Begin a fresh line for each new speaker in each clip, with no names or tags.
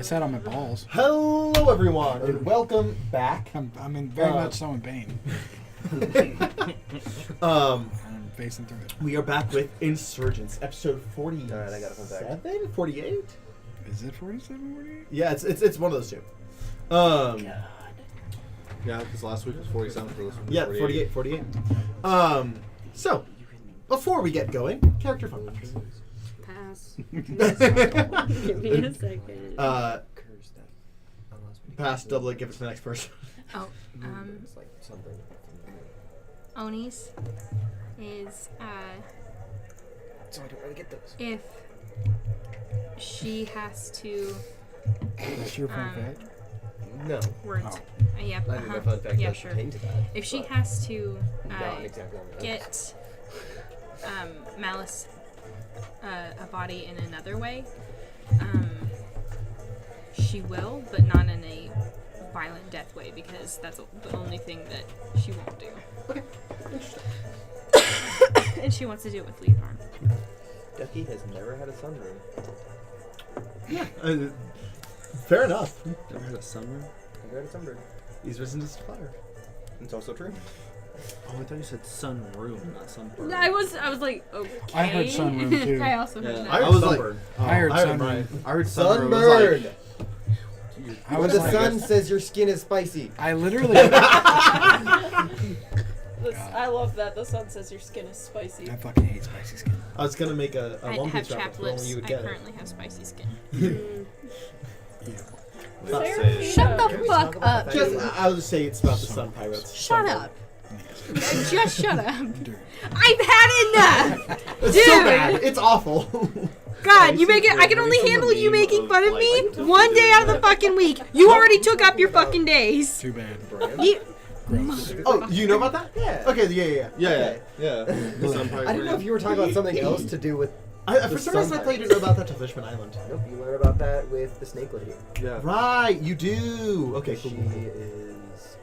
I sat on my balls.
Hello, everyone, and welcome back.
I'm in very much so in pain. I'm facing through it.
We are back with Insurgence, episode 47?
Alright, I got a fun fact.
48?
Is it 47, 48?
Yeah, it's one of those two.
Yeah, because last week was 47, so this one was
Yeah, 48. So, before we get going, character fun facts.
Pass. Give me a second.
Pass, double it, give it to the next person.
Oh,
It's like something.
Oni's is,
So I don't really get those.
if she has to,
That's your fun fact?
No.
words.
Oh.
Yep,
I think my fun fact
yeah,
does
sure.
pertain to that.
If she
but
has to,
not exactly on the notes.
get, Malice, a body in another way, she will, but not in a violent death way, because that's the only thing that she won't do.
Okay, interesting.
And she wants to do it with lead harm.
Ducky has never had a sunroom.
Yeah, fair enough.
Never had a sunroom? Never had a sunroom.
He's risen to fire.
It's also true. Oh, I thought you said sunroom, not sunburn.
I was like, okay.
I heard sunroom, too.
I also heard
Yeah.
that.
I
was
was
like-
sunburn.
I heard sunroom.
Ryan.
I heard
Sunburn!
I
When
was
the
like,
sun says your skin is spicy.
I literally...
I love that. The sun says your skin is spicy.
I fucking hate spicy skin.
I was gonna make a
I
One
have
Piece reference,
chapped
but only
lips.
you would
I
get it.
currently have spicy skin.
Seraphina.
Shut the
Can we
fuck
talk about
up.
the
Just,
fact
I'll just say it's about the Sun Pirates.
Shut
Sunburn.
up. Just shut up.
Dude.
I've had enough.
It's
Dude.
so bad. It's awful.
God, you make it. I can only handle you making fun of me one day out of the fucking week. You already took up your fucking days.
Too bad.
You,
Oh, you know about that?
Yeah.
Okay, yeah.
Yeah. The sun pirate.
I didn't know if you were talking about something else to do with.
For
The
some reason,
Sun
I thought you didn't know about that till Fishman Island.
Nope, you learn about that with the snake lady.
Yeah.
Right, you do. Okay, cool.
She is.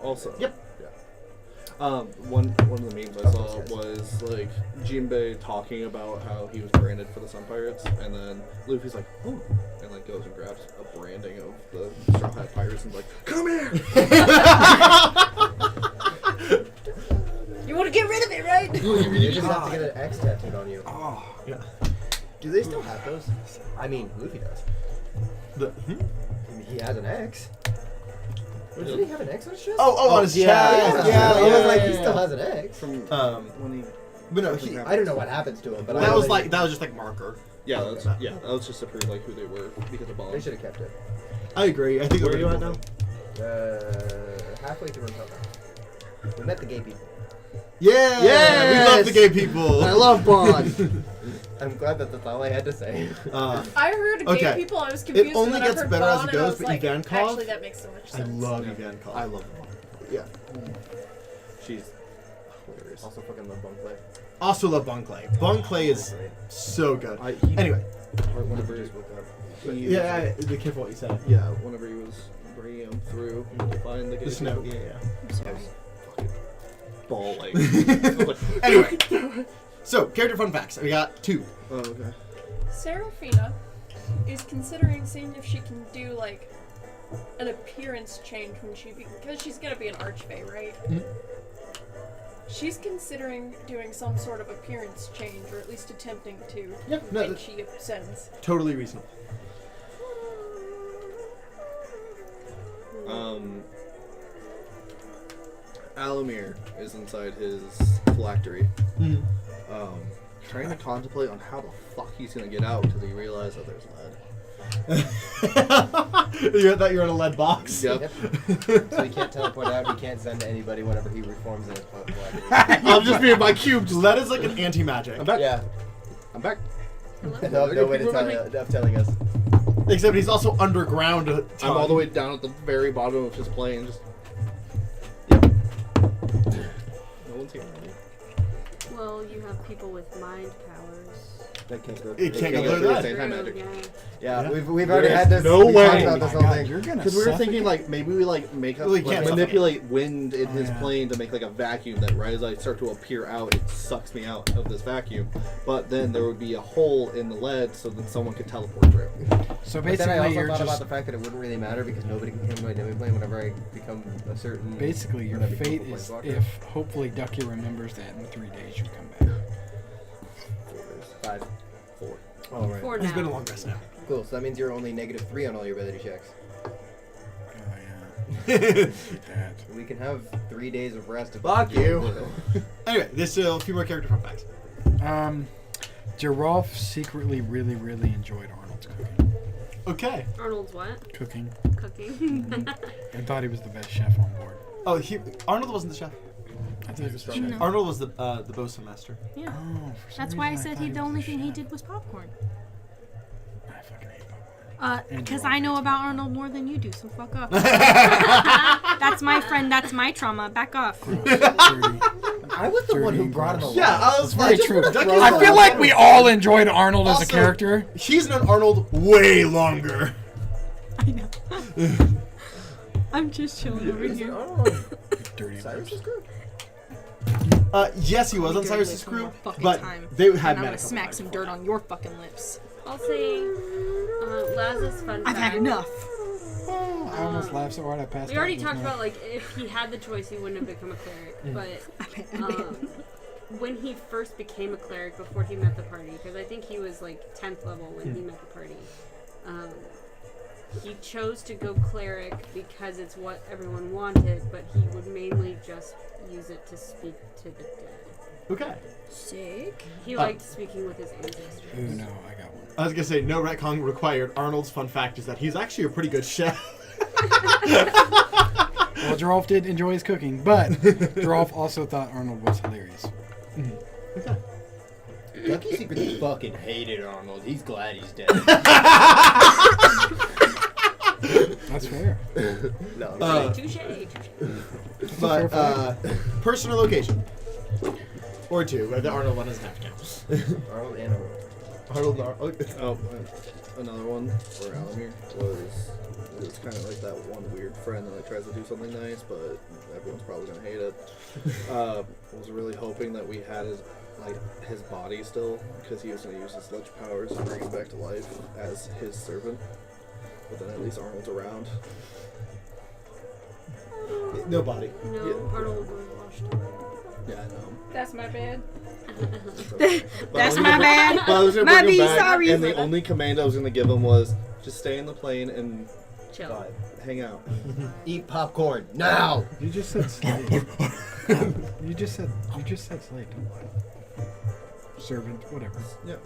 Also.
Yep.
One of the memes I saw was like Jinbei talking about how he was branded for the Sun Pirates, and then Luffy's like, "Oh," and like goes and grabs a branding of the Straw Hat Pirates and is like, "Come here!"
You want to get rid of it, right?
You just have to get an X tattooed on you.
Oh.
Yeah.
Do they still have those? I mean, Luffy does.
The,
I mean, he has an X. Did he have an X on his chest?
Oh, on his
yeah.
chest.
Yeah, I was like, he
yeah.
still has an X.
From when he.
But no,
I don't know what happens to him, but
that was just like marker.
Yeah, that was just to prove like who they were because of
They
Bond.
should have kept it.
I agree. I think
Where
they're
are you
doing
at
now.
Halfway through Until We met the gay people.
Yeah, we
Yes!
love the gay people.
I love Bond. I'm glad that that's all I had to say.
I heard gay
Okay.
people. I was confused.
It only
and then I
gets
heard
better as
Bond,
it
and I
goes,
was
but
like,
Ivankov-
actually, that makes so much
I
sense.
love
Yeah.
Ivankov.
I love Bond.
Yeah.
She's hilarious.
Also fucking love Bunkley.
Also love Bunkley. Bunkley is so good.
He-
Anyway.
Whenever
Just woke up.
he
Yeah, be careful what you say.
Yeah, whenever he was bringing him through to find the gay
The snow.
people,
Yeah.
I'm sorry.
fucking bawling. I was like,
Anyway. So, character fun facts. We got 2.
oh, okay.
Seraphina is considering seeing if she can do like an appearance change when because she's gonna be an archfey, right?
Mhm.
She's considering doing some sort of appearance change, or at least attempting to.
Yeah, no,
when
that's
she ascends.
totally reasonable.
Alumear is inside his phylactery,
Mhm.
trying to contemplate on how the fuck he's gonna get out until he realizes that there's lead.
You thought you were in a lead box?
Yep.
So he can't teleport out, he can't send to anybody whenever he reforms in his body.
I'm just being my cubes.
Lead is like an anti-magic.
I'm back.
Yeah.
I'm back.
No way to of telling us.
Except he's also underground.
I'm all the way down at the very bottom of his plane. Just. No one's here.
Well, you have people with mind powers.
That can't go.
It can't
go
go
through
that.
the same magic.
Yeah.
Yeah,
Yeah.
we've already had this.
no
we
way.
talked about this whole thing.
You're gonna
Because we were
suffocate.
thinking like maybe we like make up
Well, you
like,
can't
manipulate wind in his
yeah.
plane to make like a vacuum that right as I start to appear out, it sucks me out of this vacuum. But then there would be a hole in the lead so that someone could teleport through.
So
But then I
basically,
also
you're
thought about
just
the fact that it wouldn't really matter because nobody can become my demi plane whenever I become a certain.
basically your
when I become
fate
a
is
planeswalker.
if hopefully Ducky remembers that in 3 days you come back.
5. 4.
All right.
For
He's
now.
been a long rest now.
Cool. So that means you're only -3 on all your ability checks.
Oh yeah. Hate that.
We can have 3 days of rest. If
Fuck
that's what
you.
we do.
Anyway, there's a few more character fun facts.
Joralf secretly really enjoyed Arnold's cooking.
Okay.
Arnold's what?
Cooking.
Cooking.
And thought he was the best chef on board.
Oh, Arnold wasn't the chef.
I thought he was the chef.
No.
Arnold was the bosun master.
Yeah.
Oh, for some
That's why I
reason
said
thought
the
was
only
the
thing he
chef.
did was popcorn.
I fucking hate popcorn.
Because
Joralf
I know
hates
about Arnold more than you do, so fuck up. That's my friend, that's my trauma. Back off.
Dirty.
I was the one who brought him along.
Yeah, I was
Very
just
true.
wanna throw
I
that
feel
out
like
there.
we all enjoyed Arnold as a
Also,
character.
He's known Arnold way longer.
I know. I'm just chilling over
Is it
here.
Arnold
Dirty.
Cyrus's crew?
Yes, he was
Let
on
me
Cyrus's
go away
crew,
from my fucking
but
time,
they
And
had
I'm
met
gonna
a couple
smack
times
some
before.
dirt on your fucking lips.
I'll say Laz's fun
I've had
fact.
enough.
I almost laughed so hard I passed
We already
out.
talked about, like, if he had the choice, he wouldn't have become a cleric. But when he first became a cleric, before he met the party, because I think he was, like, 10th level when he met the party, he chose to go cleric because it's what everyone wanted, but he would mainly just use it to speak to the dead.
Okay.
Sick.
He liked speaking with his ancestors.
Ooh, no, I got one.
I was gonna say no retcon required. Arnold's fun fact is that he's actually a pretty good chef.
Well, Joralf did enjoy his cooking, but Joralf also thought Arnold was hilarious.
Okay.
Ducky secretly fucking hated Arnold. He's glad he's dead.
That's fair.
No.
Touche.
But personal location or two. The Arnold one doesn't have to count.
Arnold and Arnold.
Oh, another one for Alumear was kind of like that one weird friend that like tries to do something nice, but everyone's probably gonna hate it. Was really hoping that we had his body still, because he was gonna use his lich powers and bring him back to life as his servant. But then at least Arnold's around.
No body.
No,
Yeah.
Arnold was washed away.
Yeah, I know.
That's my bad.
That's my bad.
But I was gonna
My
bring him
bee,
back,
sorry.
and the only command I was gonna give him was just stay in the plane and
Chill.
hang out.
Eat popcorn now.
You just said slave. you just said slave. Servant, whatever.
Yeah,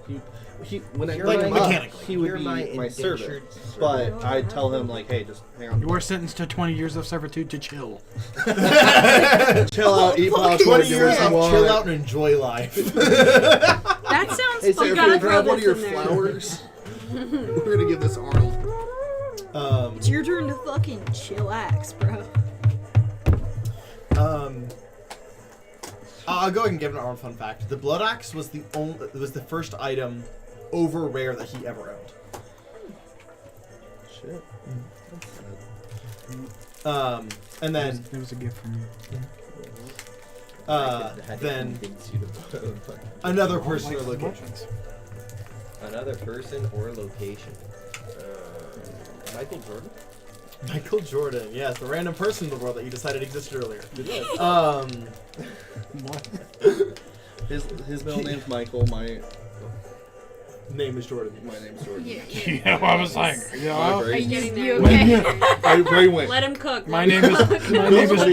he when I
You're
bring
my-
him up,
mechanically.
he would
You're
be
my
my servant.
indentured
But
servant.
I'd tell him like, hey, just hang on.
You are sentenced to 20 years of servitude to chill.
Chill out, eat popcorn,
20
do
years
what
of
you want.
chill out and enjoy life.
That sounds
Hey,
fun.
Sarah,
gotta
can you grab
throw
one of
this
your
in there.
flowers? We're gonna give this to Arnold.
It's your turn to fucking chillax, bro.
I'll go ahead and give an Arnold fun fact. The Blood Axe was the first item over rare that he ever owned.
Shit.
And then
It was a gift from you.
then another person or
Like
location.
weapons.
Another person or location. Michael Jordan.
Michael Jordan, yes, the random person in the world that you decided existed earlier.
What?
His middle name's Michael. My
Name is Jordan.
name's Jordan.
Yeah, I was like,
My
yeah.
Are
brain-
you getting
You
there?
okay?
my brain went.
Let him cook.
My name is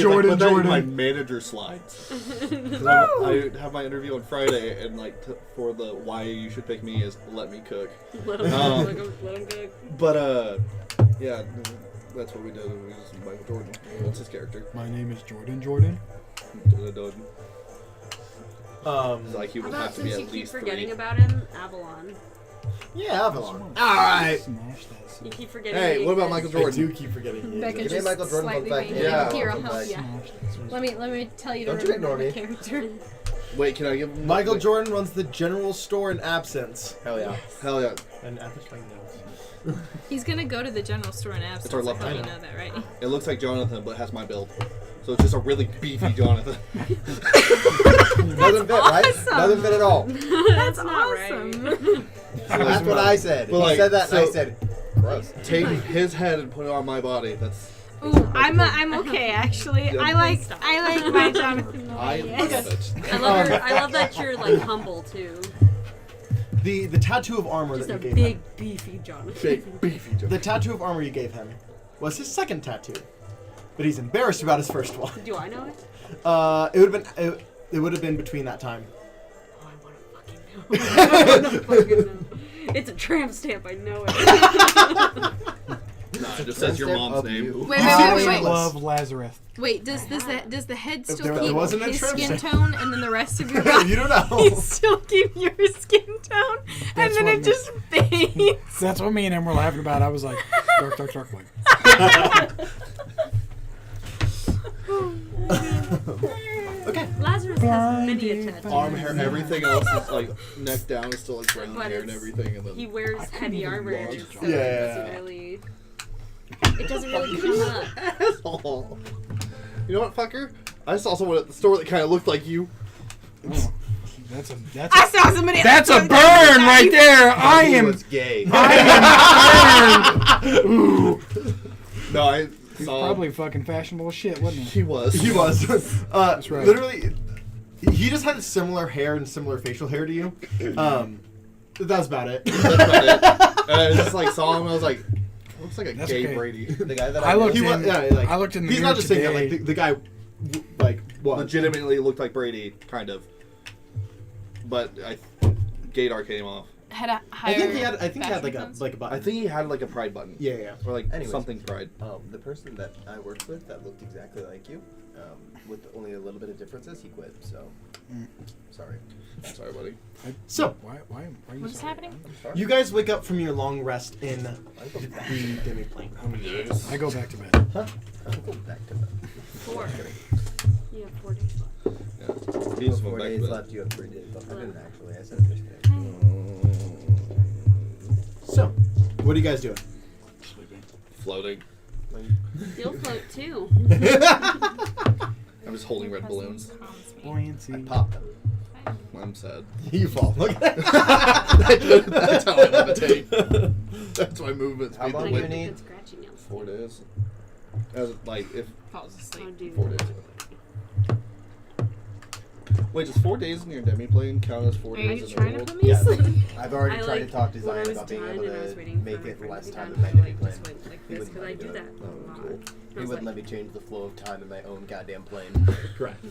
Jordan
My
Jordan.
manager slides. 'Cause I have my interview on Friday, and like for the why you should pick me is let me cook.
Let him
Um,
cook.
But yeah, that's what we did. We used Michael Jordan. What's his character?
My name is Jordan Jordan.
Like he
How
would
about
have to be
since you
at
keep
least
forgetting
3.
about him, Avalon?
Yeah, Avalon. Alright.
Smash that.
You keep forgetting.
Hey,
he
what about
exists.
Michael
I
Jordan?
do keep forgetting he
Becca
exists.
Give me
just
Michael Jordan
slightly
fun fact.
made
Yeah.
Here, I'll
Fun
help
fact.
you. Let me tell you to
Don't you ignore
remember the
me.
character.
Wait, can I give him
Michael
wait.
Jordan runs the general store in absence.
Hell yeah.
Hell yeah!
And at the time notes.
He's gonna go to the general store in absence.
It's our
I
left
hope you
hand.
know that, right?
It looks like Jonathan, but has my build. So it's just a really beefy Jonathan.
Doesn't fit, right?
awesome.
Doesn't fit at all.
That's
not
awesome.
That's what I said.
But
He
like,
said that, and I
so-
said, gross.
Take his head and put it on my body. That's.
Ooh, I'm okay actually.
Yeah.
I like my Jonathan.
I love it.
I love that you're like humble too.
The tattoo of armor
Just
that
a
you gave
big
him.
beefy Jonathan.
Big beefy joke.
The tattoo of armor you gave him was his second tattoo, but he's embarrassed about his first one.
Do I know it?
It would have been between that time.
Oh, I want to fucking know. It's a tramp stamp. I know it.
Nah, it just says your mom's name.
Wait,
I love Lazarus.
Wait, does the head
If
still
there
keep
wasn't a
his
tramp
skin
stamp.
tone, and then the rest of your body
You don't know.
still keep your skin tone, and
That's
then
what
it just fades?
That's what me and him were laughing about. I was like, dark, like.
Okay.
Lazarus has many a tattoo.
Arm hair, everything else is like neck down is still like brown
But
hair and
it's-
everything, and then
He wears heavy armor, and
watch.
so
Yeah.
it doesn't really. It doesn't really come up.
asshole. You know what, fucker? I saw someone at the store that kind of looked like you.
Oh, that's
I saw somebody.
a burn right there. I
He
am.
was gay.
No, I
He's
saw.
probably fucking fashionable as shit, wasn't he?
He was.
He was.
right.
Literally, he just had similar hair and similar facial hair to you. That was about it.
That's about it. And I just like saw him. And I was like, looks like a
That's
gay
okay.
Brady.
The guy that
I looked
He
in.
was, yeah, like,
I looked in the
he's
mirror
not just saying that.
today.
Like the guy, like was.
Legitimately looked like Brady, kind of. But Gaydar came off.
Had a
I
higher.
think he had. I think he had
fashion sense?
like a button.
I think he had like a pride button.
Yeah.
Or like
Anyways.
something pride.
The person that I worked with that looked exactly like you, with only a little bit of differences, he quit. So, sorry.
Sorry, buddy.
So
Why are you
What's
sorry?
happening?
I'm sorry.
you guys wake up from your long rest in the
I'll go back.
demi-plane.
How many years?
I go back to bed.
I'll go back to bed.
4. You have 4 days left.
Yeah. He
You
just
have
went
4
back
days
to bed.
left. You have 3 days left. I didn't actually. I said it just kidding.
So, what are you guys doing?
Floating.
You'll float too.
I'm just holding red balloons.
Buoyancy.
I popped them.
I'm sad.
You fall. Look.
That's how I levitate. That's my movement
How
speed.
long
The
do you
wind.
need?
Good scratching nails.
4 days. As like if
Falls
Oh,
asleep.
dude.
4 days. Wait, does 4 days in your demi-plane count as 4
Are you
days in
trying
the
to
world?
put me
Yeah,
asleep?
I've already
I,
tried
like,
to talk to
when
Zion
I was
about being
done
able
and I was
to
waiting
make
for my
it
friend
less
to be
time
done,
in my
I, like,
demi-plane.
just went like
He
this
wouldn't
because I
let me
do
do
that.
it.
a lot. And I
He
was
wouldn't let
like,
me change the flow of time in my own goddamn plane.
Correct.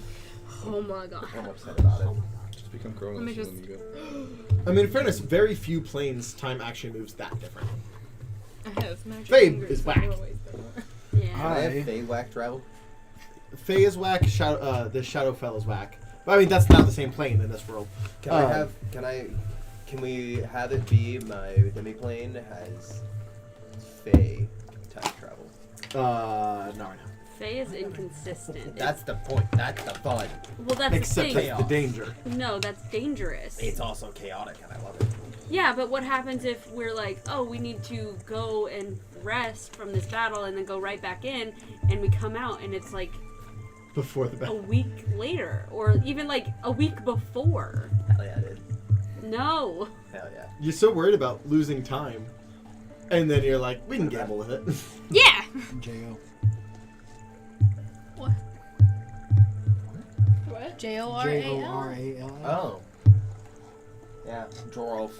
oh my god.
I'm upset about it.
Just become Cronus
me
and
just-
then you go.
I mean, in fairness, very few planes time actually moves that different.
I have magic
Fabe
fingers,
is
so
whack.
I always do it.
Yeah.
Can I
Hi.
have Fey whack travel?
Faye is whack. The Shadowfell is whack. But I mean, that's not the same plane in this world.
Can we have it be my demi-plane has Fey time travel?
No, right now.
Faye is inconsistent.
That's the point. That's the fun.
Well, that's
Except
the
that's
thing.
the danger.
No, that's dangerous.
It's also chaotic, and I love it.
Yeah, but what happens if we're like, oh, we need to go and rest from this battle and then go right back in, and we come out and it's like
Before the
a
battle.
week later, or even like a week before?
Hell yeah, dude.
No.
Hell yeah.
You're so worried about losing time. And then you're like, we can gamble with it.
Yeah.
J.O.
What? What?
J-O-R-A-L.
Joralf.
Oh. Yeah.
Joralf.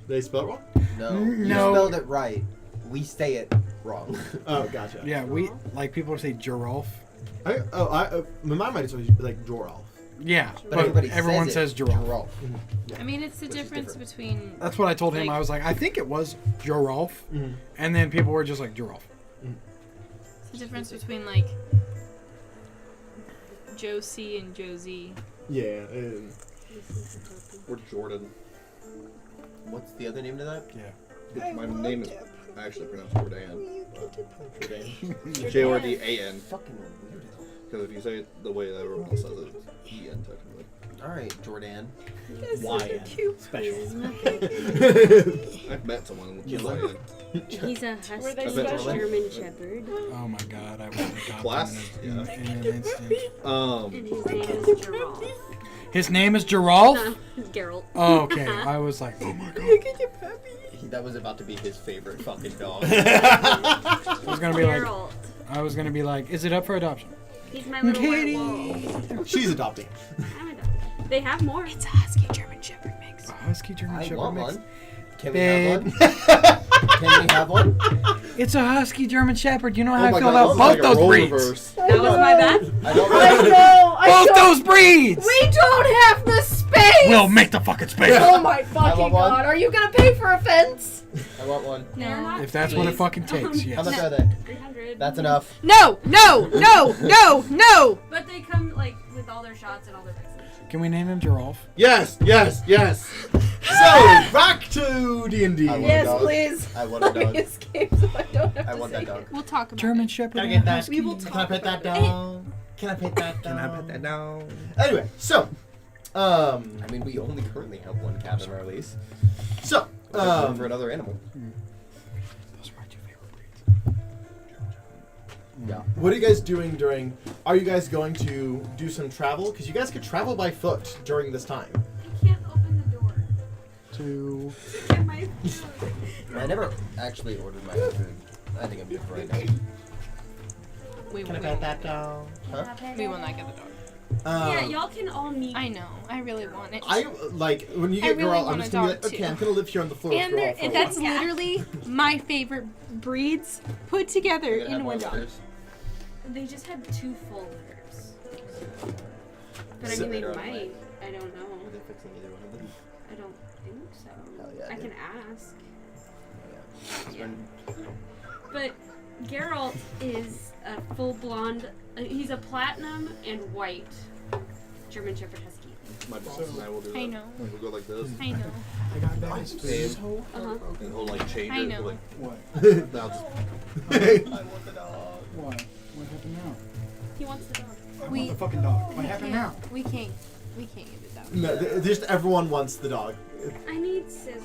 They spell it wrong?
No.
No.
You spelled it right. We say it wrong.
Oh, gotcha.
Yeah, we like people say Joralf.
My mind might always like Joralf.
Yeah,
But
but
everybody
everyone says
it.
Joralf.
I mean, it's the
Which is
difference
different.
between.
That's what I told him.
Like-
I was like, I think it was Joralf,
Mhm.
and then people were just like Joralf.
It's the difference between like Josie and Josie.
Yeah.
Or Jordan.
What's the other name to that?
My name is actually pronounced Jordan.
Jordan.
Jordan.
Fucking weirdo.
Because if you say it the way that everyone else says it, it's E-N technically.
Alright, Jordan.
YN. Special.
I've met someone with
You
YN.
He's a
Were they
husky
special?
German Shepherd,
Oh my god, I would have adopted
Class?
him in an instant.
and his name is Joralf.
His name is Joralf?
Geralt.
Oh, okay. I was like, oh my god.
He
That was about to be his favorite fucking dog.
I was gonna be like, is it up for adoption?
He's my little
Kitty.
white wolf.
She's adopting.
I'm adopted. They have more.
It's a husky German Shepherd mix.
A husky German
I
Shepherd
want
mix.
one. Can we
Babe.
have one? Can we have one?
It's a husky German Shepherd. You know how
Oh
I
my
feel
God,
about
that was
both
like a
those
role
breeds.
reverse.
That was my bad.
I don't
I
know.
know.
Both those breeds.
We don't have the space.
We'll make the fucking space.
Oh my fucking
want one.
god! Are you gonna pay for a fence?
I want one.
They're not
If that's what it
free.
fucking takes,
How
yes.
much are they?
300.
That's enough.
No, no, no, no, no.
But they come like with all their shots and all their vaccinations.
Can we name him Joralf?
Yes. So back to D&D.
I want
Yes,
a dog.
please.
I want a dog.
Escape so I don't have
I
to
want
say
that dog.
it.
We'll talk about
German
it.
Shepherd
Can I
and
get
a
that?
husky.
We will
Can I
talk
pet that
about it.
down? Can I pet that down?
Can I pet that down?
Anyway, so,
I mean, we only currently have one cat on our lease.
so,
We're looking for another animal.
Those are my two favorite breeds.
Yeah.
what are you guys doing during? Are you guys going to do some travel? Because you guys could travel by foot during this time.
I can't open the door.
Two.
Get my food.
I never actually ordered my own food. I think I'm good for right now.
We
Can I
will
pet that down?
Huh?
We will not get a dog.
Yeah, y'all can all meet.
I know. I really want it.
I like when you
I
get
really
girl. I'm
want
just
a
gonna be
dog,
like, okay,
too.
I'm gonna live here on the floor.
and
with girl
there-
for a
that's
while.
literally my favorite breeds put together
We're gonna have
in
more
one dog.
litters.
They just had 2 full litters. But I
So-
mean, they
Later on,
might. I don't
Are
know.
they fixing either one of them?
I don't think so.
Hell yeah,
I
dude.
can ask.
Oh, yeah.
Yeah. But Geralt is a full blonde. He's a platinum and white German Shepherd Husky.
My boss and I will do that.
I know.
We'll go like this.
I know.
I got bags.
Babe.
Uh-huh.
And he'll like change
I
it.
know.
Like,
What?
now just
I want the dog.
What? What happened now?
He wants the dog.
I
We-
want the fucking dog. What
We
happened
can't-
now?
We can't get it done.
No, just everyone wants the dog.
I need scissors.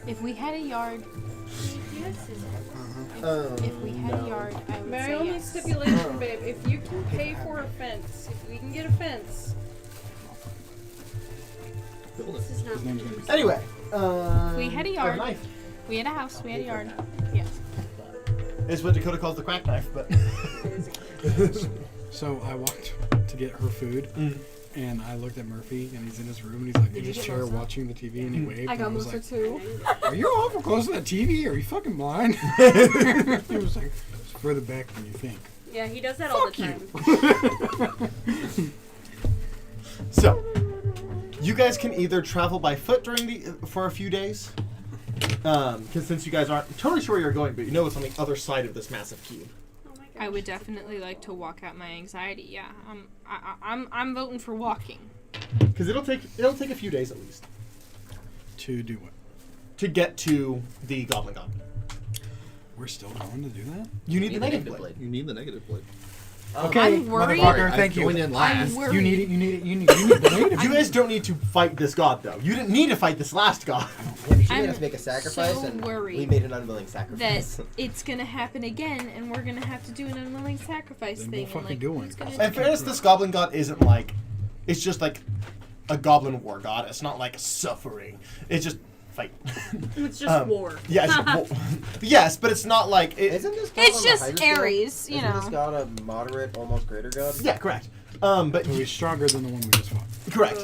If we had a yard,
Do you have scissors?
if we had a yard, I would
My
say
only
yes.
stipulation, babe, if you can pay for a fence, if we can get a fence,
build it.
This is not.
His name's gonna be.
Anyway,
We had a
or
yard.
knife
We had a house. We had a yard. Yes.
is what Dakota calls the crack knife, but.
So I walked to get her food,
Mm.
and I looked at Murphy, and he's in his room, and he's like in his chair watching the TV, and he waved.
I
and
got
was
Musa
like,
too.
"Are you awful close to that TV? Are you fucking blind?" He was like, "It's further back than you think."
Yeah, he does that all the
Fuck
time.
So, you guys can either travel by foot during for a few days, because since you guys aren't totally sure where you're going, but you know it's on the other side of this massive cube.
Oh my
I
gosh.
would definitely like to walk out my anxiety. Yeah, I'm voting for walking.
Because it'll take a few days at least
To do what?
to get to the Goblin God.
We're still going to do that?
You need the
Need
negative
the
blade.
You need the negative blade.
Okay,
I'm worried.
motherfucker, thank you.
Going in last.
I'm worried.
You need it. You need it. You need the negative.
You guys don't need to fight this god, though. You didn't need to fight this last god.
She made
I'm
us make a sacrifice,
so
and
worried
we made an unwilling
that
sacrifice.
it's gonna happen again, and we're gonna have to do an unwilling sacrifice
Then
thing.
we'll
and,
fucking
like,
do one.
who's gonna
In fairness, this Goblin God isn't like... It's just like a goblin war god. It's not like suffering. It's just fight.
It's just war.
Yeah, it's war. Yes, but it's not like...
Isn't this god
It's
on the
just
higher scale?
Ares, you
Isn't
know.
this god a moderate, almost greater god?
Yeah, correct. But
So he's stronger than the one we just fought.
correct.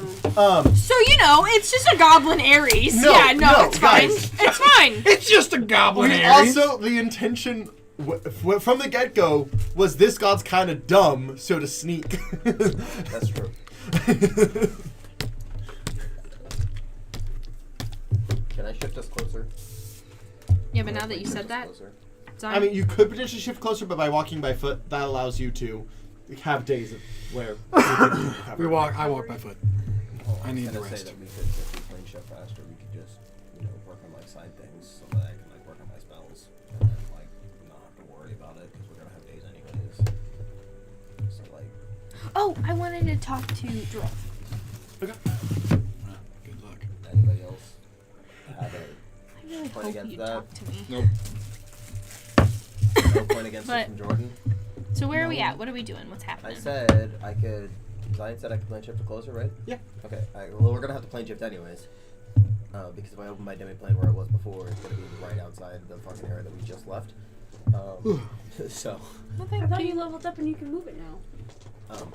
So you know, it's just a goblin Ares.
No,
yeah, no,
no,
it's fine.
guys.
It's fine.
It's just a goblin.
Also, the intention from the get-go was this god's kind of dumb, so to sneak.
That's true. Can I shift us closer?
Yeah, but now that you said that,
Closer.
I mean, you could potentially shift closer, but by walking by foot, that allows you to have days of where you can recover.
I walk by foot. I need the
was gonna
rest.
say that we could, if we plane shift faster, we could just, work on like side things so that I can work on my spells and then not have to worry about it because we're gonna have days anyways. So
oh, I wanted to talk to Joralf.
Good luck.
anybody else have
I really
Point
hope
against
you
that.
talk to me.
Nope.
no point against
But-
it from Jordan?
So where are we at? What are we doing? What's happening?
I said I could. Zion said I could plane shift to closer, right?
Yeah.
Okay. Well, we're gonna have to plane shift anyways. Because if I open my demi-plane where it was before, it's going to be right outside the fucking area that we just left. So,
I thought you leveled up and you can move it now.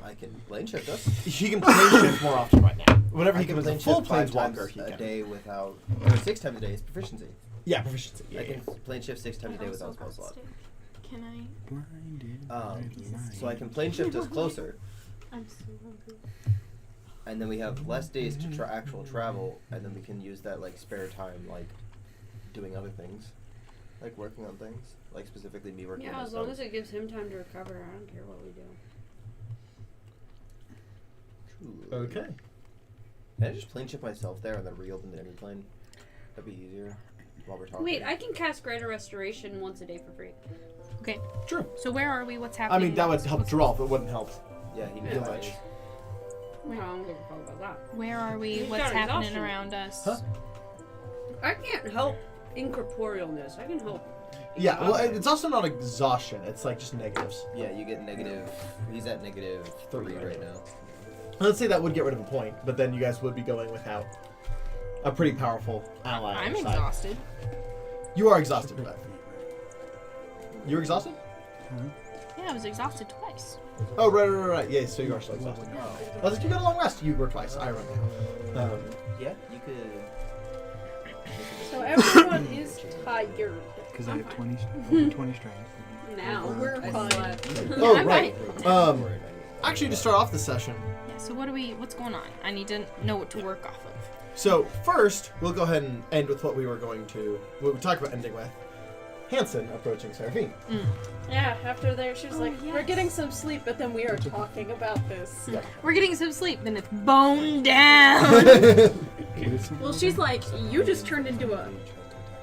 I can plane shift us.
He can plane shift more often right now. Whenever
I
he
can
becomes a
plane
full
shift 5
planeswalker,
times
he
a
can.
day without, or 6 times a day is proficiency.
Yeah, proficiency.
I can plane shift 6 times a day without spell slot.
Can I?
So I can plane shift us closer,
I'm so hungry.
and then we have less days to actual travel, and then we can use that like spare time like doing other things, like working on things, like specifically me working on
Yeah, as long
myself.
as it gives him time to recover, I don't care what we do.
Okay.
Can I just plane shift myself there and then reopen the enemy plane? That'd be easier while we're talking.
Wait, I can cast Greater Restoration once a day for free.
Okay.
True.
So where are we? What's
I
happening?
mean, that would help Joralf. It wouldn't help.
Yeah, he
Yeah,
needs
much.
it.
Well, I don't give a fuck about that.
Where are we?
You've
What's
got
happening
exhaustion.
around us?
Huh?
I can't help incorporealness. I can help.
Yeah, well, it's also not exhaustion. It's like just negatives.
Yeah, you get negative. He's at negative 3 right now.
Let's say that would get rid of a point, but then you guys would be going without a pretty powerful ally. on
I'm
your side.
exhausted.
You are exhausted, but you're exhausted?
Yeah, I was exhausted twice.
Oh, right. Yeah, so you are still exhausted. I was like, you got a long rest. You were twice. I remember.
Yeah, you could.
So everyone is tired.
Because I have 20, over 20 strength.
Now
We're
I
fine.
slept.
Oh,
I'm
right.
Don't worry about it.
Actually, to start off the session,
Yeah. So what's going on? I need to know what to work off of.
so first, we'll go ahead and end with what we talked about ending with. Hansen approaching Seraphine.
Yeah, after there, she was
Oh,
like, we're
yes.
getting some sleep, but then we are talking about this.
Yeah.
We're getting some sleep, then it's bone down.
Well, she's like, you just turned into a,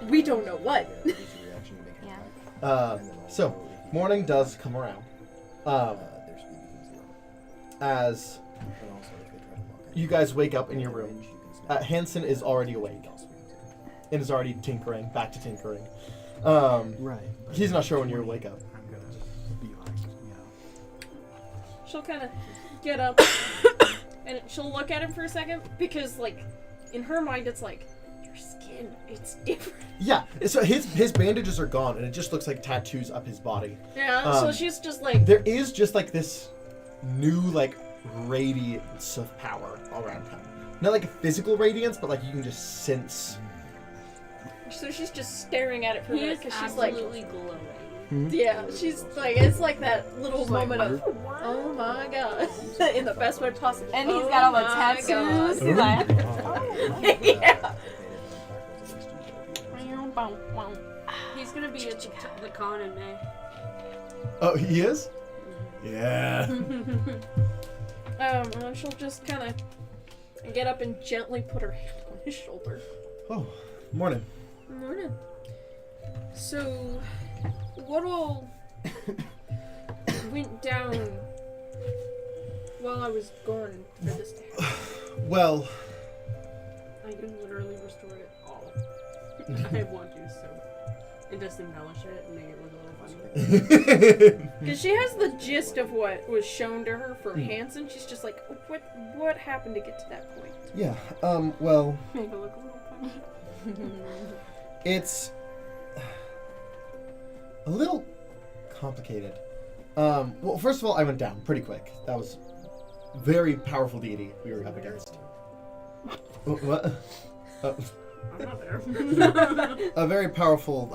we don't know what.
Yeah.
So, morning does come around. As you guys wake up in your room, Hansen is already awake and is already back to tinkering.
Right.
He's not sure when you wake up.
I'm gonna be like,
She'll kind of get up and she'll look at him for a second because, like, in her mind, it's like, your skin, it's different.
Yeah, so his bandages are gone, and it just looks like tattoos up his body.
Yeah, so she's just like,
There is just like this new like radiance of power all around him. Not like a physical radiance, but like you can just sense.
so she's just staring at it for a
He
minute
is
because she's like,
absolutely glowing.
yeah, she's like, it's like that little moment of, oh my god, in the best way possible.
And he's
Oh
got all the
my
tattoos.
God.
He's like,
Yeah.
He's gonna be at the con in May.
Oh, he is? Yeah.
And she'll just kind of get up and gently put her hand on his shoulder.
Oh, morning.
Morning. So, what all went down while I was gone for this to happen?
Well,
I can literally restore it all. I want to, so it just embellish it and make it look a little funny.
Because she has the gist of what was shown to her for Hansen. She's just like, what happened to get to that point?
yeah. Well,
Make it look a little funny.
it's a little complicated. Well, first of all, I went down pretty quick. That was very powerful deity we were up against. What?
I'm not there.
A very powerful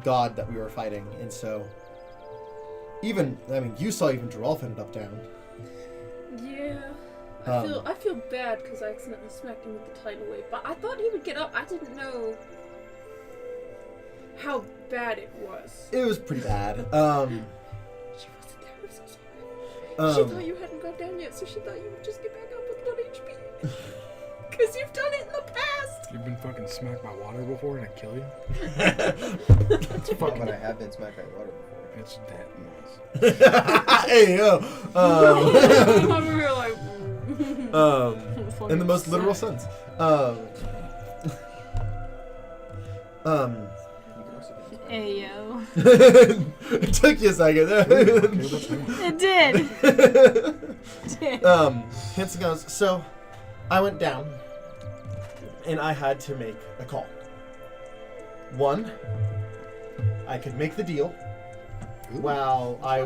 god that we were fighting, and so you saw even Joralf ended up down.
Yeah.
Um,
I feel bad because I accidentally smacked him with the tidal wave, but I thought he would get up. I didn't know how bad it was.
It was pretty bad.
She wasn't there. I'm so sorry. She thought you hadn't gone down yet, so she thought you would just get back up with 1 HP. Because you've done it in the past.
You've been fucking smacked by water before and it kill you?
It's fucking. But I have been smacked by water before.
It's that nice.
Hey yo.
We were like,
In the most literal sense.
Ayo.
It took you a second.
It did.
Hansen goes, so I went down and I had to make a call. One, I could make the deal while I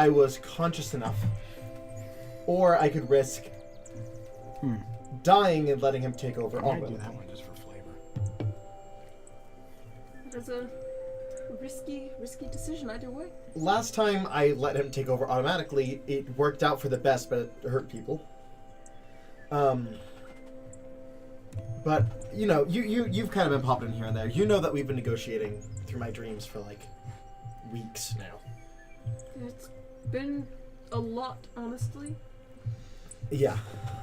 was conscious enough, or I could risk dying and letting him take over.
I do that one just for flavor.
That's a risky decision either way.
Last time I let him take over automatically, it worked out for the best, but it hurt people. But you know, you've kind of been popping in here and there. You know that we've been negotiating through my dreams for like weeks now.
It's been a lot, honestly.
Yeah.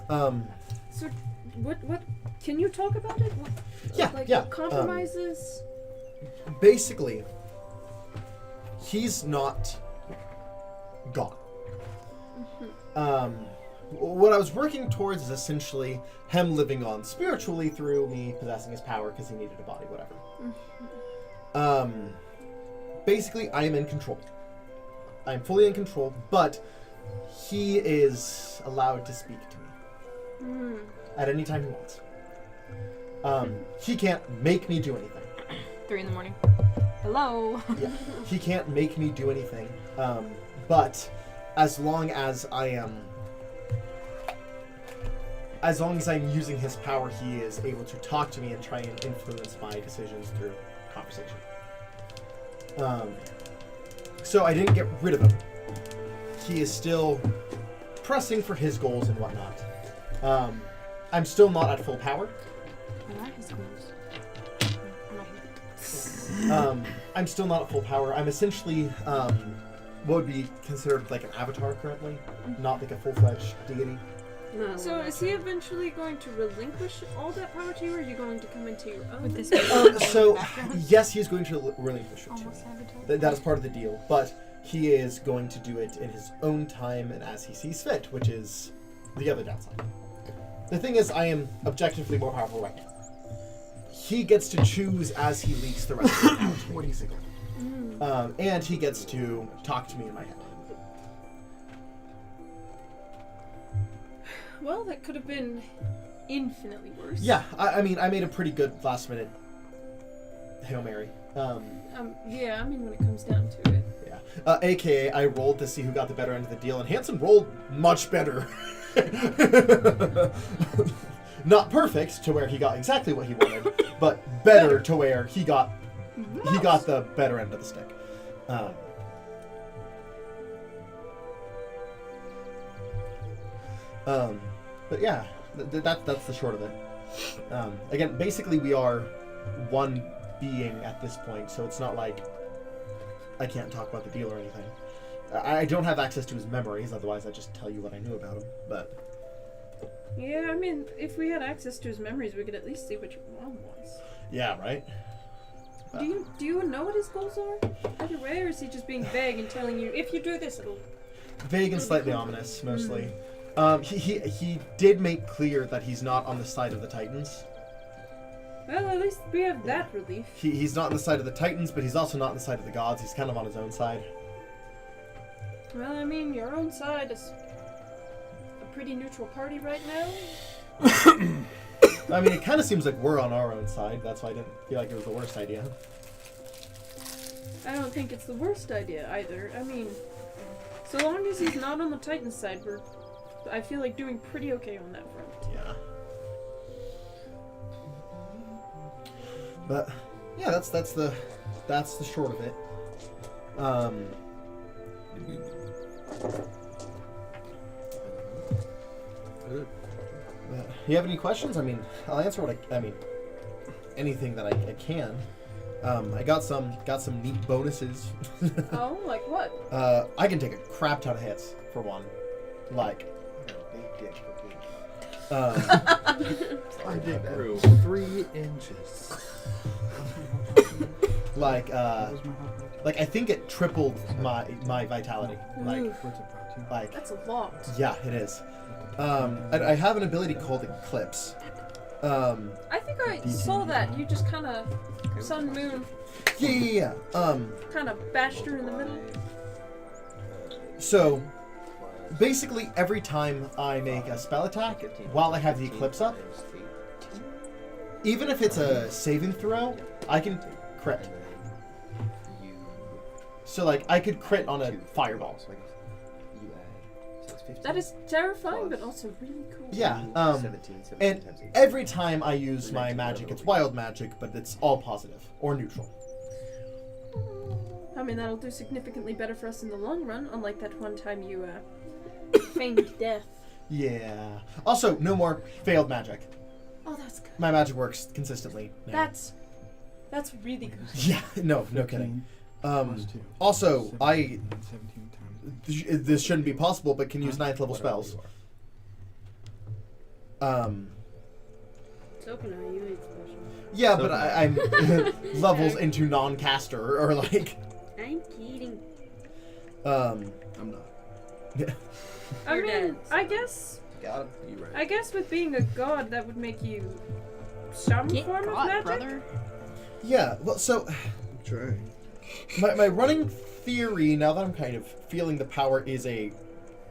So, what can you talk about it? What,
Yeah.
what compromises?
Basically, he's not gone. What I was working towards is essentially him living on spiritually through me possessing his power because he needed a body, whatever. Basically, I am in control. I am fully in control, but he is allowed to speak to me at any time he wants. He can't make me do anything.
3 a.m. Hello.
Yeah, he can't make me do anything. But as long as I'm using his power, he is able to talk to me and try and influence my decisions through conversation. So I didn't get rid of him. He is still pressing for his goals and whatnot. I'm still not at full power. I'm still not at full power. I'm essentially what would be considered like an avatar currently, not like a full-fledged deity.
No,
So, is he eventually going to relinquish all that power to you, or are you going to come into your own?
With this
So, yes, he is going to relinquish it to me.
almost avatar.
That is part of the deal, but he is going to do it in his own time and as he sees fit, which is the other downside. The thing is, I am objectively more powerful right now. He gets to choose as he leaks the rest of the power to me.
What do you think?
And he gets to talk to me in my head.
Well, that could have been infinitely worse.
Yeah, I mean, I made a pretty good last-minute Hail Mary.
Yeah, I mean, when it comes down to it.
Yeah. AKA, I rolled to see who got the better end of the deal, and Hanson rolled much better. Not perfect to where he got exactly what he wanted, but better to where he got the better end of the stick. But yeah, that's the short of it. Again, basically we are one being at this point, so it's not like I can't talk about the deal or anything. I don't have access to his memories, otherwise I'd just tell you what I knew about him, but...
Yeah, I mean, if we had access to his memories, we could at least see what your mom wants.
Yeah, right?
Do you know what his goals are? Either way, or is he just being vague and telling you, if you do this, it'll...
Vague and slightly ominous, mostly. He did make clear that he's not on the side of the Titans.
Well, at least we have that relief.
He's not on the side of the Titans, but he's also not on the side of the gods. He's kind of on his own side.
Well, I mean, your own side is a pretty neutral party right now.
I mean, it kind of seems like we're on our own side. That's why I didn't feel like it was the worst idea.
I don't think it's the worst idea either. I mean, so long as he's not on the Titan side, I feel like doing pretty okay on that front.
Yeah. But yeah, that's the short of it. You have any questions? I mean, I'll answer what I mean, anything that I can. I got some neat bonuses.
Oh, like what?
I can take a crap ton of hits for one. Like,
I did grew 3 inches.
like I think it tripled my vitality. Like,
That's a lot.
yeah, it is. I have an ability called Eclipse.
I think I saw that. You just kind of sun moon
Yeah.
kind of bashed her in the middle.
So Basically, every time I make a spell attack, while I have the Eclipse up, even if it's a saving throw, I can crit. So, like, I could crit on a fireball.
That is terrifying, but also really cool.
Yeah, and every time I use my magic, it's wild magic, but it's all positive or neutral.
I mean, that'll do significantly better for us in the long run, unlike that one time you, feigned death.
Yeah. Also, no more failed magic.
Oh, that's good.
My magic works consistently now.
That's really good.
Yeah, no kidding.
+2.
Also,
17 times.
this shouldn't be possible, but can use 9th level spells.
Sokuna, you ain't special.
Yeah, but I'm levels into non-caster, or like...
I'm kidding.
I'm not.
I
You're
mean,
dead.
I guess
Got him. You right.
I guess with being a god, that would make you some
Get
form of
caught,
magic.
brother.
Yeah, well, so...
I'm trying.
My running theory, now that I'm kind of feeling the power, is a...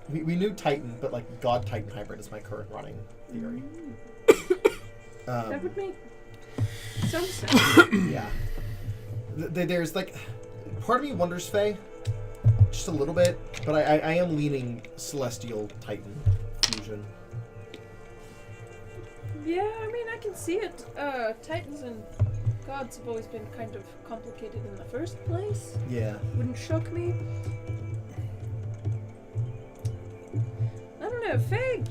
We knew Titan, but like God-Titan hybrid is my current running theory.
That would make some sense.
Yeah. There's like... Part of me wonders, Faye, just a little bit, but I am leaning Celestial Titan fusion.
Yeah, I mean, I can see it. Titans and gods have always been kind of complicated in the first place.
Yeah.
Wouldn't shock me. I don't know, Fae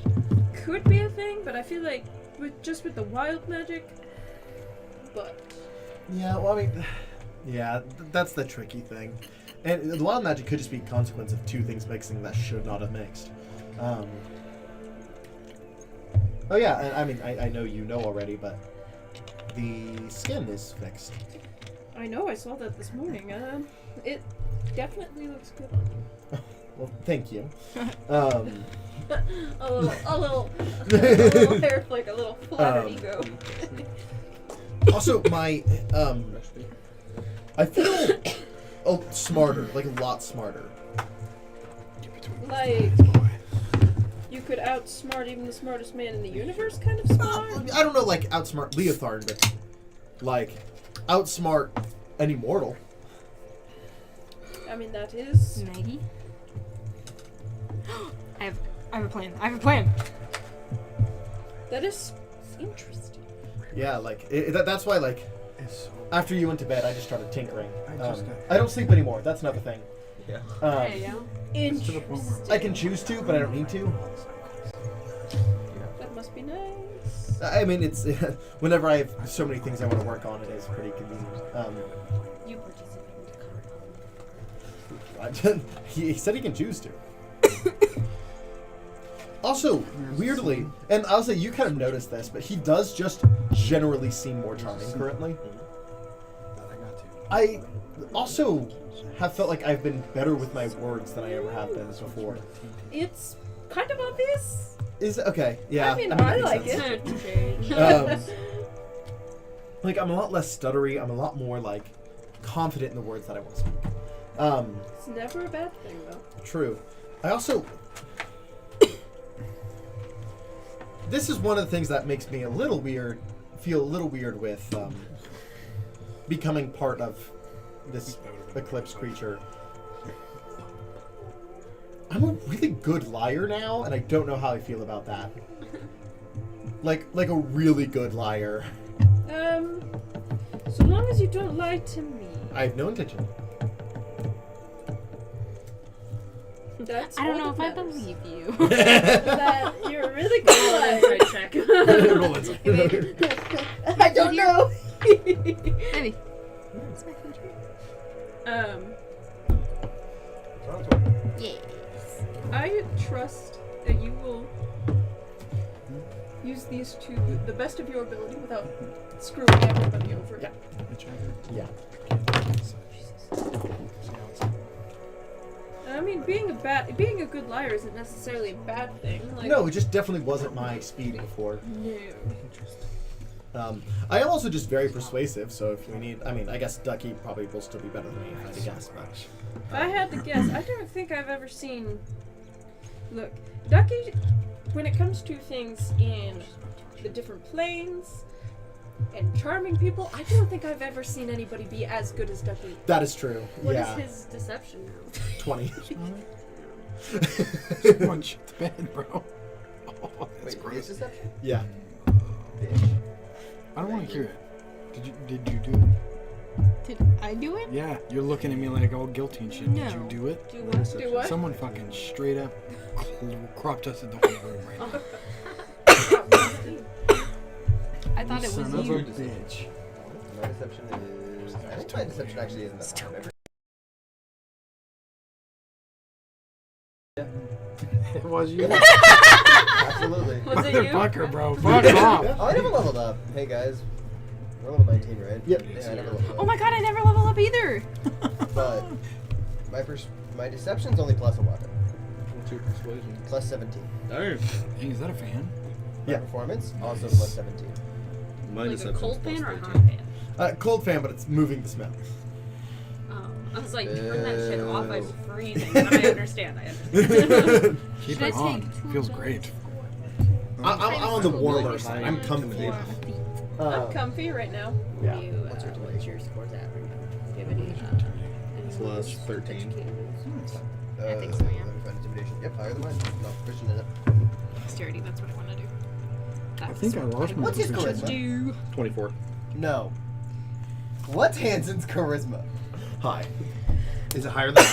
could be a thing, but I feel like with the wild magic, but...
Yeah, well, I mean... Yeah, that's the tricky thing. And the wild magic could just be a consequence of two things mixing that should not have mixed. Oh yeah, and I mean, I know you know already, but the skin is fixed.
I know, I saw that this morning. It definitely looks good on you.
Well, thank you.
a little hair flick, a little flatter ego.
Also, my I feel smarter, like a lot smarter.
Like, you could outsmart even the smartest man in the universe, kind of smart.
I don't know, like outsmart Leothard, but like outsmart an immortal.
I mean, that is...
Maggie? I have a plan. I have a plan.
That is interesting.
Yeah, like that's why, like,
It's so
after you went to bed, I just started tinkering.
I
I don't sleep anymore. That's another thing.
Yeah.
There you go.
it's to the point where
I can choose to, but I don't need to.
That must be nice.
I mean, it's whenever I have so many things I want to work on, it is pretty convenient.
You participate in the
He said he can choose to. Also, weirdly, and I'll say you kind of noticed this, but he does just generally seem more charming currently.
I got to.
I also have felt like I've been better with my words than I ever have been before.
It's kind of obvious.
Is it? Okay, yeah.
I mean,
that
I
makes
like
sense.
it.
Like, I'm a lot less stuttery. I'm a lot more, like, confident in the words that I want to speak.
It's never a bad thing, though.
True. I also... This is one of the things that makes me feel a little weird with becoming part of this eclipse creature. I'm a really good liar now, and I don't know how I feel about that. Like a really good liar.
So long as you don't lie to me.
I have no intention.
That's
I don't
all
know if I
that matters.
believe you.
That you're a really good liar.
check.
Roll inside.
I don't know.
Maybe. It's my future. Yes.
I trust that you will use these to the best of your ability without screwing everybody over.
Yeah. Yeah.
I mean, being a good liar isn't necessarily a bad thing. Like,
No, it just definitely wasn't my speed before.
No.
I am also just very persuasive, so if we need... I mean, I guess Ducky probably will still be better than me if I had to guess, but...
If I had to guess, I don't think I've ever seen Look, Ducky, when it comes to things in the different planes and charming people, I don't think I've ever seen anybody be as good as Ducky.
That is true.
What
yeah.
is his deception now?
20.
One shit to bed, bro. Oh, that's
Wait,
gross.
his deception?
Yeah.
Bitch.
I don't want to hear it. Did you do it?
Did I do it?
Yeah, you're looking at me like all guilty and shit. Did you
No.
do it?
Do what? Do what?
Someone fucking straight up cropped us in the whole room right now.
I thought it was
Son of a
you.
bitch.
My deception is... I think my deception actually isn't that hard.
It was you.
Absolutely.
Was it you?
Motherfucker, bro. Fuck off.
Oh, I never leveled up. Hey guys. We're level 19, right?
Yep.
Yeah, I never leveled up.
Oh my god, I never level up either.
But my deception's only plus a weapon.
What's your persuasion?
Plus 17.
Darn.
Dang, is that a fan?
My
Yeah.
performance, also plus 17.
My
Like a
deception's
cold
plus
fan or a
13.
hot fan?
Cold fan, but it's moving the smell.
Oh, I was like, turn that shit off. I'm freezing. But I understand.
Keep
Should I
it on.
take two
Feels
of
great.
I'm on the warmer
High
side. I'm comfy.
I'm comfy right now.
Yeah.
What's your scores at right now? Do you have any?
Plus 13.
I think so, yeah.
Let me find intimidation. Yep, higher than mine. No, Christian in it.
Dexterity, that's what I want to do.
I think I lost my
What's his
position.
charisma?
24.
No. What's Hansen's charisma?
High. Is it higher than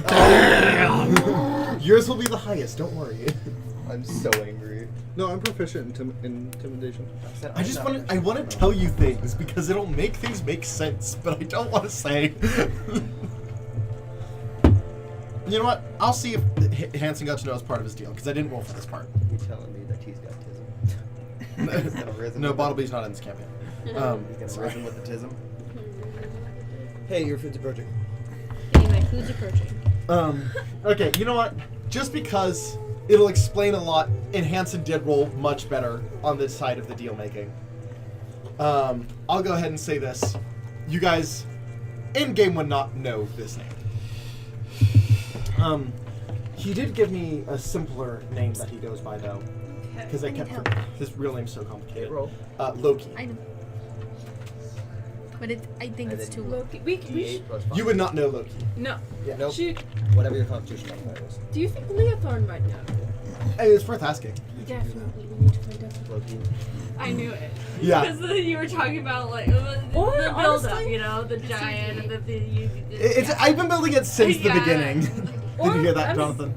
mine? Yours will be the highest, don't worry.
I'm so angry.
No, I'm proficient in intimidation.
said
I
I'm
just
not
want to. I
proficient.
want to tell you things because it'll make things make sense, but I don't want to say. You know what? I'll see if Hansen got to know as part of his deal because I didn't roll for this part.
You telling me that he's got tism? He's gonna rhythm
No,
with
Bottleby's not in this campaign.
He's gonna
Sorry.
rhythm with the tism. Hey, your food's approaching.
Anyway, who's approaching?
Okay, you know what? Just because it'll explain a lot, and Hansen did roll much better on this side of the deal making. I'll go ahead and say this. You guys, in game, would not know this name. He did give me a simpler name that he goes by, though. Because I kept his real name's so complicated.
Roll.
Loki.
I know. But I think
And
it's
then
too low.
Loki, we
D8 plus 5.
You would not know Loki.
no.
Yeah, nope.
Shoot.
Whatever your constitution modifier is.
Do you think Leothorn might know?
Hey, it's worth asking.
Definitely. We need to find out.
Loki.
I knew it.
Yeah.
Because you were talking about like the
Or,
build up,
honestly,
you know, the giant, and
It's, I've been building it since the
Yeah.
beginning. Did you hear that,
I'm-
Jonathan?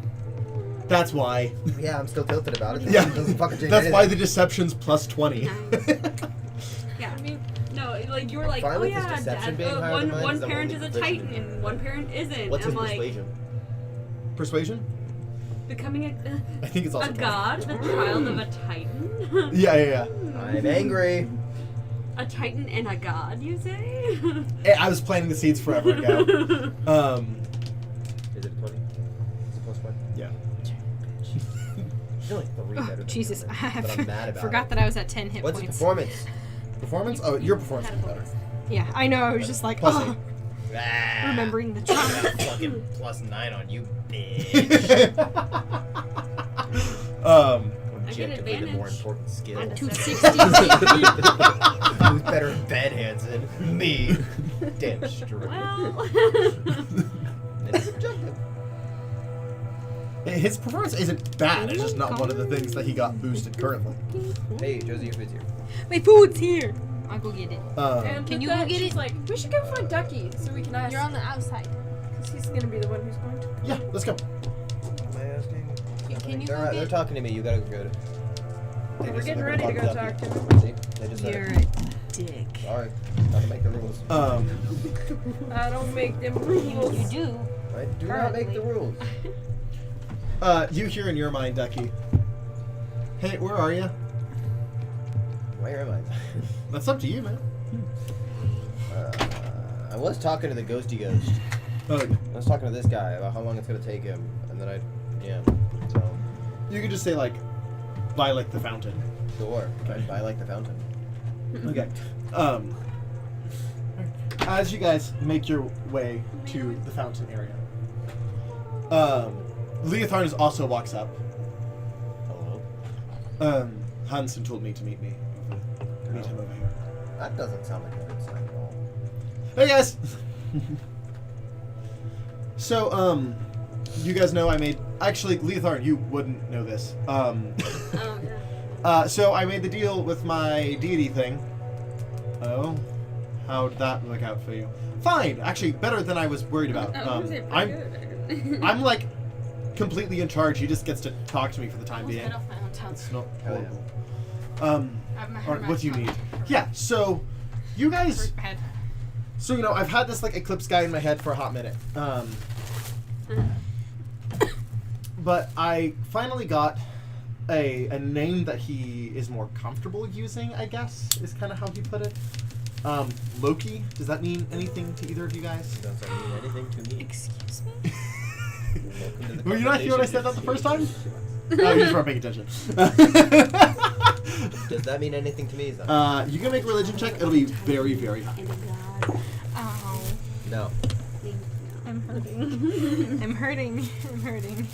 That's why.
Yeah, I'm still tilted about it.
Yeah.
It doesn't fucking change
That's why the
anything.
deception's plus 20.
Yeah, I mean, no, like you were like,
fine
oh
with his
yeah,
deception
dad,
being higher than mine,
one
'cause I'm
parent
only
is a
proficient
titan
in
and one parent isn't.
What's his
I'm like
persuasion?
Persuasion?
becoming
I think it's also
a
20.
god, the child of a titan.
Yeah.
I'm angry.
A titan and a god, you say?
I was planting the seeds forever ago.
Is it a 20? Is it plus 1?
Yeah.
You're like 3 better than
Jesus,
me,
I
but I'm mad about
forgot
it.
that I was at 10 hit
What's his
points.
performance?
Performance? Oh, your performance is better.
Yeah, I know. I was just like,
Plus
oh, remembering the trauma.
Fucking plus 9 on you, bitch. Objectively, the more
advantage
important skill.
on a
260.
Who's better in bed, Hansen? Me. Damn straight.
Well,
And it's objective.
His performance isn't bad. It's just not one of the things that he got boosted currently.
Hey, Josie, your food's here.
My food's here. I'll go get it.
And
Can
with
you
that,
go get
she's
it?
like, we should go find Ducky so we can ask.
You're on the outside.
Because he's gonna be the one who's going to.
Yeah, let's go.
Am I asking?
Can you
they're,
go
they're
get?
talking to me. You gotta go.
We're getting ready to go talk to him.
See? They just said
You're
it.
a dick.
Sorry. Not to make the rules.
I don't make them rules.
You do.
I do not make the rules.
You hear in your mind, Ducky. Hey, where are you?
Where am I?
That's up to you, man.
I was talking to the ghosty ghost.
Oh,
I was talking to this guy about how long it's gonna take him, and then so
you could just say like, by like the fountain.
sure.
Okay.
I like the fountain.
Okay. As you guys make your way to the fountain area, Leotharnes also walks up.
Hello.
Hansen told me to meet him over here.
That doesn't sound like a good sign at all.
Hey guys. So you guys know I made actually Leotharn, you wouldn't know this.
Oh yeah.
So I made the deal with my deity thing. Oh, how'd that work out for you? Fine, actually better than I was worried about. I'm like completely in charge. He just gets to talk to me for the time being. It's not horrible. Alright, what do you need? Yeah, so you guys. So I've had this like Eclipse guy in my head for a hot minute. But I finally got a name that he is more comfortable using, I guess, is kind of how he put it. Loki, does that mean anything to either of you guys?
Doesn't mean anything to me.
Excuse me?
Welcome to the
Were you not here when I said that the first time? Oh, you just weren't paying attention.
Does that mean anything to me? Is that
You can make a religion check. It'll be very, very high.
Oh,
no.
I'm hurting. I'm hurting.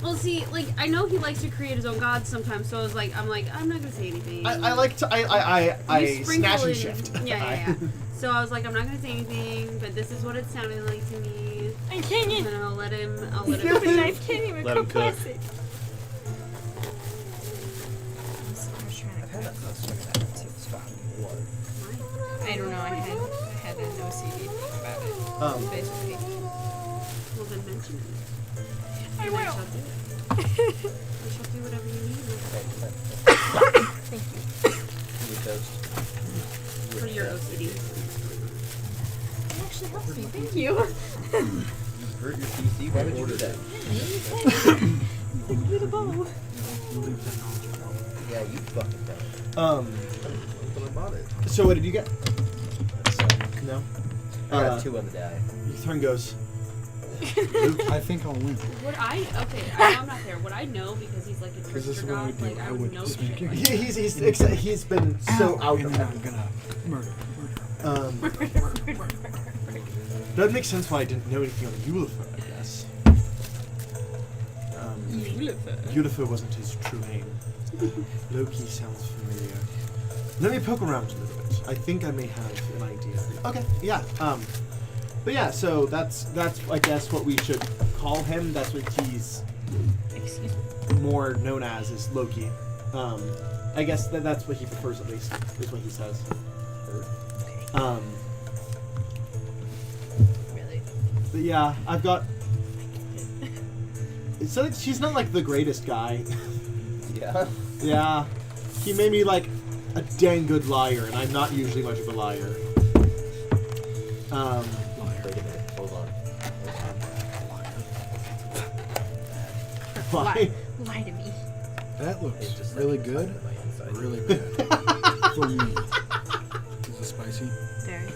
Well, see, like I know he likes to create his own gods sometimes, so I'm not gonna say anything.
I like to I
You sprinkle
snatch and
it
shift.
Yeah. So I was like, I'm not gonna say anything, but this is what it sounded like to me.
I can't
And
even.
then I'll let him.
Stupid knife can't even
Let him cook.
compress it.
I've had that since fucking what?
I don't know. I had an OCD thing about it. Basically.
Well, then mention it.
I
And
will.
shall do it. I shall do whatever you need
Thank you.
You toast.
for your OCD.
It actually helps me. Thank you.
You hurt your PC? Why would you do that?
Thank you, the bow.
Yeah, you fucking don't. When I bought it.
So what did you get? No.
I got 2 on the die.
Your turn goes.
I think I'll win.
Would I? Okay, I know I'm not there. Would I know because he's like a
Because this is
trickster
what I
god?
would do.
Like I
I
would
would
know
smack
shit.
you.
Like,
He's been so out
and
of
then
it.
I'm gonna murder.
That makes sense why I didn't know anything on Ulifer, I guess. Ulifer wasn't his true name. Loki sounds familiar. Let me poke around a little bit. I think I may have an idea. Okay, yeah. But yeah, so that's I guess what we should call him. That's what he's
Excuse me.
more known as is Loki. I guess that's what he prefers at least, is what he says.
Really?
But yeah, I've got. So she's not like the greatest guy.
Yeah.
Yeah, he made me like a dang good liar, and I'm not usually much of a liar.
Wait a minute. Hold on.
Why?
Lie to me.
That
It's
looks
just
really
like
good.
inside my inside.
Really bad. For me. Is it spicy?
Very.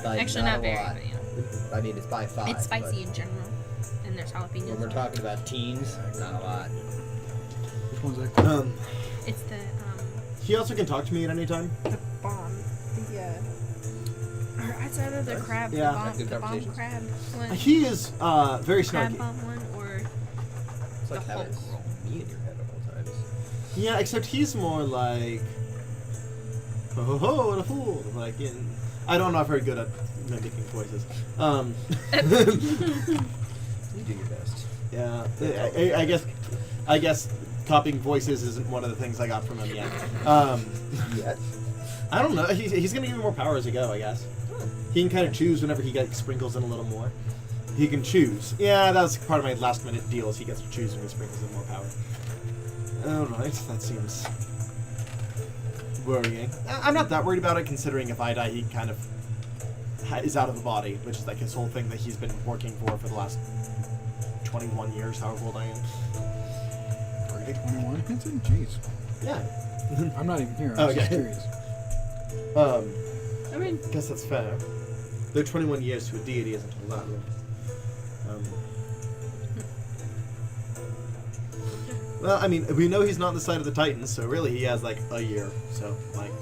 Like,
Actually, not
a
very,
lot.
but you know.
I mean, it's by 5.
It's spicy
but
in general. And there's jalapenos.
when we're talking about teens, not a lot.
Which one's that?
It's the
He also can talk to me at any time.
bomb. Or it's either the crab,
Yeah.
Like good
the bomb
conversations.
crab one,
He is very
crab
snarky.
bomb one, or
It's like
The
having
whole
me in your head at all times.
Yeah, except he's more like, ho ho ho, what a fool. Like I don't know. I'm very good at mimicking voices.
You do your best.
Yeah, I guess copying voices isn't one of the things I got from him yet.
Yet?
I don't know. He's gonna give me more power as I go, I guess. He can kind of choose whenever he sprinkles in a little more. He can choose. Yeah, that was part of my last minute deal. Is he gets to choose when he sprinkles in more power. All right, that seems worrying. I'm not that worried about it, considering if I die, he kind of is out of the body, which is like his whole thing that he's been working for the last 21 years, however old I am.
Brady 21? Hinton? Jeez.
Yeah.
I'm not even here.
Oh,
I'm just
yeah.
curious.
I mean,
I guess that's fair. Though 21 years to a deity isn't a lot. Well, I mean, we know he's not on the side of the Titans, so really he has like a year. So, like,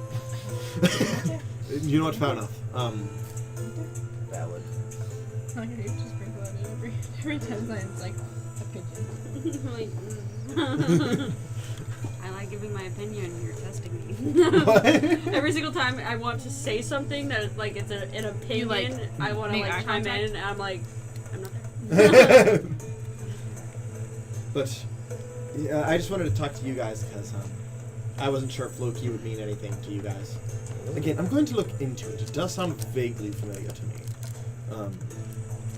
you know what? Fair enough.
Valid.
like I just sprinkle it in every 10 times, like a
Like, I like giving my opinion. You're testing me.
What?
Every single time I want to say something that like it's an opinion,
like,
I want to
make eye
like chime
contact?
in, and I'm like, I'm not there.
But yeah, I just wanted to talk to you guys because I wasn't sure if Loki would mean anything to you guys. Again, I'm going to look into it. It does sound vaguely familiar to me.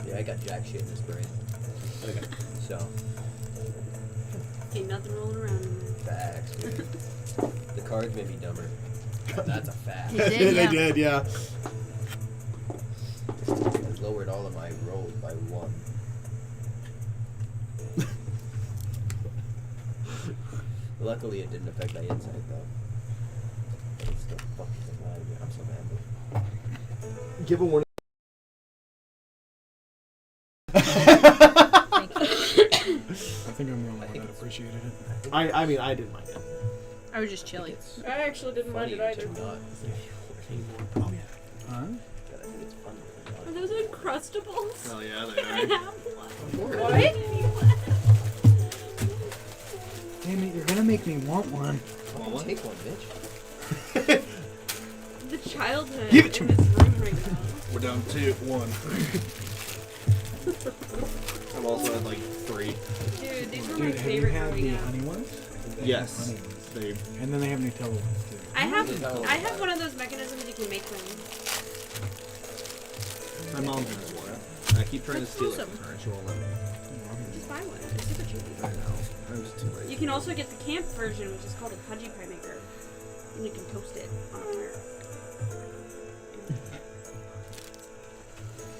Yeah, I got jack shit in this brain.
Okay.
So,
Ain't nothing rolling around in there.
facts, dude. The cards made me dumber. That's a fact.
They did,
They
yeah.
did, yeah.
I lowered all of my rolls by 1. Luckily, it didn't affect my insight, though. But it's still fucking alive. I'm so mad.
Give a warning.
I think I'm the only one that appreciated it.
I mean, I didn't mind it.
I was just chilly.
I actually didn't mind it either.
Not
Oh, yeah.
Huh?
I think it's fun.
Are those Uncrustables?
Oh yeah,
Can I
they are.
have one?
What?
Damn it, you're gonna make me want one.
Well, take one, bitch.
The childhood
Give it to
in this room right now.
We're down to 1. I've also had like 3.
Dude, these were my
Dude, have you
favorite
had
growing
the
up.
honey ones?
Yes.
Honey ones.
They
And then they have Nutella ones too.
I have one of those mechanisms you can make them.
my mom has one. I keep trying to steal it
awesome.
from her. She won't let me.
Just buy one. It's super cheap.
I know. I was too late.
You can also get the camp version, which is called a pudgy pie maker, and you can toast it on a fire.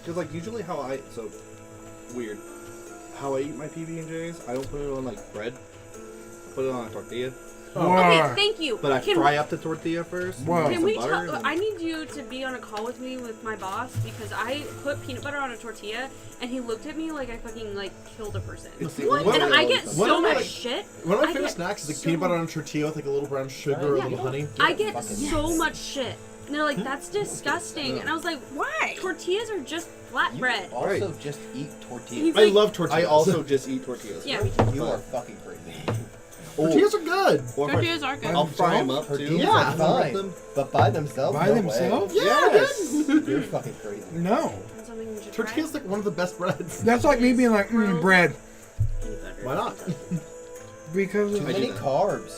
Because like usually how I weird how I eat my PB&Js, I don't put it on like bread. I put it on a tortilla,
Okay, thank you.
but I
Can-
fry up the tortilla first.
Whoa.
with
Can
some
we
butter,
talk?
and-
I need you to be on a call with me with my boss because I put peanut butter on a tortilla and he looked at me like I fucking like killed a person.
It's the
What?
only
And
way
I
I'll
get
eat
One
so
of my,
much
like-
shit.
One of my
I
favorite
get
snacks is like
so-
peanut butter on a tortilla with like a little brown sugar or a
Yeah.
little honey.
I get
Fucking
so
yes.
much shit. And they're like, that's disgusting. And I was like,
Why?
tortillas are just
You
flatbread.
also just eat tortillas.
He's
I
like-
love tortillas.
I also just eat tortillas.
Yeah, me too.
You are fucking crazy.
Tortillas are good.
Or if
Tortillas are good.
I'll fry them up too.
Tortillas
Yeah.
are
and then rub
fine,
them.
but by themselves,
By
no
themselves?
way.
Yes.
You're fucking crazy.
No.
That's something you should
Tortillas
try.
like one of the best breads.
That's like me being like, bread.
Peanut butter.
Why not?
Because
Too
of
many
that.
carbs.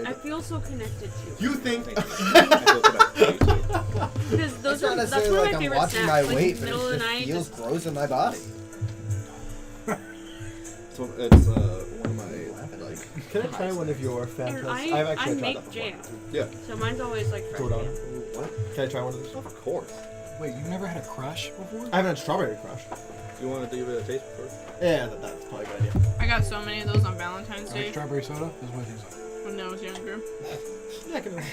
I feel so connected to
You think?
I feel bad.
because those
It's not
are that's
necessarily
one of
like
my
I'm
favorite
watching
snacks.
my
Like
weight, but
middle of
it
the
just
night,
feels
just
gross in my body.
So it's one of my like.
Can I try one of your
and
fantas?
I
I've actually tried
make
that before.
jam,
Yeah.
so mine's always like fresh
Jordan.
jam.
What?
Can I try one of those?
Of course.
Wait, you've never had a crush before?
I haven't had strawberry crush.
You want to give it a taste first?
Yeah, that's probably a good idea.
I got so many of those on Valentine's
Like
Day
strawberry soda? That's what it tastes like.
when I was younger.
Yeah, I can. What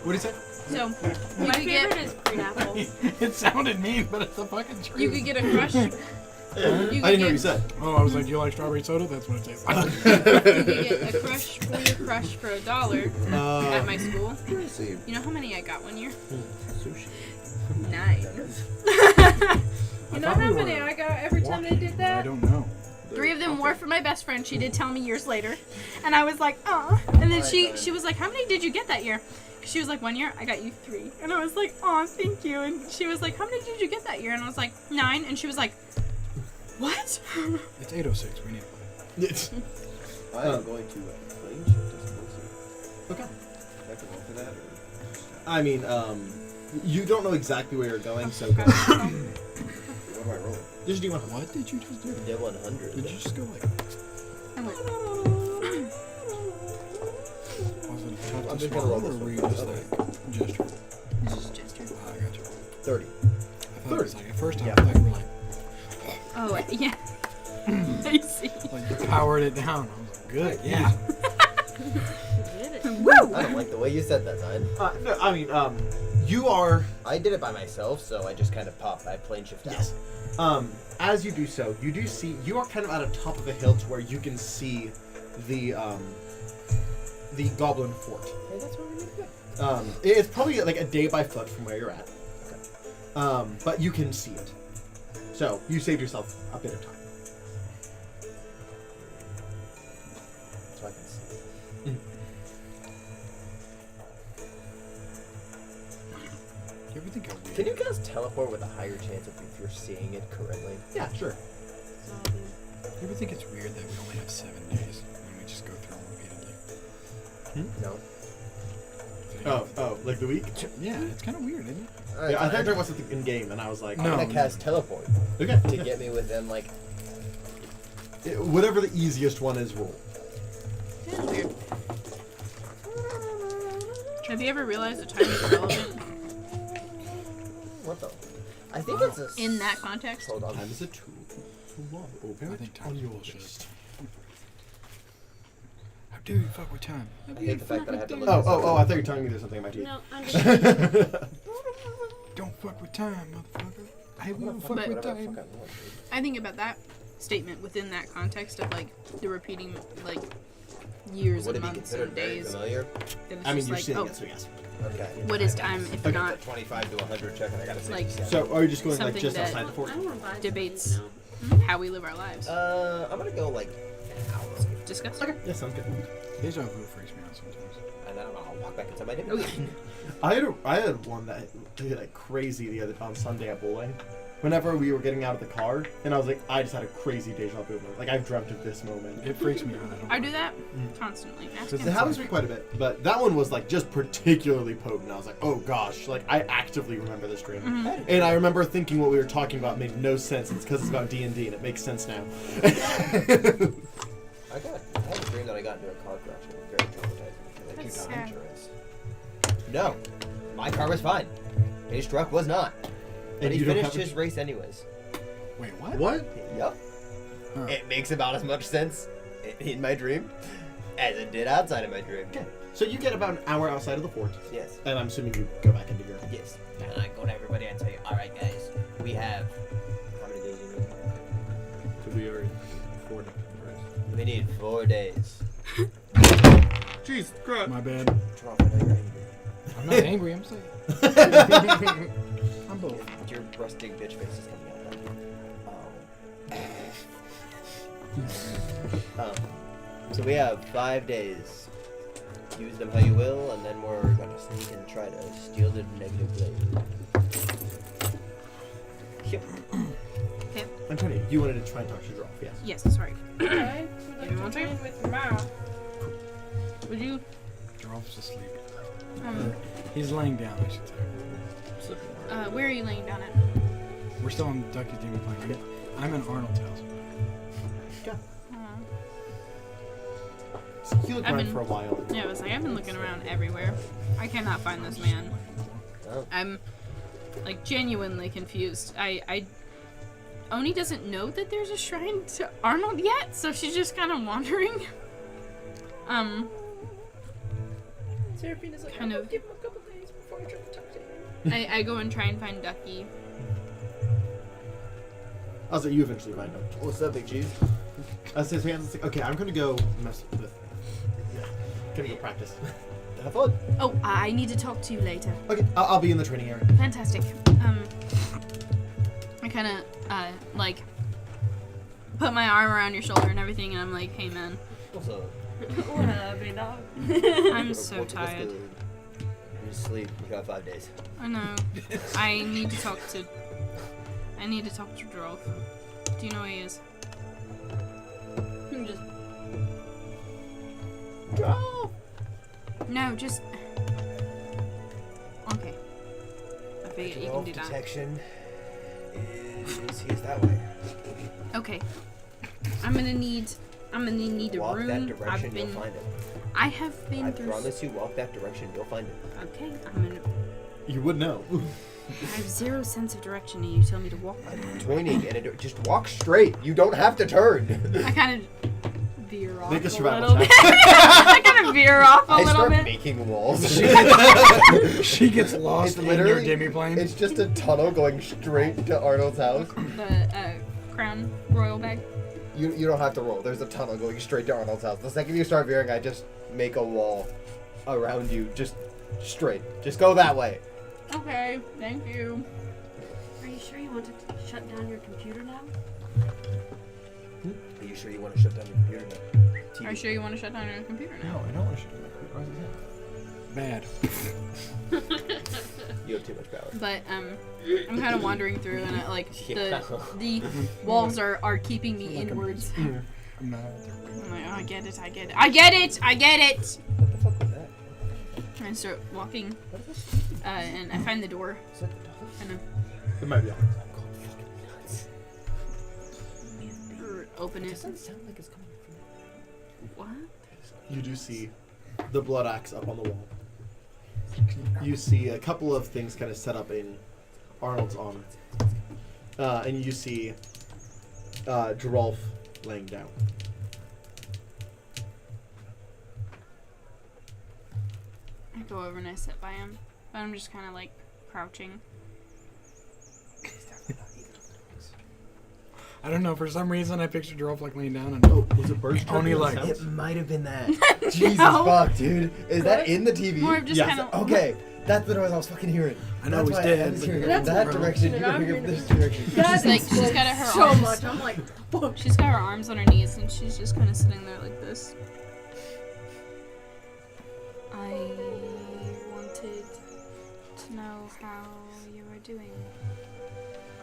do you say?
So
My
you could
favorite
get
is green apple.
It sounded mean, but it's the fucking truth.
you could get a crush.
I didn't know what you said.
Oh, I was like, you like strawberry soda? That's what it tastes like.
You could get a crush for your crush for $1 at my school.
See.
You know how many I got one year?
Sushi.
9.
You know how many I got every time they did
I
that?
don't know.
3 of them were for my best friend. She did tell me years later, and I was like, "Aw." And then she was like, "How many did you get that year?" She was like, 1 year I got you 3, and I was like, "Aw, thank you." And she was like, "How many did you get that year?" And I was like, 9, and she was like, "What?"
It's 8:06. We need to
It's,
I am going to plane shift as opposed to.
okay.
I have to roll for that, or
I mean, you don't know exactly where you're going, so go.
what am I rolling?
Just do one.
What did you just do?
Yeah, 100.
Did you just go like?
I went,
Was it a touch
I'm
to
just gonna
swallow,
roll
or
this
were you
one.
just like gesture?
"This is gesture."
Ah, I got you.
30.
I thought it was like at first I
Yeah.
thought you were like,
Oh yeah. I see.
like you powered it down. I was like, good, yeah.
Did it.
Woo!
I don't like the way you said that, Zion.
No, I mean, you are.
I did it by myself, so I just kind of popped. I plane shift out.
Yes. As you do so, you do see you are kind of at the top of a hill to where you can see the Goblin Fort.
Hey, that's what we need to do.
It's probably like a day by foot from where you're at. But you can see it. So you saved yourself a bit of time.
You ever think how weird?
Can you guys teleport with a higher chance of if you're seeing it correctly?
Yeah, sure.
You ever think it's weird that we only have 7 days and we just go through them repeatedly?
No.
Oh, like the week?
Yeah, it's kind of weird, isn't it?
Yeah, I thought there was something in game, and I was like,
I'm
No.
gonna cast teleport
okay.
to get me within like.
Whatever the easiest one is, roll.
Yeah, weird. Have you ever realized that time is irrelevant
What the? I think it's a.
in that context?
Hold on.
Time is a tool.
I think time's bullshit. How dare you fuck with time?
I hate the fact that I have to look.
Oh! I thought you were telling me there's something in my teeth.
No, I'm just.
Don't fuck with time, motherfucker. I will
Whatever
fuck with
the fuck
time.
I want, dude.
I think about that statement within that context of like the repeating like years
Would
and
it be
months
considered
and
very
days.
familiar?
Then it's
I mean,
just
you're
like,
seeing
oh,
it, so yes.
Okay.
what is time if
Okay.
not
It's a 25 to 100 check, and I got a 60.
Like-
So, are you just going like
Something
just
that-
outside the fort?
I don't want to buy
debates
something,
how we live our lives?
I'm gonna go like an hour.
Discuss.
Okay, yeah, sounds good.
Deja vu freaks me out sometimes.
And then I'll walk back inside my dinner.
Okay.
I had one that did like crazy the other on Sunday at bowling. Whenever we were getting out of the car, and I was like, I just had a crazy deja vu moment. Like I've dreamt of this moment.
It freaks me out.
I do that constantly. Ask
It
him.
happens to me quite a bit, but that one was like just particularly potent. I was like, oh gosh, like I actively remember this dream, and I remember thinking what we were talking about made no sense. It's because it's about D&D, and it makes sense now.
I had a dream that I got into a car crash. It was very traumatizing because I
That's
did
sad.
insurance. No, my car was fine. His truck was not. But
And
he
you don't
finished
have a-
his race anyways.
Wait, what?
What?
Yep.
Huh.
It makes about as much sense in my dream as it did outside of my dream.
Okay, so you get about an hour outside of the fort,
Yes.
and I'm assuming you go back into your.
Yes. And I go to everybody and say, alright guys, we have how many days do you need?
So we are 4 days.
We need 4 days.
Jeez, crap.
My bad.
Joralf, I know you're angry.
I'm not angry. I'm saying. I'm both.
Your rusting bitch face is coming out now. So we have 5 days. Use them how you will, and then we're gonna sneak and try to steal the negative blade. Yep.
Okay.
Antonio, you wanted to try and talk to Joralf, yes?
Yes. Sorry.
I would like
You
to
want to?
join with Ma.
Would you?
Joralf's asleep.
Um,
He's laying down, I should say.
where are you laying down at?
We're still on Ducky Jimmy playing. I'm in Arnold's house.
So you look
I've
around
been-
for a while.
Yeah, I was like, I've been looking around everywhere. I cannot find this man.
Oh.
I'm like genuinely confused. Oni doesn't know that there's a shrine to Arnold yet, so she's just kind of wandering.
Seraphina's like,
Kind
I'm
of.
gonna give him a couple days before I try to talk to him.
I go and try and find Ducky.
I'll say you eventually find him.
What's up, Big Cheese?
I say, okay, I'm gonna go mess with. Yeah, gonna go practice.
Have fun.
Oh, I need to talk to you later.
Okay, I'll be in the training area.
Fantastic. I kind of like put my arm around your shoulder and everything, and I'm like, hey man,
What's up?
What up, big dog?
I'm so
What's
tired.
good? You sleep. You got 5 days.
I know. I need to talk to Joralf. Do you know where he is?
I'm just.
No, just. Okay. I figured you can do that.
Detection is that way.
Okay. I'm gonna need a
Walk
room.
that direction,
I've
you'll
been.
find it.
I have been
I
through.
promise you, walk that direction, you'll find it.
Okay. I'm gonna.
You would know.
I have zero sense of direction, and you tell me to walk.
I'm pointing, and just walk straight. You don't have to turn.
I kind of veer off
Make a
a
survival
little
check.
bit. I kind of veer off a
I
little
start
bit.
making walls.
She gets lost
It's
in your
literally-
Jimmy plane.
It's just a tunnel going straight to Arnold's house.
The crown royal bag.
You don't have to roll. There's a tunnel going straight to Arnold's house. The second you start veering, I just make a wall around you, just straight. Just go that way.
Okay, thank you.
Are you sure you want to shut down your computer now?
Are you sure you want to shut down your computer now? TV.
Are you sure you want to shut down your computer now?
No, I don't want to shoot my computer. Why is that?
Bad.
You have too much power.
But I'm kind of wandering through, and
Yeah.
the walls are keeping me inwards.
I'm not.
I'm like, oh, I get it.
What the fuck was that?
And I start walking, and I find the door,
Is that the dog?
and
It might be on.
I open it.
Doesn't sound like it's coming from.
What?
You do see the blood axe up on the wall. You see a couple of things kind of set up in Arnold's arm. And you see Joralf laying down.
I go over and I sit by him, but I'm just kind of like crouching.
I don't know. For some reason, I pictured Joralf like laying down, and
Was it birds?
Only like-
It might have been that. Jesus
No.
fuck, dude. Is that in the TV?
More of just
Yes.
kind of.
Okay, that's the noise I was fucking hearing.
I know
That's
he's
why
dead,
I was
but-
hearing it in
That's
that
what I'm
direction.
hearing.
You're
I'm
hearing it
hearing
this direction.
She's like, she's got her
so
arms.
much. I'm like, fuck.
She's got her arms on her knees, and she's just kind of sitting there like this. I wanted to know how you were doing.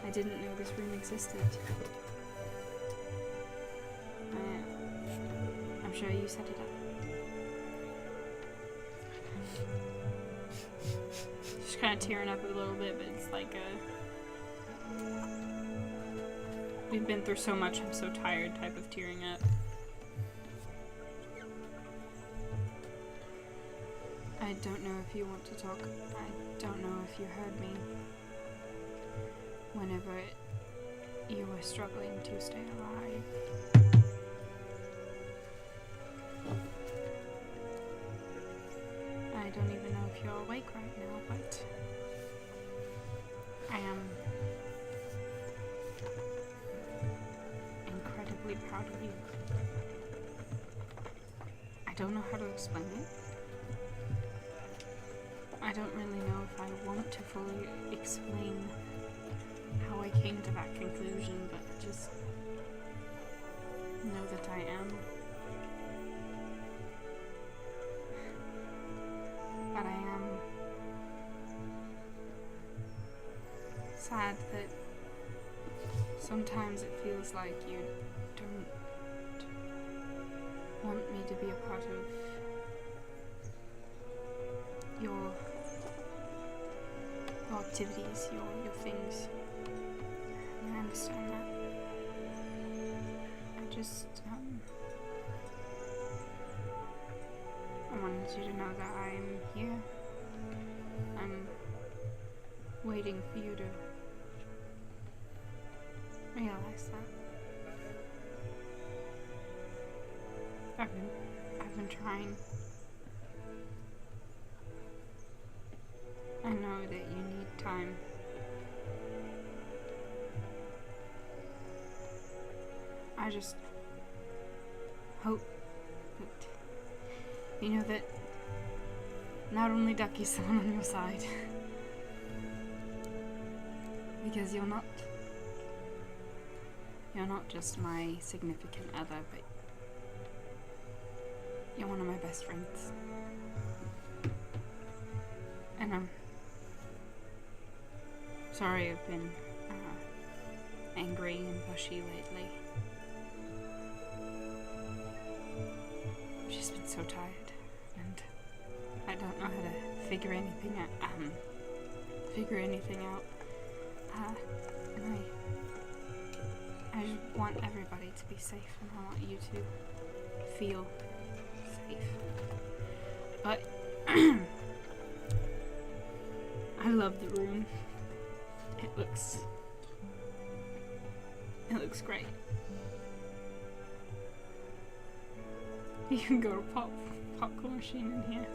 I didn't know this room existed. I'm sure you set it up. She's kind of tearing up a little bit, but it's like we've been through so much, I'm so tired type of tearing up. I don't know if you want to talk. I don't know if you heard me. Whenever you were struggling to stay alive. I don't even know if you're awake right now, but I am incredibly proud of you. I don't know how to explain it. I don't really know if I want to fully explain how I came to that conclusion, but just know that I am. But I am sad that sometimes it feels like you don't want me to be a part of your activities, your things. And I understand that. I just, I wanted you to know that I'm here. I'm waiting for you to realize that. I've been trying. I know that you need time. I just hope that you know that not only Ducky's someone on your side, because you're not just my significant other, but you're one of my best friends. And I'm sorry I've been angry and pushy lately. I've just been so tired, and I don't know how to figure anything out. And I just want everybody to be safe, and I want you to feel safe. But I love the room. It looks great. You can go to popcorn machine in here.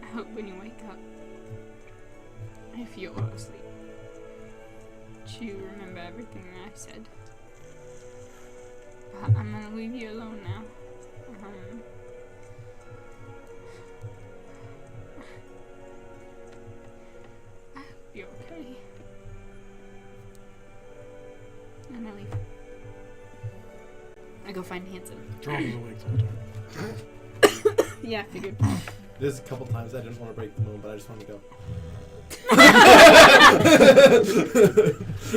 I hope when you wake up, if you're asleep, you remember everything that I said. But I'm gonna leave you alone now. I hope you're okay. And I leave. I go find Hanson.
Joralf is awake the whole time.
Yeah, I figured.
There's a couple times I didn't want to break the moon, but I just wanted to go.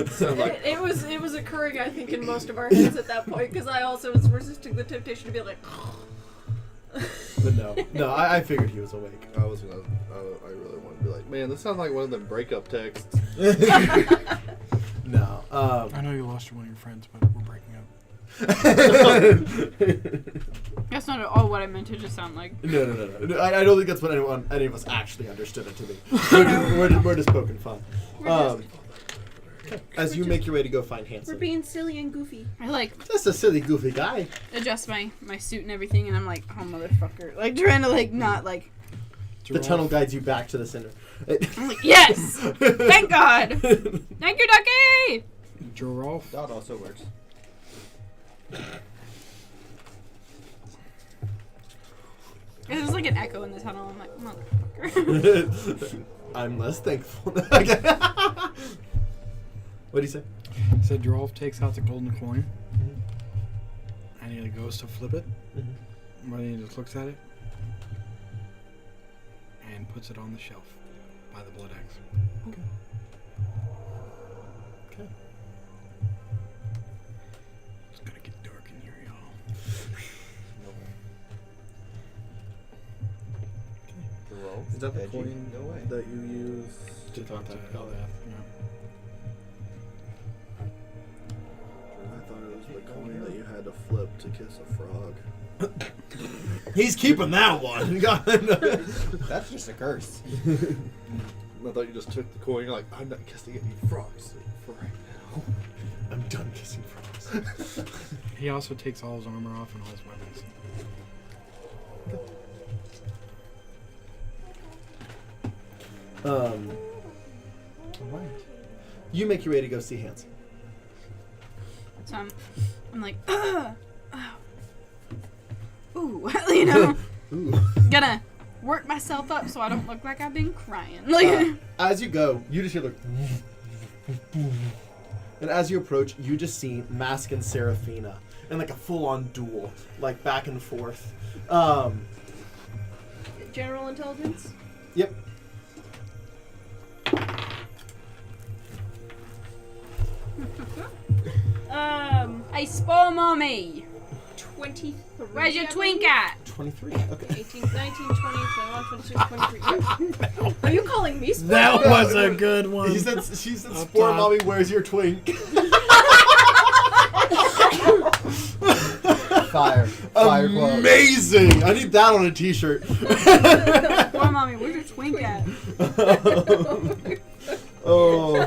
Sounds like
It was occurring, I think, in most of our heads at that point, because I also was resisting the temptation to be like.
But no, I figured he was awake.
I was gonna. I really wanted to be like, man, this sounds like one of them breakup texts.
No.
I know you lost one of your friends, but we're breaking up.
That's not at all what I meant it to sound like.
No. I don't think that's what any of us actually understood it to be. We're just poking fun. As you make your way to go find
We're
Hanson.
being silly and goofy.
I like
Just a silly, goofy guy.
adjust my suit and everything, and I'm like, oh motherfucker, like trying to like not like.
The tunnel guides you back to the center.
I'm like, yes, thank God, thank you, Ducky.
Joralf.
That also works.
There's like an echo in the tunnel. I'm like, motherfucker.
I'm less thankful. What do you say?
Said Joralf takes out the golden coin, and he goes to flip it. But he just looks at it and puts it on the shelf by the blood axe.
Okay.
It's gonna get dark in here, y'all.
Is that the
Edgy?
coin
No way.
that you use
To talk to
Eldath?
yeah.
I thought it was the coin that you had to flip to kiss a frog.
He's keeping that one.
That's just a curse.
I thought you just took the coin. You're like, I'm not kissing any frogs for right now.
I'm done kissing frogs.
He also takes all his armor off and all his weapons.
Alright. You make your way to go see Hanson.
So I'm like, ooh, you know,
Ooh.
gonna work myself up so I don't look like I've been crying. Like,
As you go, you just hear like, and as you approach, you just see Mask and Seraphina in like a full-on duel, like back and forth.
General intelligence?
Yep.
I spoil mommy.
23.
Where's your
I
twink
believe.
at?
23. Okay.
18, 19, 20, 21, 22, 23. Are you calling me spoiled?
That was a good one.
She said,
Up
"Spore
top.
mommy, where's your twink?"
Fire quote.
Amazing! I need that on a T-shirt.
Spoil mommy, where's your twink at?
Oh,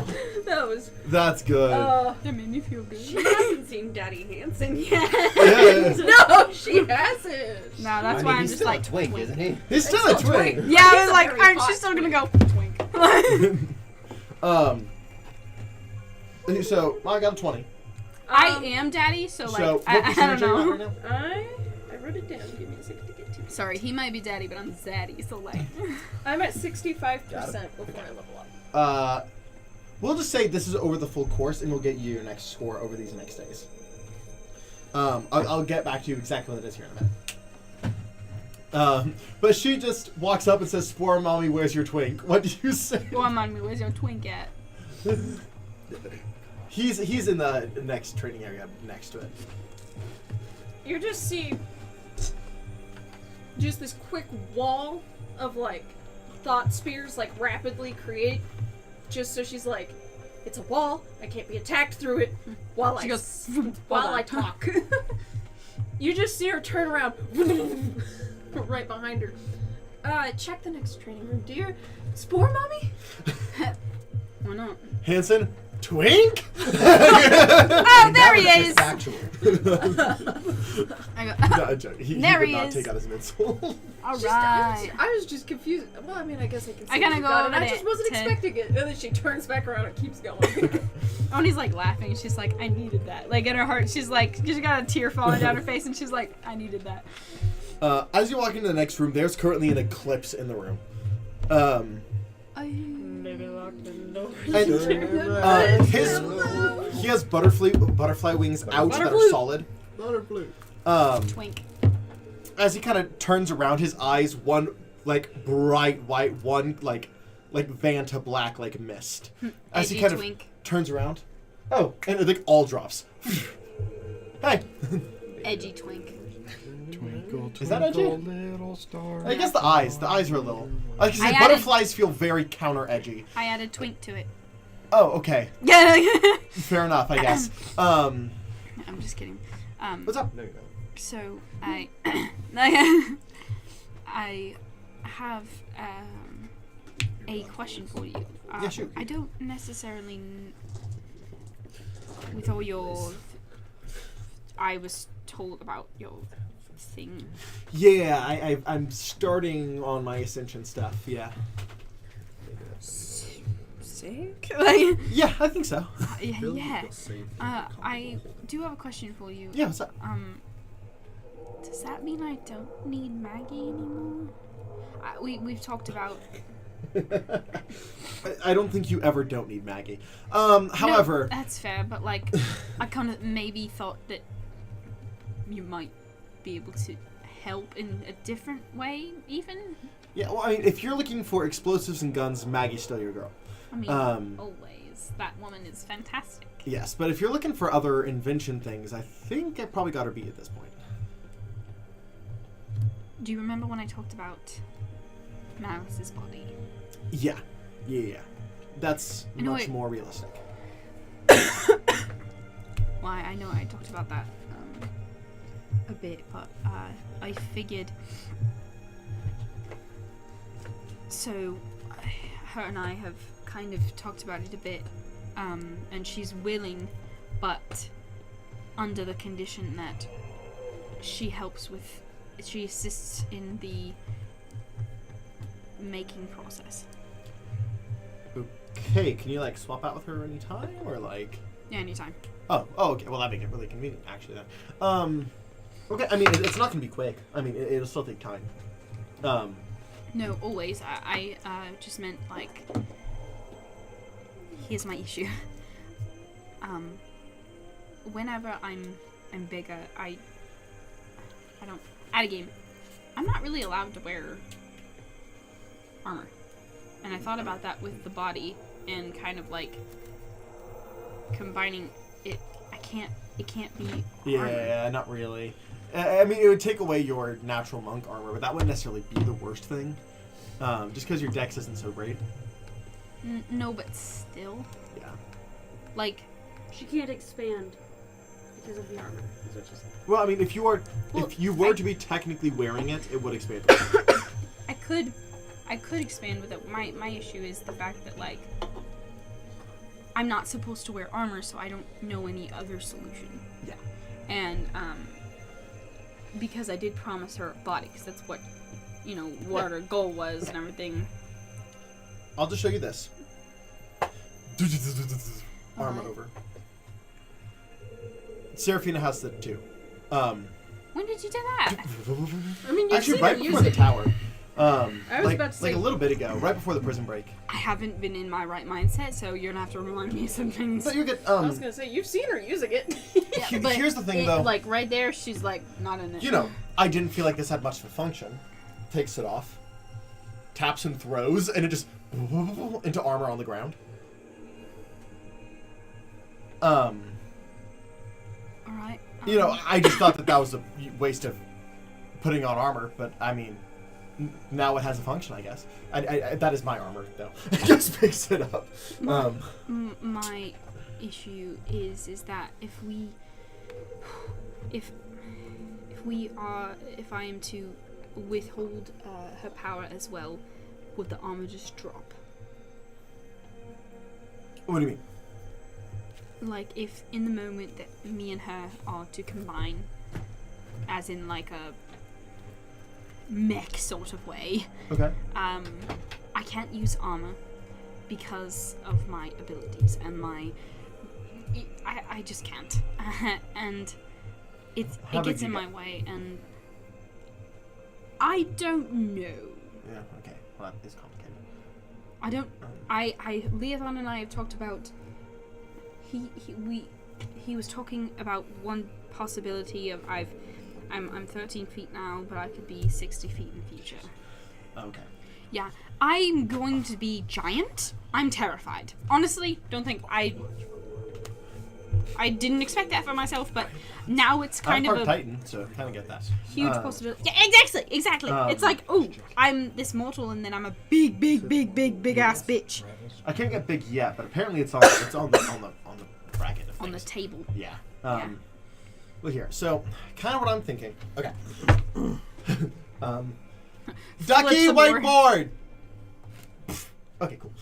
That was.
that's good.
That made me feel good.
She hasn't seen Daddy Hansen yet.
Yeah.
No, she hasn't.
No, that's
I
why
mean,
I'm
he's
just
still
like
a twink, isn't he?
He's still a twink.
Yeah, I was like,
very
aren't you
hot
still gonna go twink?
So I got a 20.
I am daddy, so like,
So what
I
percentage
don't
are you at
know.
right
I wrote it down. Give me a second to get to it.
Sorry, he might be daddy, but I'm zaddy, so like.
I'm at 65% before I level up.
now? We'll just say this is over the full course, and we'll get you your next score over these next days. I'll get back to you exactly what it is here in a minute. But she just walks up and says, "Spore mommy, where's your twink?" What do you say?
Well, I'm on me. Where's your twink at?
He's in the next training area next to it.
You just see just this quick wall of like thought spears like rapidly create, just so she's like, it's a wall, I can't be attacked through it while
She
I
goes,
while
"Hold
I
on."
talk. You just see her turn around right behind her. Check the next training room, dear. Spore mommy?
Why not?
Hanson, twink?
Oh, there he is!
Factual.
I go,
No, I'm joking. He
There
would
he
not
is.
take out his midsole.
all
I
right.
was just confused. Well, I mean, I guess I can see
I gotta
what you
go
got,
over
and I
to-
just wasn't
to-
expecting it. And then she turns back around and keeps going.
Oh, and he's like laughing. She's like, I needed that. Like in her heart, she's like, she got a tear falling down her face, and she's like, I needed that.
As you walk into the next room, there's currently an eclipse in the room.
Maybe lock the door.
And he has butterfly wings out that are
Butterfly.
solid.
Butterfly.
Twink.
as he kind of turns around, his eyes, one like bright white, one like Vanta black like mist. As he
Edgy
kind of
twink.
turns around. Oh, and it like all drops. Hey.
Edgy twink.
Twinkle,
Is that edgy?
twinkle, little star.
I guess the eyes are a little. Like I said,
I added-
butterflies feel very counter edgy.
I added twink to it.
Oh, okay.
Yeah.
Fair enough, I guess.
I'm just kidding.
What's up?
No, you don't.
So I I have a question for you.
Yeah, shoot.
I don't necessarily with all your I was told about your thing.
Yeah, I'm starting on my Ascension stuff. Yeah.
Sick? Like,
Yeah, I think so.
yeah. I do have a question for you.
Yeah, what's up?
Does that mean I don't need Maggie anymore? We've talked about.
I don't think you ever don't need Maggie. However,
No, that's fair, but like, I kind of maybe thought that you might be able to help in a different way, even.
yeah. Well, I mean, if you're looking for explosives and guns, Maggie's still your girl.
I mean, always. That woman is fantastic.
Yes, but if you're looking for other invention things, I think I probably got her beat at this point.
Do you remember when I talked about Malice's body?
Yeah. That's
You know
much
what?
more realistic.
Why, I know I talked about that a bit, but I figured. So, her and I have kind of talked about it a bit, and she's willing, but under the condition that she assists in the making process.
Okay, can you like swap out with her anytime or like?
Yeah, anytime.
Oh, okay. Well, that make it really convenient, actually. Then, okay. I mean, it's not gonna be quick. I mean, it'll still take time.
No, always. I just meant like. Here's my issue. Whenever I'm bigger, I don't. At a game, I'm not really allowed to wear armor, and I thought about that with the body and kind of like combining it. It can't be. Armor.
Yeah, not really. I mean, it would take away your natural monk armor, but that wouldn't necessarily be the worst thing. Just because your dex isn't so great.
No, but still.
Yeah.
Like.
She can't expand because of the armor.
Is that just
Well, I mean, if you were to be technically wearing it, it would expand.
I could expand with it. My issue is the fact that like I'm not supposed to wear armor, so I don't know any other solution.
Yeah.
And because I did promise her a body, because that's what what her goal was and everything.
I'll just show you this. Armor
Alright.
over. Seraphina has that too.
When did you do that?
I mean, you've
Actually,
seen
right
her
before
use
the
it.
tower.
I was
like,
about to say-
like a little bit ago, right before the prison break.
I haven't been in my right mindset, so you're gonna have to remind me of some things.
So you get
I was gonna say, you've seen her using it.
Yeah, but
here's the thing,
it,
though.
like right there, she's like not in it.
I didn't feel like this had much of a function. Takes it off, taps and throws, and it just into armor on the ground.
All right.
I just thought that was a waste of putting on armor, but I mean, now it has a function, I guess. I that is my armor, though. Just mix it up.
My issue is that if I am to withhold her power as well, would the armor just drop?
What do you mean?
Like if in the moment that me and her are to combine, as in like a mech sort of way,
Okay.
I can't use armor because of my abilities and I just can't. And it
How big
gets
you
in
get?
my way, and I don't know.
Yeah. Okay. Well, that is complicated.
I don't. Leothon and I have talked about. He was talking about one possibility of I've I'm 13 feet now, but I could be 60 feet in the future.
Okay.
Yeah, I'm going to be giant. I'm terrified. Honestly, don't think I didn't expect that for myself, but now it's kind
I'm
of
part
a
Titan, so kind of get that.
huge possibility. Yeah, exactly. It's like, oh, I'm this mortal, and then I'm a big ass bitch
I can't get big yet, but apparently it's on the bracket of
on the
things.
table.
Yeah.
Yeah.
Well, here. So, kind of what I'm thinking. Okay. Ducky
the board.
whiteboard. Okay, cool.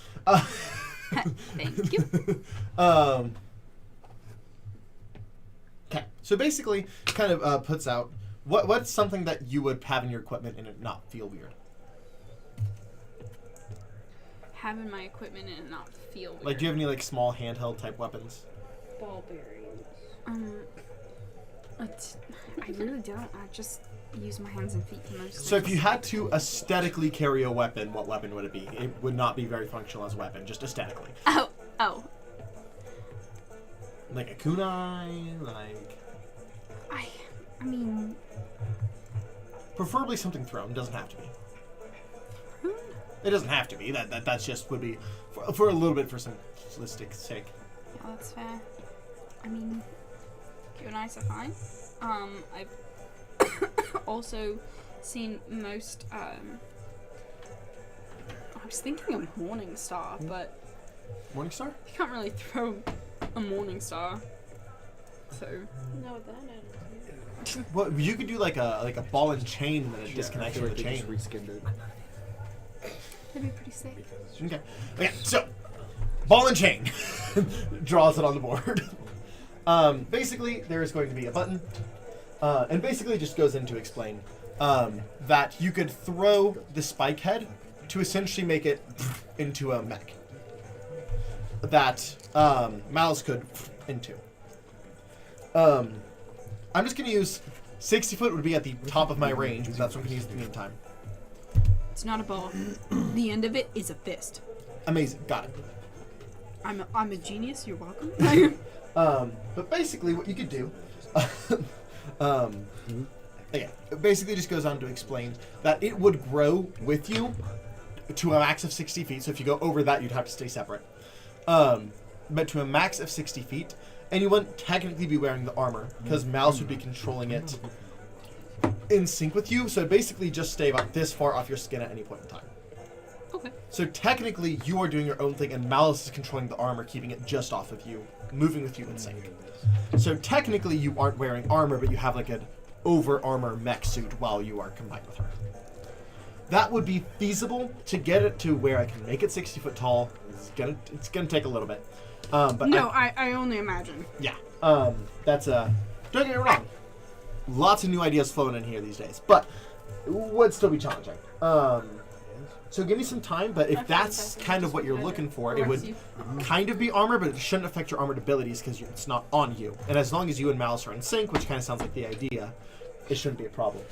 Thank you.
Okay. So basically, kind of puts out what's something that you would have in your equipment and it not feel weird.
Having my equipment and not feel weird.
Like, do you have any like small handheld type weapons?
Ball bearings.
I really don't. I just use my hands and feet for most.
So if
things.
you had to aesthetically carry a weapon, what weapon would it be? It would not be very functional as a weapon, just aesthetically.
Oh.
Like a kunai, like
I mean,
preferably something thrown. Doesn't have to be.
hmm,
It doesn't have to be. That's just would be for a little bit for simplistic sake.
yeah, that's fair. I mean, you and I are fine. I've also seen most. I was thinking of Morning Star, but
Morningstar?
you can't really throw a Morning Star. So
No, that attitude.
Well, you could do like a ball and chain that it disconnects from the
they
chain.
just reskinned it.
that'd be pretty sick.
Okay. Okay. So, ball and chain draws it on the board. Basically, there is going to be a button, and basically just goes in to explain that you could throw the spike head to essentially make it into a mech. That Miles could into. I'm just going to use 60 foot would be at the top of my range, because that's what I'm going to use in the meantime.
It's not a ball. The end of it is a fist.
Amazing. Got it.
I'm a genius. You're welcome.
But basically, what you could do, again, it basically just goes on to explain that it would grow with you to a max of 60 feet. So if you go over that, you'd have to stay separate. But to a max of 60 feet, and you wouldn't technically be wearing the armor because Mouse would be controlling it in sync with you. So it'd basically just stay about this far off your skin at any point in time.
Okay.
So technically, you are doing your own thing, and Malice is controlling the armor, keeping it just off of you, moving with you in sync. So technically, you aren't wearing armor, but you have like an over armor mech suit while you are combined with her. That would be feasible to get it to where I can make it 60 foot tall. It's gonna take a little bit. But
No, I only imagine.
yeah. That's don't get me wrong. Lots of new ideas flowing in here these days, but it would still be challenging. So give me some time, but if that's kind of what you're looking for, it would kind of be armor, but it shouldn't affect your armored abilities because it's not on you. And as long as you and Malice are in sync, which kind of sounds like the idea, it shouldn't be a problem.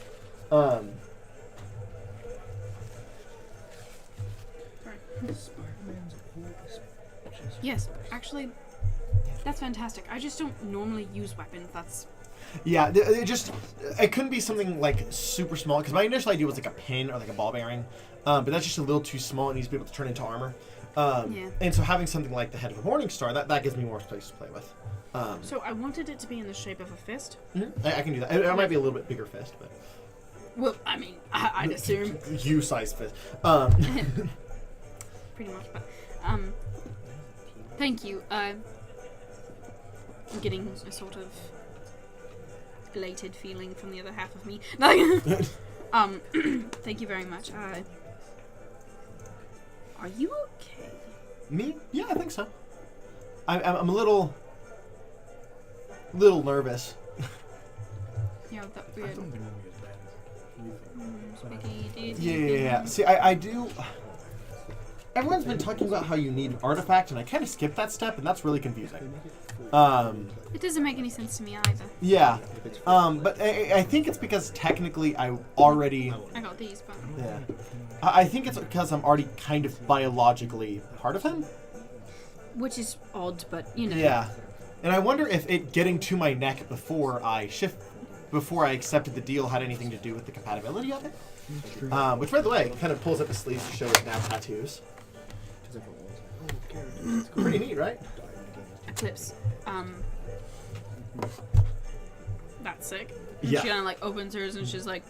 Yes, actually, that's fantastic. I just don't normally use weapons. That's
Yeah, it couldn't be something like super small, because my initial idea was like a pin or like a ball bearing, but that's just a little too small. It needs to be able to turn into armor.
Yeah.
And so having something like the head of a Morning Star, that gives me more space to play with.
so I wanted it to be in the shape of a fist.
I can do that. It might be a little bit bigger fist, but
Well, I mean, I'd assume
you-size fist.
pretty much, but thank you. I'm getting a sort of elated feeling from the other half of me. Thank you very much. Are you okay?
Me? Yeah, I think so. I'm a little nervous.
Yeah, that weird. Squeaky,
Yeah. See, I do. Everyone's been talking about how you need an artifact, and I kind of skipped that step, and that's really confusing.
It doesn't make any sense to me either.
Yeah. But I think it's because technically I already.
I got these, but
Yeah. I think it's because I'm already kind of biologically part of him.
which is odd, but you know.
Yeah. And I wonder if it getting to my neck before I shift before I accepted the deal had anything to do with the compatibility of it. Which, by the way, kind of pulls up the sleeves to show it now tattoos. Pretty neat, right?
Eclipse. That's sick.
Yeah.
She kind of like opens hers and she's like,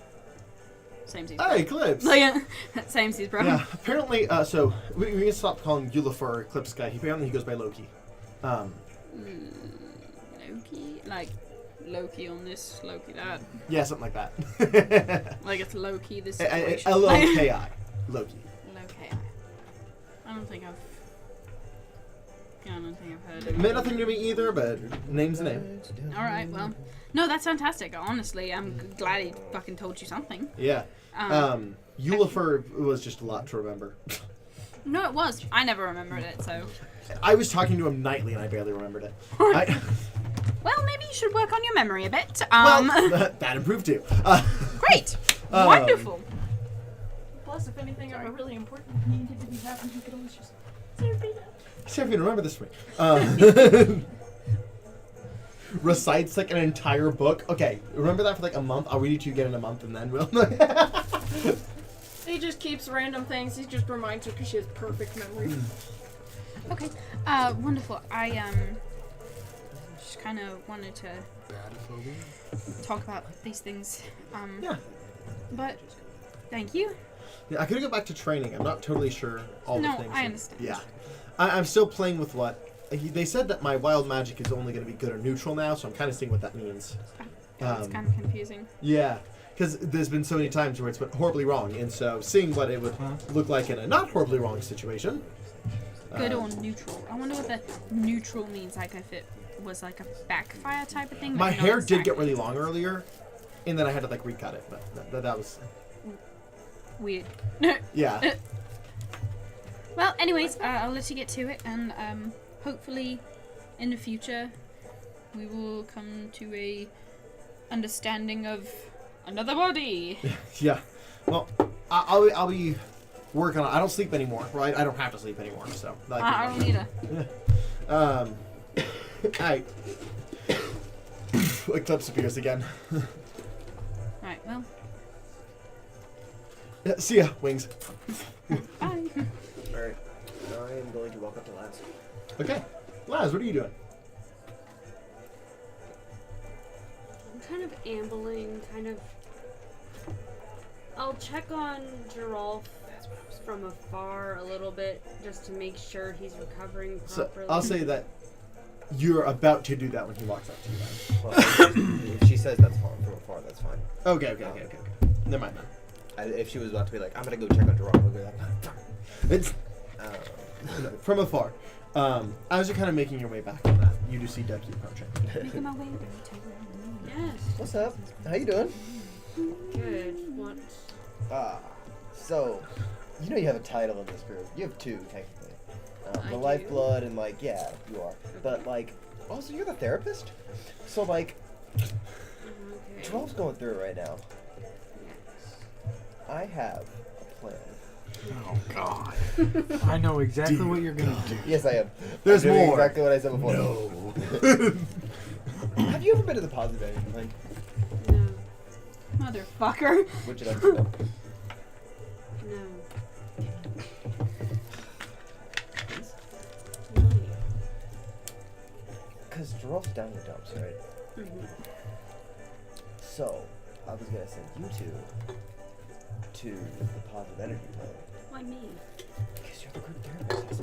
same seas.
Hey, Eclipse!
Like, same seas, bro.
Yeah, apparently, so we can stop calling Ulafur Eclipse guy. Apparently he goes by Loki.
Loki? Like, Loki on this, Loki that.
Yeah, something like that.
Like it's Loki this situation.
L-O-K-I. Loki.
Loki. I don't think I've heard of
Meant nothing to me either, but name's a name.
Alright, well. No, that's fantastic. Honestly, I'm glad he fucking told you something.
Yeah. Ulafur was just a lot to remember.
No, it was. I never remembered it, so.
I was talking to him nightly and I barely remembered it.
Well, maybe you should work on your memory a bit.
That improved too.
Great. Wonderful.
Plus, if anything ever really important needed to be happening, you could always just Serafina.
Serafina, remember this for me. Recites like an entire book. Okay, remember that for like a month. I'll read it to you again in a month, and then we'll.
He just keeps random things. He just reminds her because she has perfect memory.
Okay. Wonderful. I just kind of wanted to talk about these things.
Yeah.
But thank you.
Yeah, I could go back to training. I'm not totally sure all the things.
No, I understand.
Yeah, I'm still playing with what. They said that my wild magic is only going to be good or neutral now, so I'm kind of seeing what that means.
It's kind of confusing.
Yeah, because there's been so many times where it's been horribly wrong, and so seeing what it would look like in a not horribly wrong situation.
Good or neutral? I wonder what the neutral means. Like if it was like a backfire type of thing.
My hair did get really long earlier, and then I had to like recut it, but that was
weird.
yeah.
Well, anyways, I'll let you get to it, and hopefully, in the future, we will come to a understanding of another body.
Yeah. Well, I'll be working on. I don't sleep anymore, right? I don't have to sleep anymore, so.
I don't either.
Alright. Eclipse appears again.
Alright, well.
Yeah, see ya, Wings.
Bye.
Alright. Now I am going to walk up to Laz.
Okay. Laz, what are you doing?
I'm kind of ambling, I'll check on Joralf from afar a little bit just to make sure he's recovering properly.
So I'll say that you're about to do that when he walks up to you.
Well, if she says that's fine from afar, that's fine.
Okay. Never mind then.
If she was about to be like, I'm gonna go check on Joralf, I'll be like,
It's from afar. As you're kind of making your way back on that, you do see Ducky approaching.
Making my way to
Yes.
What's up? How you doing?
Good. What?
So, you know you have a title in this group. You have two, technically.
I
The
do?
lifeblood and, like, yeah, you are. But, like, also you're the therapist? So, like,
Okay.
Joralf's going through it right now.
Yes.
I have a plan.
Oh God! I know exactly what you're gonna do.
Yes, I am.
There's
I'm doing
more.
exactly what I said before.
No.
Have you ever been to the positive energy plan?
No.
Motherfucker.
Would you like to know?
No.
Because Joralf's down in the dumps, right?
Mm-hmm.
So, I was gonna send you two to the positive energy plan.
Why me?
Because you're the group therapist.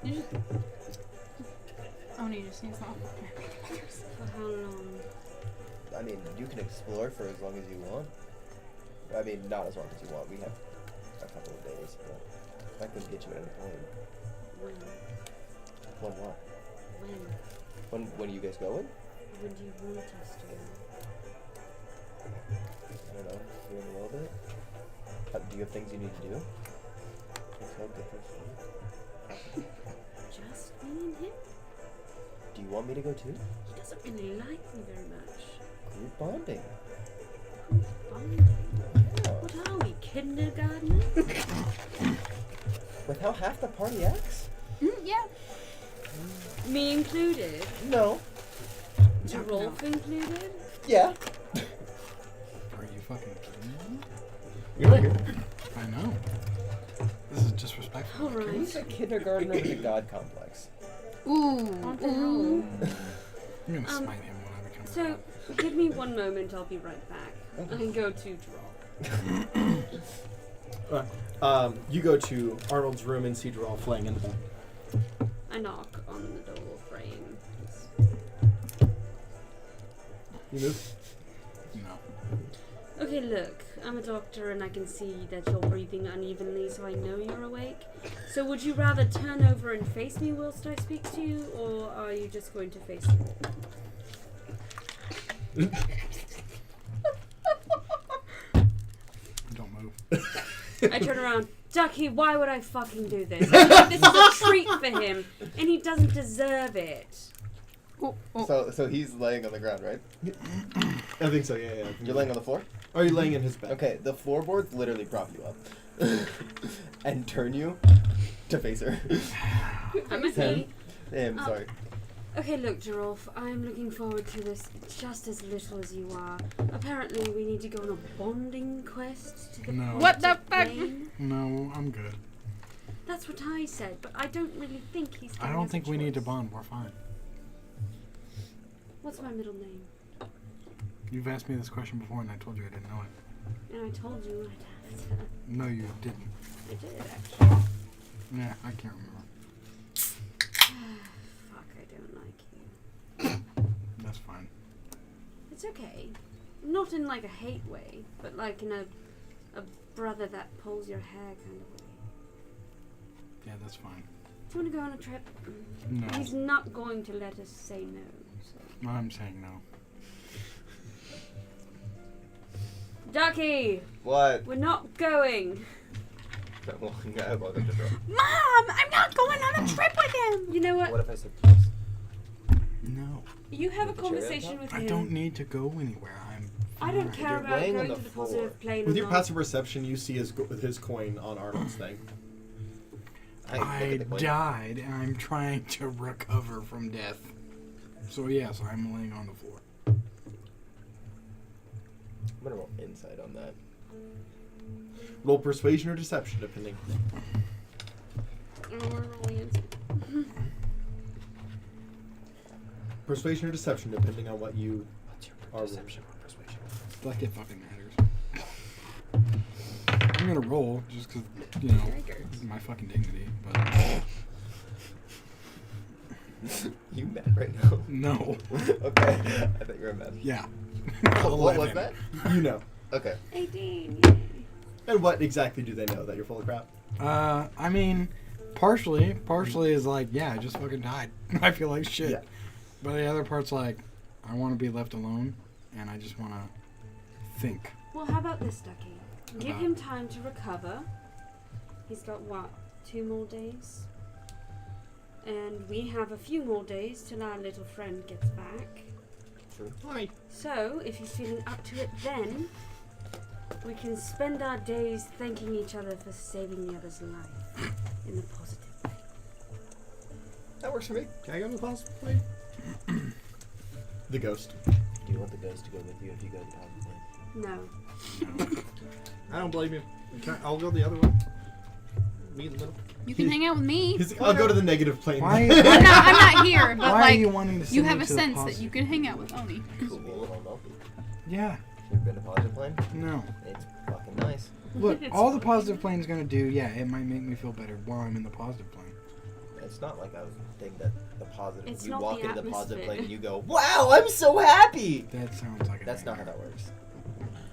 You just. Oh, no, you just need some.
For how long?
I mean, you can explore for as long as you want. I mean, not as long as you want. We have a couple of days, but I can get you at any point.
When?
When what?
When?
When are you guys going?
When do you want us to?
I don't know. Here in a little bit. Do you have things you need to do? Let's go get things done.
Just me and him?
Do you want me to go too?
He doesn't really like me very much.
Group bonding.
Bonding?
Yeah.
What are we, kindergarten?
With how half the party acts?
Yeah.
Me included?
No.
Joralf included?
Yeah.
Are you fucking kidding me?
You're right here.
I know. This is disrespectful.
Alright.
He's a kindergartner with a god complex.
Ooh.
What the
Ooh.
I'm gonna
Um,
smite him when I become
So, give me 1 moment, I'll be right back. I can go to Joralf.
You go to Arnold's room and see Joralf laying in the bed.
I knock on the door frame.
You move.
No.
Okay, look, I'm a doctor and I can see that you're breathing unevenly, so I know you're awake. So would you rather turn over and face me whilst I speak to you, or are you just going to face the wall?
Don't move.
I turn around. Ducky, why would I fucking do this? This is a treat for him, and he doesn't deserve it.
Oh, oh.
So he's laying on the ground, right?
I think so, yeah.
You're laying on the floor?
Or are you laying in his bed?
Okay, the floorboards literally prop you up. And turn you to face her.
I'm a
Ten.
he.
Sorry.
Okay, look, Joralf, I'm looking forward to this just as little as you are. Apparently, we need to go on a bonding quest to the
No.
What the fuck?
plane.
No, I'm good.
That's what I said, but I don't really think he's.
I
giving
don't
us a
think we need to
choice.
bond. We're fine.
What's my middle name?
You've asked me this question before, and I told you I didn't know it.
And I told you I'd have to.
No, you didn't.
I did actually.
Yeah, I can't remember.
Fuck, I don't like you.
That's fine.
It's okay. Not in like a hate way, but like in a brother that pulls your hair kind of way.
Yeah, that's fine.
Do you want to go on a trip?
No.
He's not going to let us say no. So.
I'm saying no.
Ducky,
What?
we're not going.
Welcome to Joralf.
Mom, I'm not going on a trip with him.
You know what?
What if I said yes?
No.
You have a
With the cherry on
conversation
top?
with
I
him.
don't need to go anywhere. I'm
I don't
fine.
care
You're
about
laying
going
on
to
the
the positive
floor.
plane
With
or
your
not.
passive perception, you see his coin on Arnold's thing.
Hey, look
I
at the coin.
died, and I'm trying to recover from death. So yes, I'm laying on the floor.
I'm gonna roll insight on that.
Roll persuasion or deception, depending.
Oh, we're rolling into.
Persuasion or deception, depending on what you
What's your
are.
perception or persuasion?
Like it fucking matters. I'm gonna roll just because my fucking dignity. But
You mad right now?
no.
Okay. I thought you were mad.
Yeah.
What was
11.
that?
You know.
Okay.
18. Yay.
And what exactly do they know? That you're full of crap?
I mean, partially is like, yeah, I just fucking died. I feel like shit.
Yeah.
But the other part's like, I want to be left alone, and I just want to think.
Well, how about this, Ducky? Give
About-
him time to recover. He's got what? 2 more days? And we have a few more days till our little friend gets back.
True.
So, if he's feeling up to it then, we can spend our days thanking each other for saving the other's life in the positive way.
That works for me.
Can I go to the positive plane?
The ghost.
Do you want the ghost to go with you if you go to the positive plane?
No.
I don't blame you. I'll go the other way. Me in the middle.
You can hang out with me.
He's like, I'll go to the negative plane.
Why?
I'm not here, but
Why
like
are you wanting to send
you
me
have a
to the
sense that
positive?
you can hang out with Oni.
Cool. Wealthy.
Yeah.
You ever been to positive plane?
No.
It's fucking nice.
Look,
It's
all the
fine.
positive plane's gonna do, yeah, it might make me feel better while I'm in the positive plane.
It's not like I think that the positive.
It's
you
not
walk
the
into the positive
atmosphere.
plane and you go, "Wow, I'm so happy."
That sounds like a
That's not how
nightmare.
that works.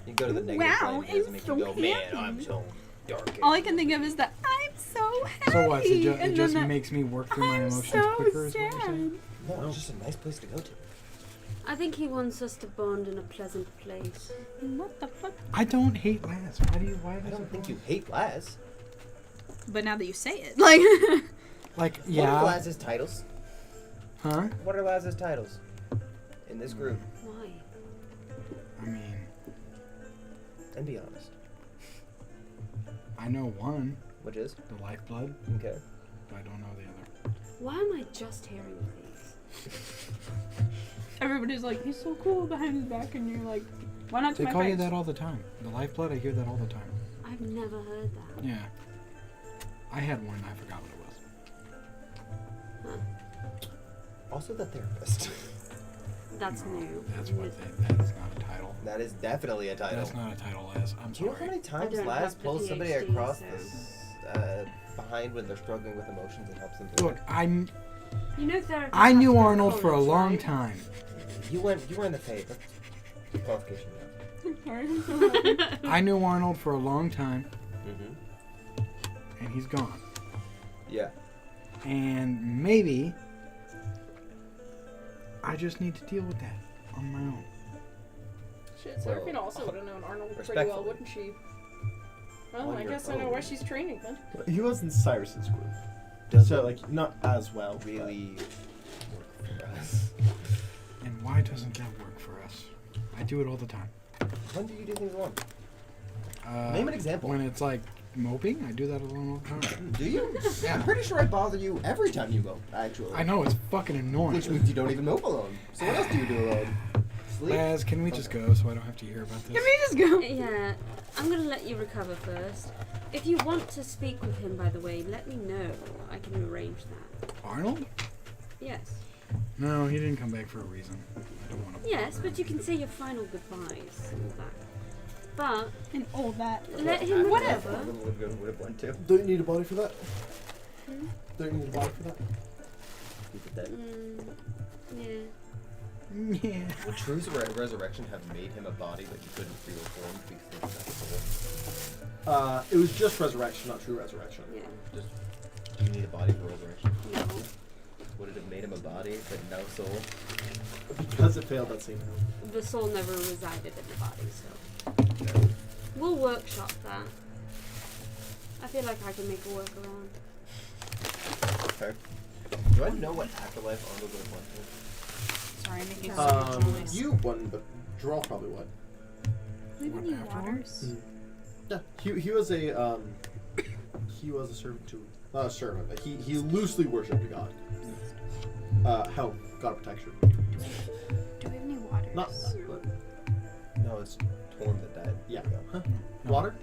You go to the negative
Wow,
plane, it doesn't
I'm
make
so
you go, "Man,
happy."
I'm so dark."
All I can think of is that I'm so happy.
So what? It
and
just
then
makes me work through my
I'm
emotions
so
quicker, is what you're saying?
sad.
No, it's just a nice place to go to.
I think he wants us to bond in a pleasant place.
What the fuck?
I don't hate Laz. Why
I
does
don't
it
think
bother-
you hate Laz.
But now that you say it, like
Like,
What are
yeah.
Laz's titles?
Huh?
What are Laz's titles? In this group,
Why?
I mean,
and be honest.
I know one,
Which is?
the lifeblood,
Okay.
but I don't know the other.
Why am I just hearing these?
everybody's like, he's so cool behind his back, and you're like, why not to
They
my
call you
face?
that all the time. The Lifeblood, I hear that all the time.
I've never heard that.
Yeah. I had one, I forgot what it was.
Also the therapist.
That's
No,
new.
That's what that is not a title.
That is definitely a title.
That's not a title, Les. I'm
Do you know how
sorry.
many times
don't
Laz
have the
pulls somebody
PhD,
across
so-
this behind when they're struggling with emotions and helps them through
Look,
it?
You know therapists
I
have
knew
to go to
Arnold for a
college,
long
right?
time.
You were in the Fate. That's qualification, yeah.
Sorry, I'm so happy.
I knew Arnold for a long time,
Mm-hmm.
and he's gone.
Yeah.
And maybe I just need to deal with that on my own.
Shit,
Well,
Seraphina also would have known Arnold pretty
respectfully.
well, wouldn't she? Well,
On
I
your
guess I know
own.
why she's training then.
He was in Cyrus's group,
Does
so
it
like not as well.
really work for us?
And why doesn't that work for us? I do it all the time.
When do you do things alone?
Uh,
Name an example.
When it's like moping, I do that alone all the time.
Do you? I'm pretty sure I bother you every time you go, actually.
I know, it's fucking annoying.
Which means you don't even mope alone. So what else do you do alone? Sleep?
Laz, can we just go so I don't have to hear about this?
Can we just go?
Yeah, I'm gonna let you recover first. If you want to speak with him, by the way, let me know. I can arrange that.
Arnold?
Yes.
No, he didn't come back for a reason. I don't want to.
Yes, but you can say your final goodbyes and all that. But
And all that.
let him
Whatever.
recover.
Would have went to.
Don't you need a body for that? Don't you need a body for that?
Keep it dead.
Yeah.
Yeah.
Would true resurrection have made him a body that you couldn't reform because it's not a soul?
It was just resurrection, not true resurrection.
Yeah.
Just, do you need a body for resurrection?
No.
Would it have made him a body but no soul?
Because it failed that same time.
The soul never resided in the body, so we'll workshop that. I feel like I can make a workaround.
Okay. Do I know what afterlife Arnold would have went to?
Sorry, I'm making so much noise.
You wouldn't, but Joralf probably would.
Maybe
What,
need
afterwards?
waters.
Yeah, he was a servant to servant. He loosely worshipped a god. Hell, god of protection.
Do we have any waters?
Not that, but
No, it's Torm that died.
yeah. Huh?
No.
Water?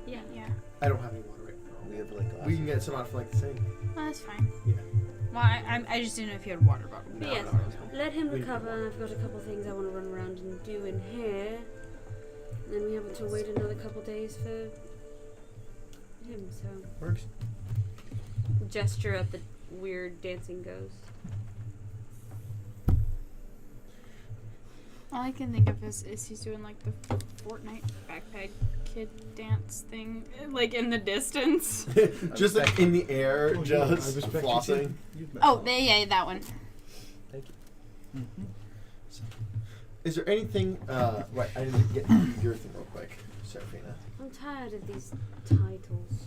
Yeah.
Yeah.
I don't have any water right now.
We have like glasses.
We can get some out for like the same.
Well, that's fine.
Yeah.
Well, I just didn't know if you had water bottle.
But
No,
yes,
no.
let him
We-
recover. I've got a couple things I want to run around and do in here. Then we have to wait another couple days for him, so.
Works.
Gesture at the weird dancing ghost.
All I can think of is he's doing like the Fortnite backpack kid dance thing, like in the distance.
Just like in the air,
Oh,
just
I respect you,
flossing.
too. You've met-
Oh, yeah, that one.
Thank you.
Mhm.
Is there anything? Right, I need to get your thing real quick, Seraphina.
I'm tired of these titles.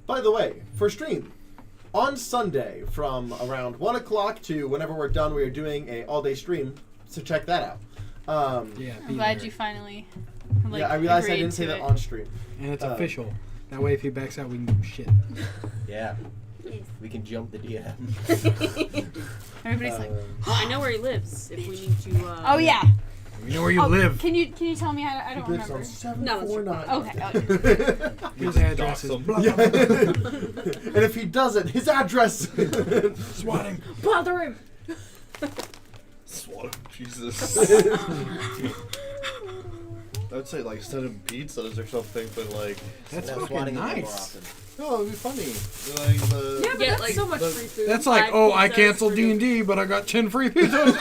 By the way, for stream, on Sunday from around 1 o'clock to whenever we're done, we are doing a all-day stream, so check that out.
Yeah,
I'm
be
glad
there.
you finally. Like,
yeah, I realized I
agreed
didn't say
to
that
it.
on stream.
And it's
Uh,
official. That way, if he backs out, we can do shit.
Yeah.
Yes.
We can jump the DM.
Everybody's like,
I know where he lives. If we need to.
oh yeah.
We know where you
Oh,
live.
Can you tell me? I don't
He lives
remember.
on 749.
Okay.
His address is blah,
Yeah.
blah, blah.
And if he doesn't, his address.
Swatting.
Bother him!
Swat him, Jesus. I would say like send him pizzas or something, but like
That's
Now
fucking
swatting him more
nice.
often.
no, it'd be funny. Like the
Yeah, but
Yeah,
that's
like,
so much
the-
free food.
That's like,
Five
oh, I
pizzas
canceled
for-
D&D, but I got 10 free pizzas.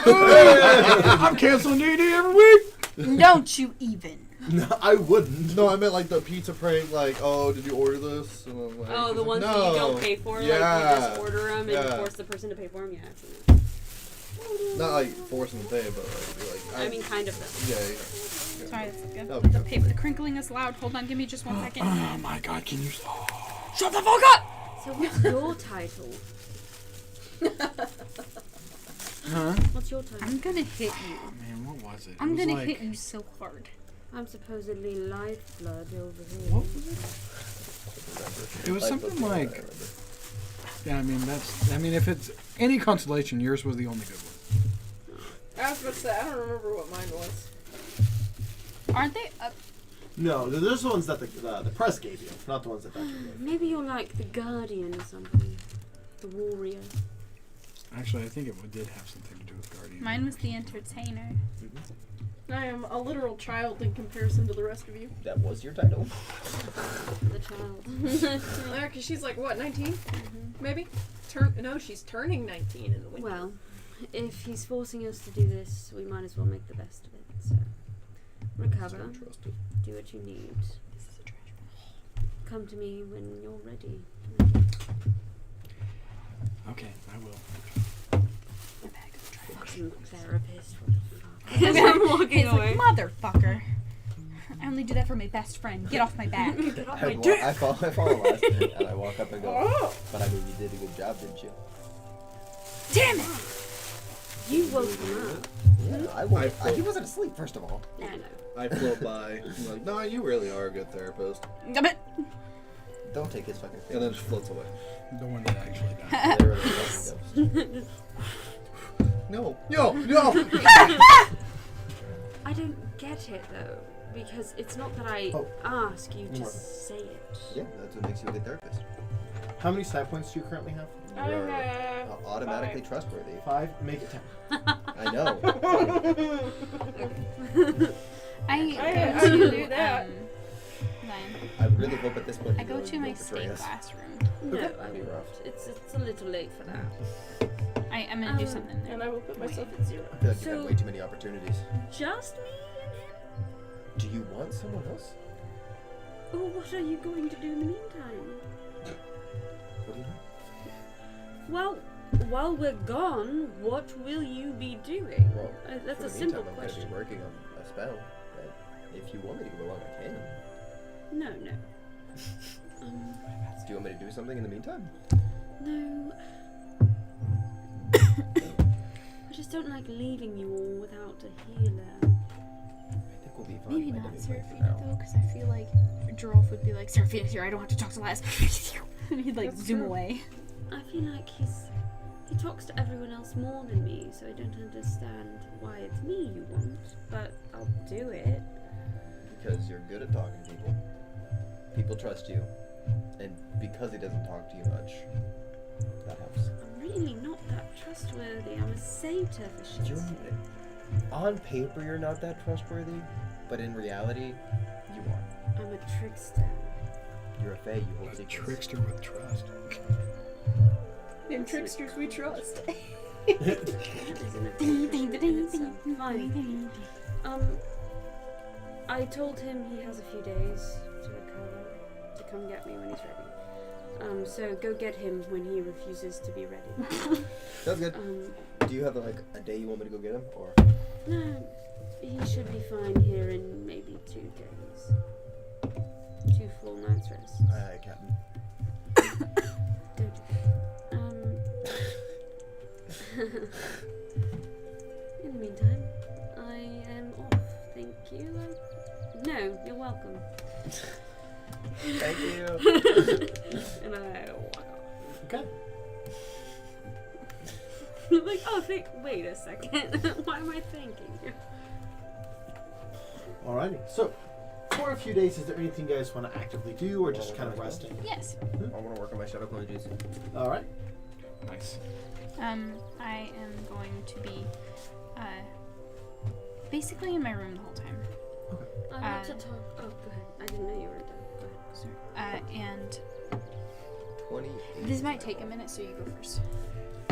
I'm canceling D&D every week.
Don't you even.
No, I wouldn't.
no, I meant like the pizza prank. Like, oh, did you order this? And I'm like,
Oh, the
he's
ones
like,
that you
no.
don't pay for?
Yeah.
Like, you just order them and
Yeah.
force the person to pay for them? Yeah, I've seen that.
Not like forcing to pay, but like
I mean, kind of though.
yeah.
Sorry, it's good.
Oh,
The
okay.
paper, the crinkling is loud. Hold on, give me just 1 second.
Oh my god, can you...
Shut the fuck up!
So what's your title?
Huh?
What's your title?
I'm gonna hit you.
Man, what was it?
I'm
It was
gonna
like,
hit you so hard.
I'm supposedly lifeblood over here.
What was it? It was
I
something
flipped it, I
like.
remember.
Yeah, I mean that's. I mean, if it's any consolation, yours was the only good one.
I was about to say, I don't remember what mine was.
Aren't they?
No, those are the ones that the press gave you, not the ones that Becky gave.
Maybe you're like the guardian or something. The warrior.
Actually, I think it did have something to do with Guardian.
Mine was the entertainer.
I am a literal child in comparison to the rest of you.
That was your title.
The child.
Yeah, because she's like, what, 19?
Mhm.
Maybe? No, she's turning 19 in the winter.
Well, if he's forcing us to do this, we might as well make the best of it. So, recover.
Trusted.
Do what you need. Come to me when you're ready.
Okay, I will.
Fucking therapist. What the fuck? I'm walking
He's
away.
like, motherfucker. I only do that for my best friend. Get off my back.
Get off my
I
dick.
follow last minute and I walk up and go,
Oh!
but I mean, you did a good job, didn't you?
Damn it!
You woke him up.
Yeah, he wasn't asleep, first of all.
I know.
I float by. I'm like, no, you really are a good therapist.
Damn it!
Don't take his fucking
And then just floats away.
The one that actually died.
Literally fucking ghost.
No, no.
I don't get it though, because it's not that I ask you to say it.
Yeah, that's what makes you a good therapist.
How many side points do you currently have?
You are automatically trustworthy.
5. Make it 10.
I know.
I
go to
do that.
I really hope at this point
I
you
go
really
to my
don't betray
state
us.
classroom.
No,
That'd
I
be
won't.
rough.
It's a little late for that.
I'm gonna do something there.
And I will put myself at 0.
I feel like you
So-
have way too many opportunities.
Just me and him?
Do you want someone else?
Oh, what are you going to do in the meantime?
What do you know?
Well, while we're gone, what will you be doing?
Well,
That's
for
a
the
simple
meantime, I'm
question.
going to be working on a spell. But if you want me to go along, I can.
No.
Do you want me to do something in the meantime?
No. I just don't like leaving you all without a healer.
I think we'll be fine.
Maybe
by
not
doing that for
Seraphina
now.
though, because I feel like Joralf would be like, Seraphina's here, I don't have to talk to Laz. And he'd like
That's
zoom
true.
away.
I feel like he talks to everyone else more than me, so I don't understand why it's me you want, but I'll do it.
Because you're good at talking to people. People trust you. And because he doesn't talk to you much, that helps.
I'm really not that trustworthy. I'm a satyr for shit's
You're,
sake.
on paper, you're not that trustworthy, but in reality, you are.
I'm a trickster.
You're a fae, you hold
A
secrets.
trickster with trust.
In tricksters we trust.
That isn't a accomplishment in itself. Fine. I told him he has a few days to recover, to come get me when he's ready. So go get him when he refuses to be ready.
Sounds good.
Um,
Do you have like a day you want me to go get him, or?
no, he should be fine here in maybe 2 days. 2 full nights rest.
Aye, aye, Captain.
Don't do that. In the meantime, I am off. Thank you. No, you're welcome.
Thank you.
And I walk off.
Okay.
Like, oh, wait a second. Why am I thanking you?
Alrighty. So, for a few days, is there anything you guys want to actively do, or just kind of resting?
Yes.
I want to work on my shadow clone juice.
Alright.
Nice.
I am going to be basically in my room the whole time.
I want to talk. Oh, go ahead. I didn't know you were done. Go ahead.
And
28.
this might take a minute, so you go first.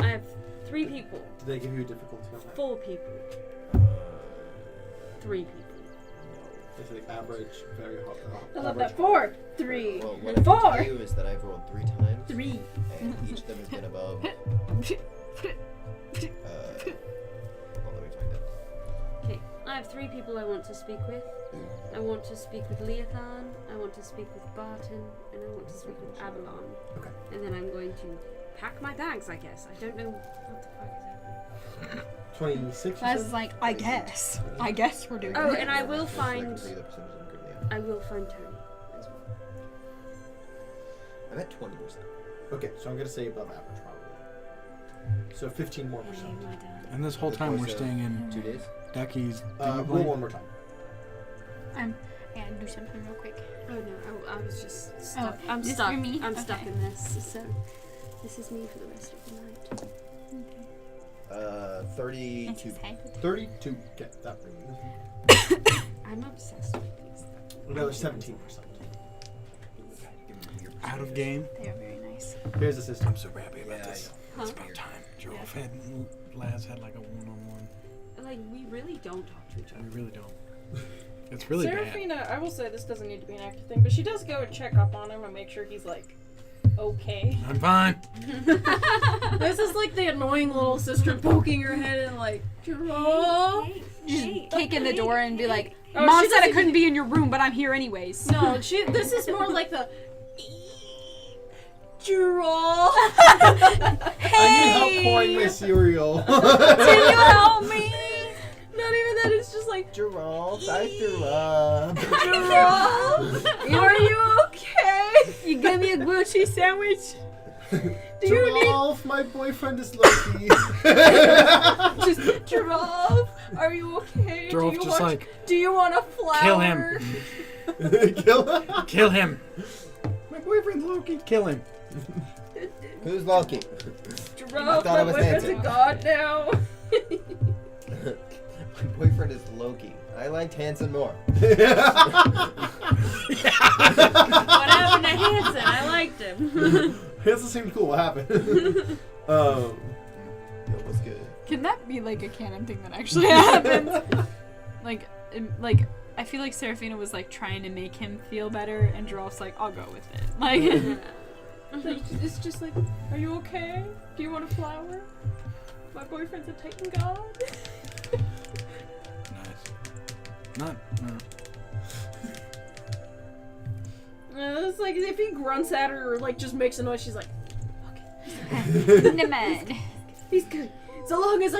I have 3 people.
Did they give you a difficulty on that?
4 people. 3 people.
Is it average, very hard?
I love that. 4, 3,
Well, what I
4.
can tell you is that I've rolled 3 times.
3.
And each of them has been above. Well, let me find it.
Okay, I have 3 people I want to speak with. I want to speak with Leothan, I want to speak with Barton, and I want to speak with Avalon.
Okay.
And then I'm going to pack my bags, I guess. I don't know what the fuck is happening.
26?
Laz is like, I guess we're doing
Oh,
it.
and I will
Just so I can
find
tell you the percentage I'm currently at.
I will find Tony as well.
I'm at 20%.
Okay, so I'm gonna say above average probably. So 15 more percent.
And this whole
The
time we're
course of
staying in
2 days.
Ducky's.
Roll one more time.
I gotta do something real quick.
Oh no, I was just stuck. I'm
this
stuck.
for me?
I'm stuck
Okay.
in this. So this is me for the rest of the night.
32.
32. Okay, that brings me.
I'm obsessed with these.
Another 17%.
Out of game.
They are very nice.
Here's the system.
I'm so happy about
Yeah,
this.
Huh?
It's about time. Joralf had Laz had like a one-on-one.
Like we really don't talk to each
We
other.
really don't. It's really bad.
Seraphina, I will say this doesn't need to be an active thing, but she does go and check up on him and make sure he's like okay.
I'm fine.
This is like the annoying little sister poking her head and like, Joralf.
Just kick in the door and be like,
Oh,
Mom
she
said I
doesn't-
couldn't be in your room, but I'm here anyways.
No, this is more like the Joralf.
I need help pouring my cereal.
Can you help me?
Not even that, it's just like
Joralf, I threw up.
Joralf, are you okay?
You give me a grilled cheese sandwich?
Joralf, my boyfriend is lucky.
Just Joralf, are you okay?
Joralf
do you
just
want,
like,
do you want a flower?
kill him.
Kill him.
Kill him. My boyfriend's Loki. Kill him.
Who's Loki?
Joralf,
thought
my
I was
boyfriend's a
dancing.
god now.
My boyfriend is Loki. I liked Hanson more.
What happened to Hanson? I liked him.
This seemed cool. What happened?
It was good.
Can that be like a canon thing that actually happens? like, I feel like Seraphina was like trying to make him feel better, and Joralf's like, I'll go with it. Like,
It's just like, are you okay? Do you want a flower? My boyfriend's a Titan god.
Nice. Not.
It's like if he grunts at her or like just makes a noise, she's like,
the man.
he's good. So long as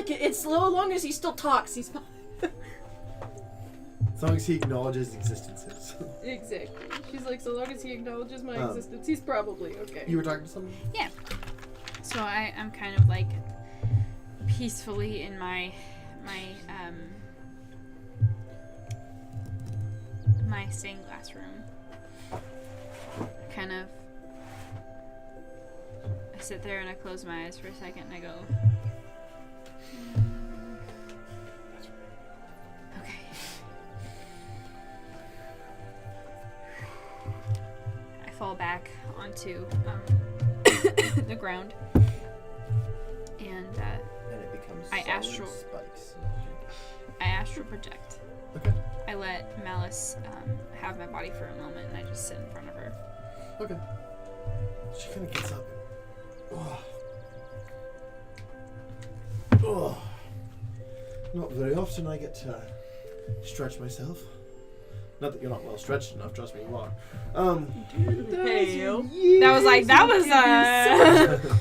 long as he still talks, he's fine.
As long as he acknowledges existences.
Exactly. She's like, so long as he acknowledges my
Um,
existence, he's probably okay.
You were talking to someone?
Yeah. So I'm kind of like peacefully in my stained glass room. Kind of. I sit there and I close my eyes for a second and I go. Okay. I fall back onto the ground, and
And it becomes
I
solid
astral-
spikes.
I astral project.
Okay.
I let Malice have my body for a moment, and I just sit in front of her.
Okay. She kind of gets up. Oh. Not very often I get to stretch myself. Not that you're not well stretched enough, trust me, you are.
That was like, that was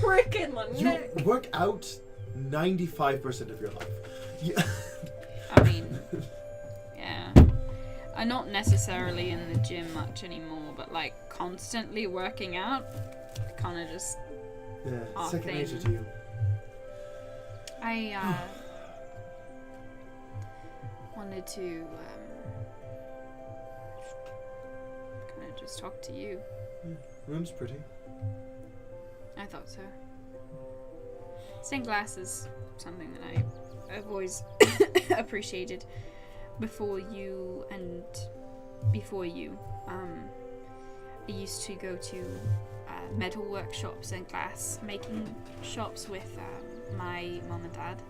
Crick in the
You
neck.
work out 95% of your life. Yeah.
I mean, yeah. I'm not necessarily in the gym much anymore, but like constantly working out, kind of just.
Yeah,
Off
second
thing.
nature to you.
I wanted to kind of just talk to you.
Room's pretty.
I thought so. Stained glass is something that I've always appreciated. Before you, I used to go to metal workshops and glass making shops with my mom and dad.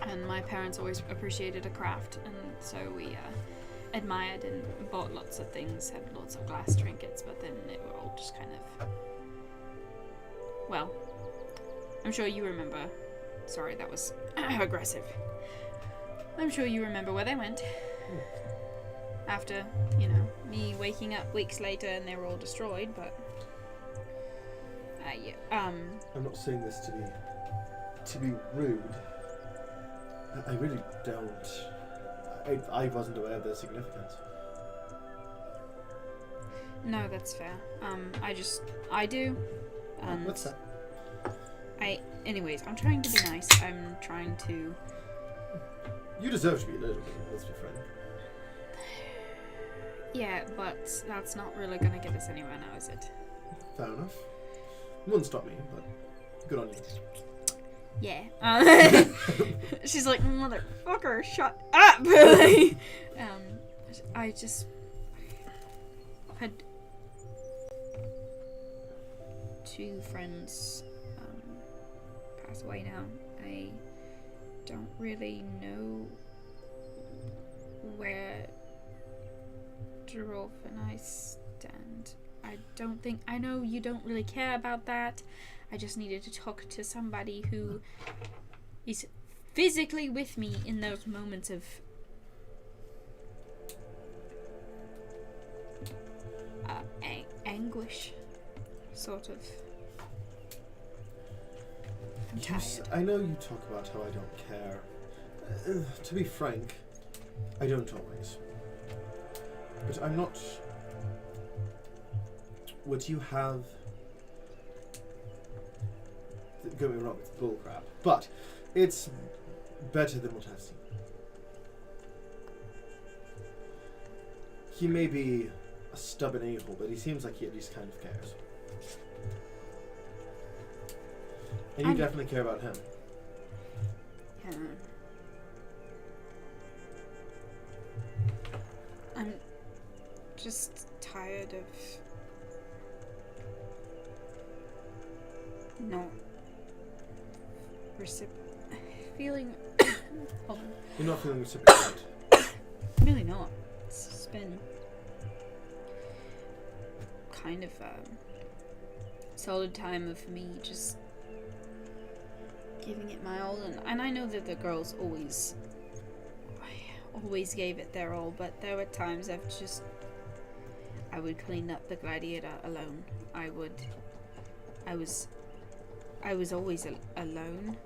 And my parents always appreciated a craft, and so we admired and bought lots of things, had lots of glass trinkets, but then it were all just kind of... Well, I'm sure you remember. Sorry, that was aggressive. I'm sure you remember where they went. After, me waking up weeks later and they were all destroyed, but... yeah,
I'm not saying this to be rude. I really don't. I wasn't aware of their significance.
No, that's fair. I do. And
What's that?
anyways, I'm trying to be nice. I'm trying to.
You deserve to be a little bit, let's be frank.
Yeah, but that's not really gonna get us anywhere now, is it?
Fair enough. It wouldn't stop me, but good on you.
Yeah. She's like, motherfucker, shut up. I've had 2 friends pass away now. I don't really know where Joralf and I stand. I know you don't really care about that. I just needed to talk to somebody who is physically with me in those moments of anguish, sort of. I'm tired.
I know you talk about how I don't care. To be frank, I don't always. But I'm not... What you have... Don't get me wrong, it's bullcrap. But it's better than what I've seen. He may be a stubborn a-hole, but he seems like he at least kind of cares. And you definitely care about him.
Yeah. I'm just tired of not feeling. Oh,
You're not feeling reciprocated.
really not. It's just been kind of a solid time of me just giving it my all, and I know that the girls always gave it their all, but there were times I would clean up the gladiator alone. I was always alone.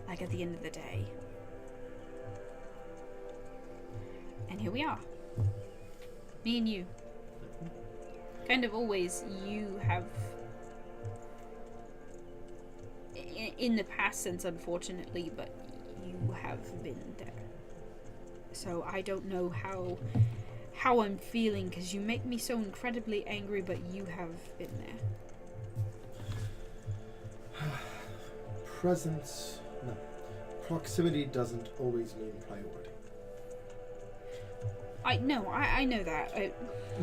Like at the end of the day. And here we are. Me and you. Kind of always you have in the past sense, unfortunately, but you have been there. So I don't know how I'm feeling, because you make me so incredibly angry, but you have been there.
Presence, no. Proximity doesn't always mean priority.
I know that.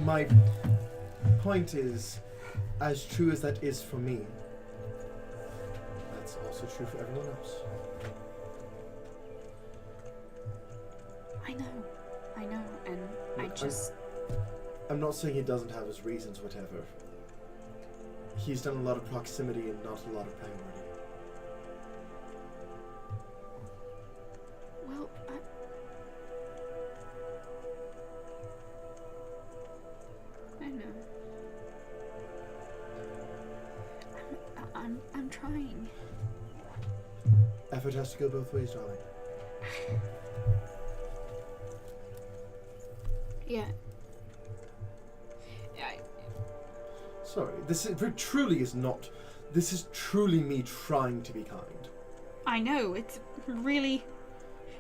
My point is, as true as that is for me, that's also true for everyone else.
I know, and
I'm not saying he doesn't have his reasons, whatever. He's done a lot of proximity and not a lot of priority.
Well, I know. I'm trying.
Effort has to go both ways, darling.
Yeah.
Sorry, this is truly me trying to be kind.
I know, it's really,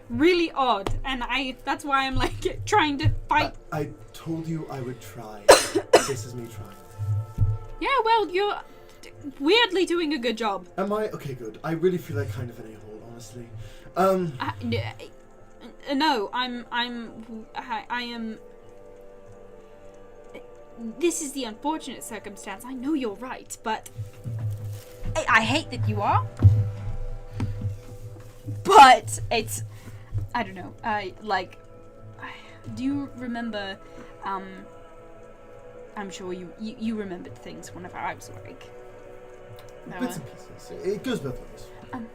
really odd, and that's why I'm like trying to fight.
I told you I would try. This is me trying.
Yeah, well, you're weirdly doing a good job.
Am I? Okay, good. I really feel like kind of an a-hole, honestly.
No, I am. This is the unfortunate circumstance. I know you're right, but I hate that you are. But it's, I don't know. Do you remember? I'm sure you remembered things whenever I was awake.
Bits and pieces. It goes both ways.
I know.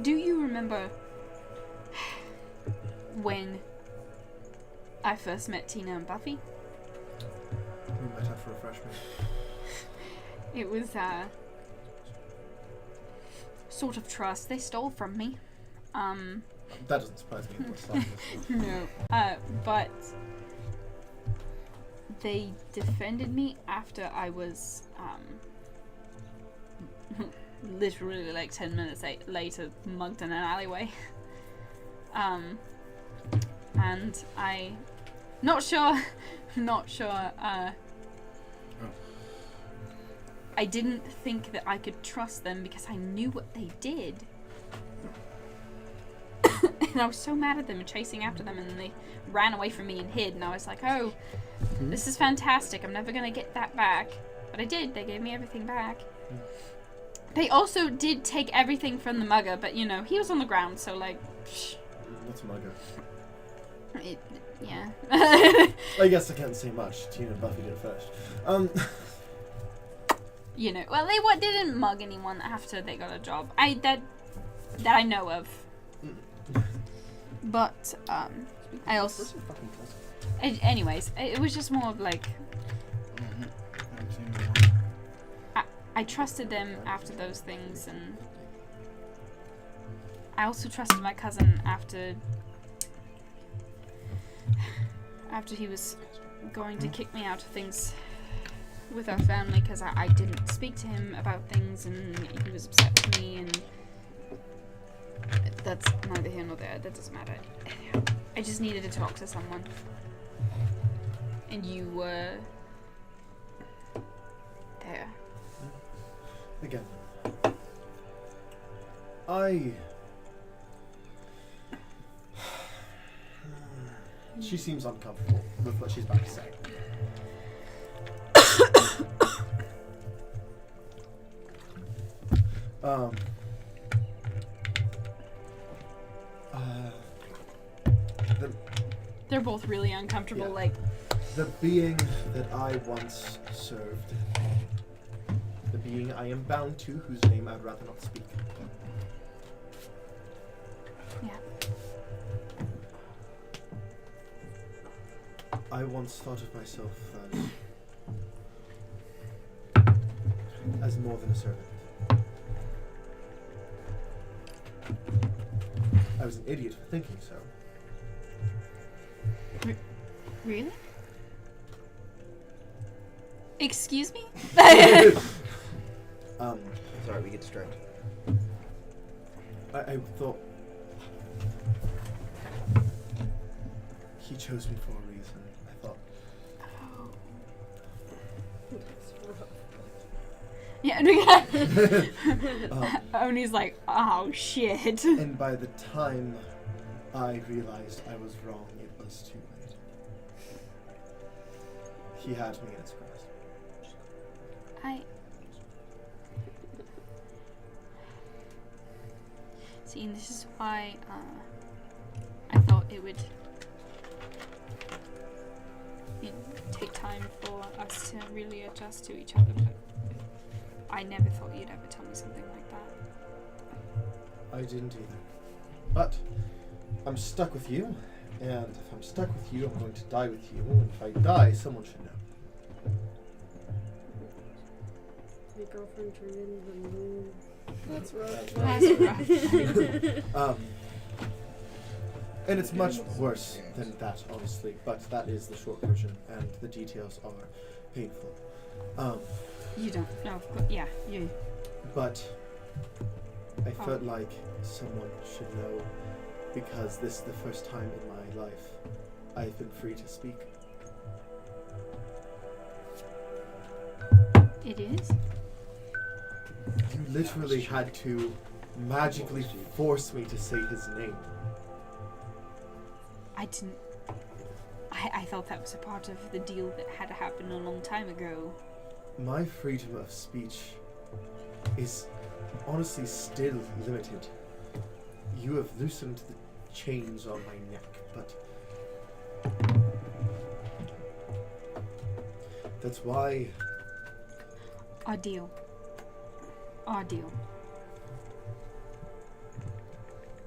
Do you remember when I first met Tina and Buffy?
We might have to refresh me.
It was sort of trust they stole from me.
That doesn't surprise me. What's that?
No. But they defended me after I was literally like 10 minutes later mugged in an alleyway. And not sure, I didn't think that I could trust them because I knew what they did. And I was so mad at them and chasing after them, and then they ran away from me and hid, and I was like, oh, this is fantastic, I'm never gonna get that back. But I did, they gave me everything back. They also did take everything from the mugger, but you know, he was on the ground, so like, psh.
What's a mugger?
Yeah.
I guess I can't say much. Tina and Buffy did it first.
You know, well, they didn't mug anyone after they got a job. That I know of. But I also. Anyways, it was just more of like. I trusted them after those things, and I also trusted my cousin after he was going to kick me out of things with our family because I didn't speak to him about things, and he was upset with me, and that's neither here nor there. That doesn't matter. I just needed to talk to someone, and you were there.
Again, she seems uncomfortable with what she's about to say.
They're both really uncomfortable,
Yeah.
like.
The being that I once served, the being I am bound to, whose name I'd rather not speak.
Yeah.
I once thought of myself as more than a servant. I was an idiot for thinking so.
Really? Excuse me?
Sorry, we get distracted.
I thought he chose me for a reason. I thought,
Yeah. Oni's like, oh shit.
and by the time I realized I was wrong, it was too late. He had me in his grasp.
See, and this is why I thought it would take time for us to really adjust to each other, but I never thought you'd ever tell me something like that.
I didn't either. But I'm stuck with you, and if I'm stuck with you, I'm going to die with you. And if I die, someone should know.
My girlfriend turned into the moon.
That's rough.
That's rough.
And it's much worse than that, honestly. But that is the short version, and the details are painful.
You don't know, but yeah, you.
But I felt like someone should know, because this is the first time in my life I've been free to speak.
It is?
You literally had to magically force me to say his name.
I didn't. I thought that was a part of the deal that had happened a long time ago.
My freedom of speech is honestly still limited. You have loosened the chains on my neck, but that's why
Our deal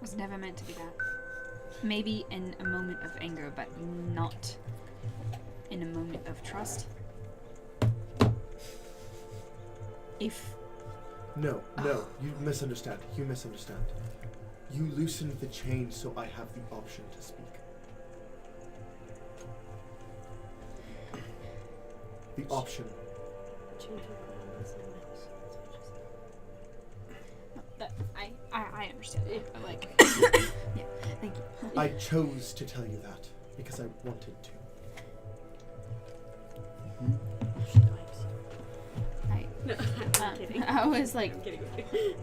was never meant to be that. Maybe in a moment of anger, but not in a moment of trust.
No, you misunderstand. You misunderstand. You loosened the chain so I have the option to speak. The option.
I understand that, but like, yeah, thank you.
I chose to tell you that because I wanted to.
No, I'm kidding.
I was like,
I'm kidding.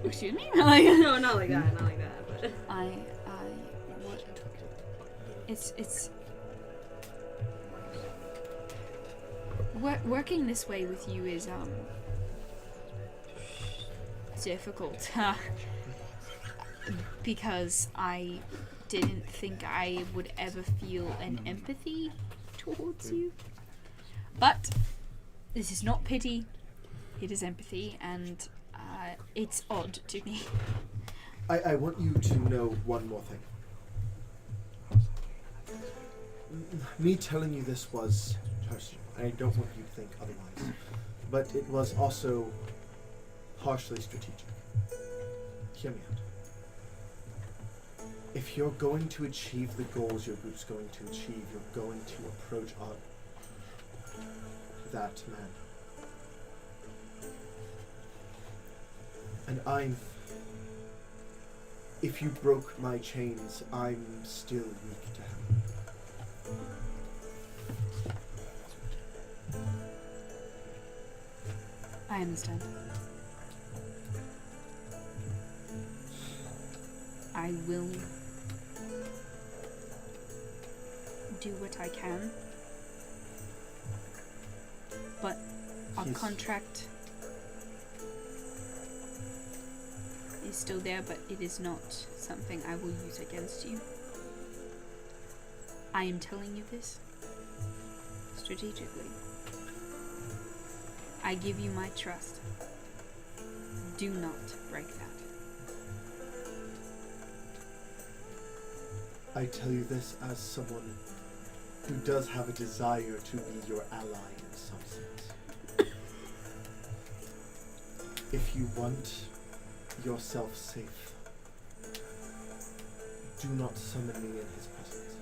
excuse me? Like,
No, not like that. Not like that. But
it's working this way with you is difficult because I didn't think I would ever feel an empathy towards you, but this is not pity, it is empathy, and it's odd to me.
I want you to know one more thing. Me telling you this was personal. I don't want you to think otherwise. But it was also partially strategic. Hear me out. If you're going to achieve the goals your group's going to achieve, you're going to approach that man. And if you broke my chains, I'm still weak to him.
I understand. I will do what I can, but our contract is still there, but it is not something I will use against you. I am telling you this strategically. I give you my trust. Do not break that.
I tell you this as someone who does have a desire to be your ally in some sense. If you want yourself safe, do not summon me in his presence.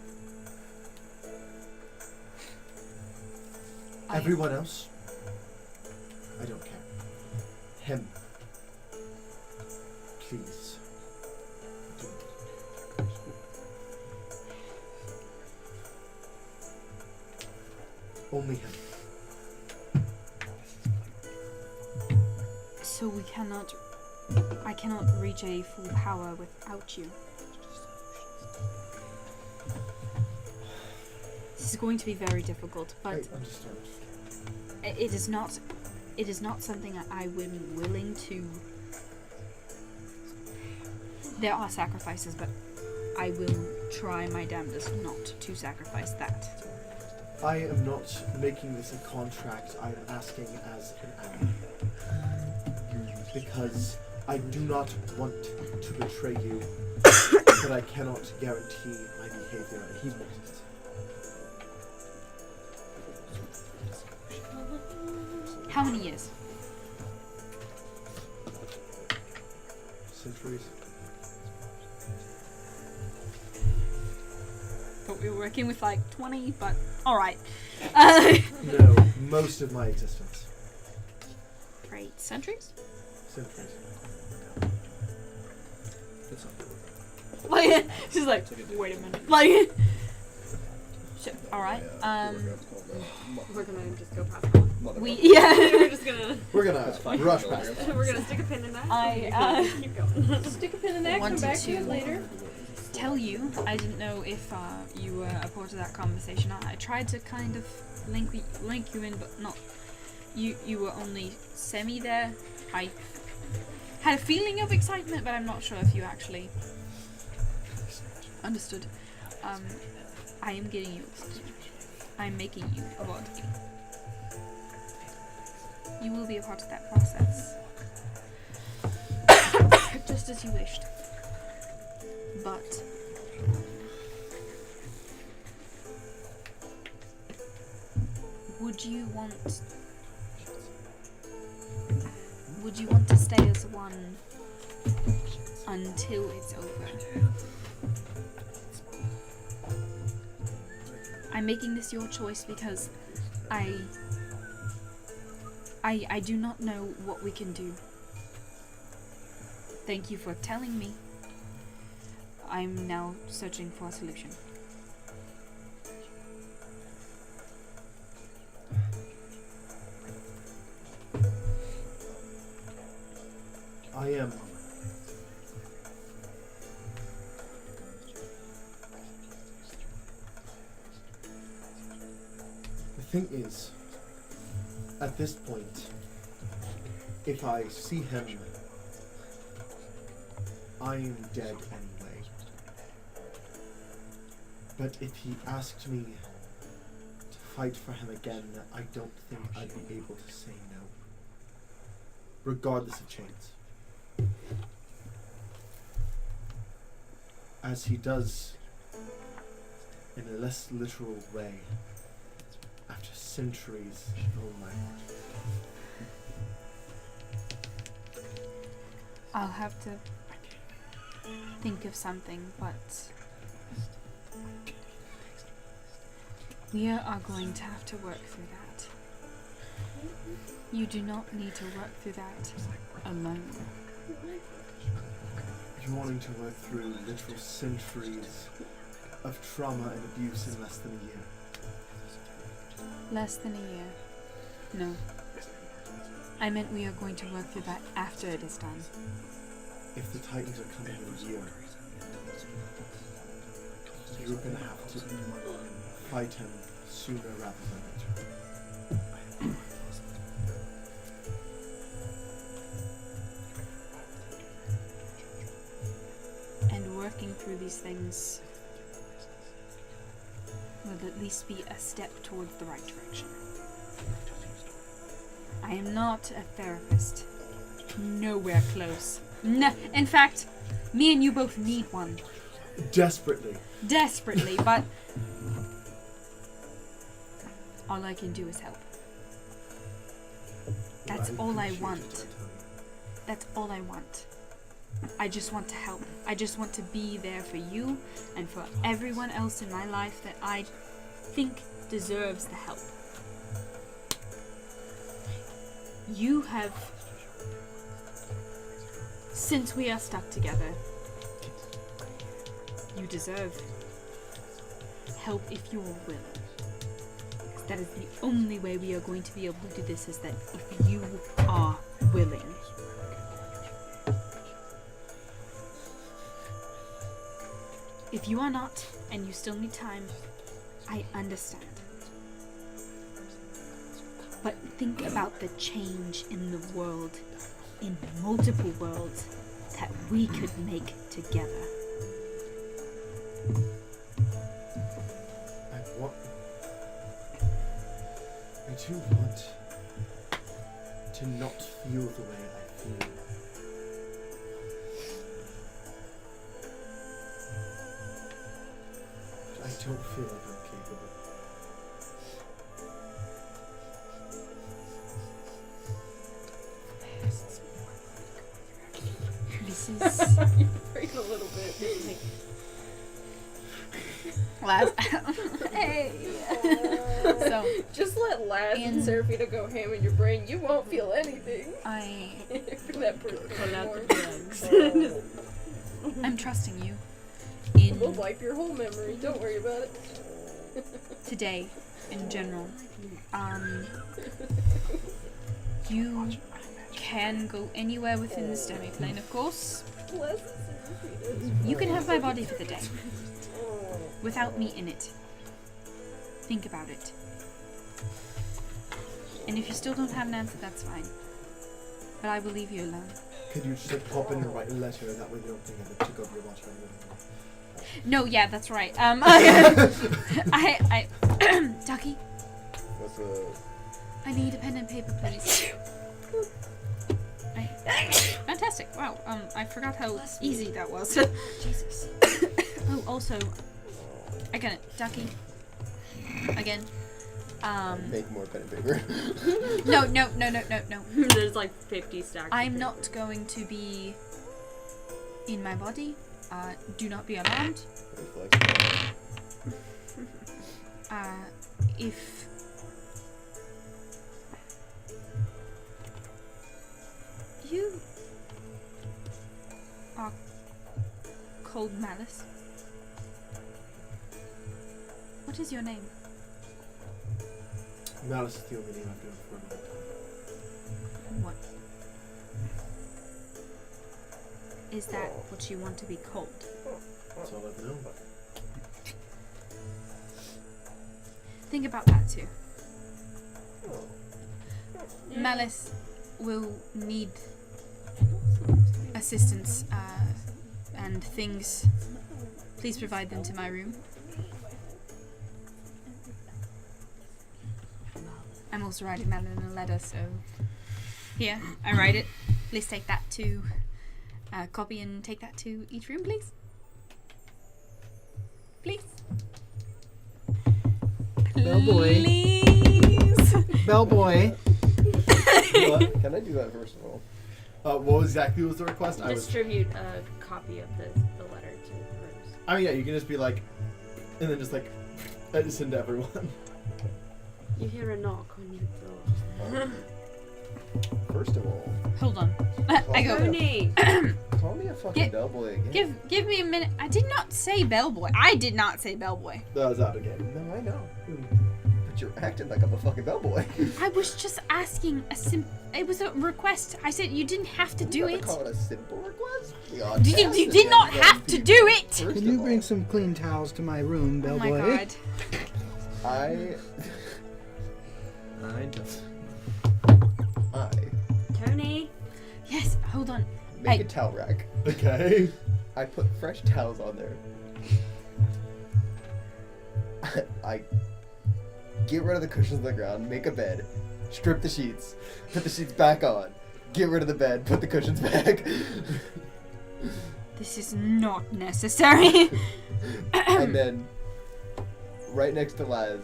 Everyone else, I don't care. Him, please. Do not. Only him.
So we cannot... I cannot reach a full power without you. This is going to be very difficult, but
I understand.
it is not something I'm willing to... There are sacrifices, but I will try my damnedest not to sacrifice that.
I am not making this a contract. I am asking as an ally. Because I do not want to betray you, but I cannot guarantee my behavior, and he knows it.
How many years?
Centuries.
Thought we were working with like 20, but alright.
No, most of my existence.
Great. Centuries?
Centuries.
It's not good.
Like, she's like, wait a minute. Like, shit. Alright.
We're gonna just go past that.
We're
just gonna
We're gonna rush past it.
we're gonna stick a pin in that.
I
keep going.
Stick a pin in that, come
wanted
back to
to
it later.
tell you, I didn't know if you were a part of that conversation. I tried to kind of link you in, but not. You were only semi there. I had a feeling of excitement, but I'm not sure if you actually understood. I am getting you. I'm making you a body. You will be a part of that process. Just as you wished. But would you want to stay as one until it's over. I'm making this your choice because I do not know what we can do. Thank you for telling me. I'm now searching for a solution.
I am. The thing is, at this point, if I see him, I am dead anyway. But if he asked me to fight for him again, I don't think I'd be able to say no. Regardless of chains. As he does in a less literal way after centuries of my heart.
I'll have to think of something, but we are going to have to work through that. You do not need to work through that alone.
You're wanting to work through literal centuries of trauma and abuse in less than a year.
Less than a year. No. I meant we are going to work through that after it is done.
If the Titans are coming in a year, you're gonna have to fight him sooner rather than later.
And working through these things will at least be a step towards the right direction. I am not a therapist. Nowhere close. No, in fact, me and you both need one.
Desperately.
Desperately, but all I can do is help. That's all I want. That's all I want. I just want to help. I just want to be there for you and for everyone else in my life that I think deserves the help. You have, since we are stuck together, you deserve help if you're willing. Because that is the only way we are going to be able to do this, is that if you are willing. If you are not, and you still need time, I understand. But think about the change in the world, in multiple worlds, that we could make together.
I do want to not feel the way I feel. I don't feel like I'm capable.
This is
You break a little bit.
last. Hey. So
Just let Laz and
in-
Seraphina go ham in your brain. You won't feel anything.
I
For that person
Pull out
anymore.
the drugs.
I'm trusting you.
We'll
In
wipe your whole memory. Don't worry about it.
today, in general, you can go anywhere within this demi-plane, of course.
Laz and Seraphina.
You can have my body for the day, without me in it. Think about it. And if you still don't have an answer, that's fine. But I will leave you alone.
Could you just like pop in and write a letter, that way they don't think I took over your watch or anything?
No, yeah, that's right. Ducky,
What's a...
I need a pen and paper, please. Fantastic. Wow. I forgot how easy that was. Jesus. Oh, also, I got it. Ducky. Again.
Make more pen and paper.
No.
There's like 50 stacks.
I'm
of
not
paper.
going to be in my body. Do not be alarmed.
Very flexible.
If you are called Malice, what is your name?
Malice is the only name I've known for a long time.
What? Is that what you want to be called?
That's all I've known.
Think about that too. Malice will need assistance and things. Please provide them to my room. I'm also writing Madeline a letter, so here, I write it. Please take that to copy and take that to each room, please. Please.
Bellboy.
Please.
Bellboy.
What? Can I do that first of all?
What exactly was the request?
Distribute a copy of the letter to the rooms.
I mean, yeah, you can just be like, and then just like, send to everyone.
You hear a knock on your door.
First of all,
Hold on. I go.
Tony!
call me a fucking bellboy again.
Give me a minute. I did not say bellboy. I did not say bellboy.
That was out again.
No, I know. But you're acting like I'm a fucking bellboy.
I was just asking it was a request. I said you didn't have to do
You
it.
call it a simple request?
You did not have to do it.
First
Can you
of all,
bring some clean towels to my room,
Oh
Bellboy?
my god.
I
Tony!
Yes, hold on.
make
Hey.
a towel rack.
Okay.
I put fresh towels on there. I get rid of the cushions on the ground, make a bed, strip the sheets, put the sheets back on, get rid of the bed, put the cushions back.
This is not necessary.
And then, right next to Laz,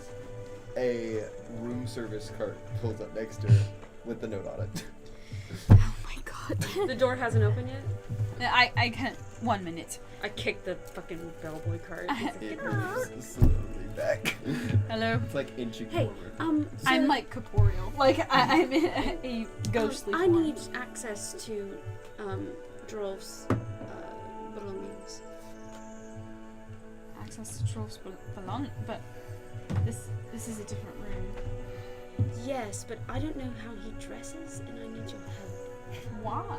a room service cart pulls up next to her with the note on it.
Oh my god.
The door hasn't opened yet?
I can't. 1 minute.
I kicked the fucking bellboy card.
It moves slowly back.
Hello.
It's like inching
Hey,
forward.
I'm like corporeal. Like I'm in a ghostly
I
form.
need access to Joralf's belongings.
access to Joralf's belong, but this is a different room.
Yes, but I don't know how he dresses, and I need your help.
Why?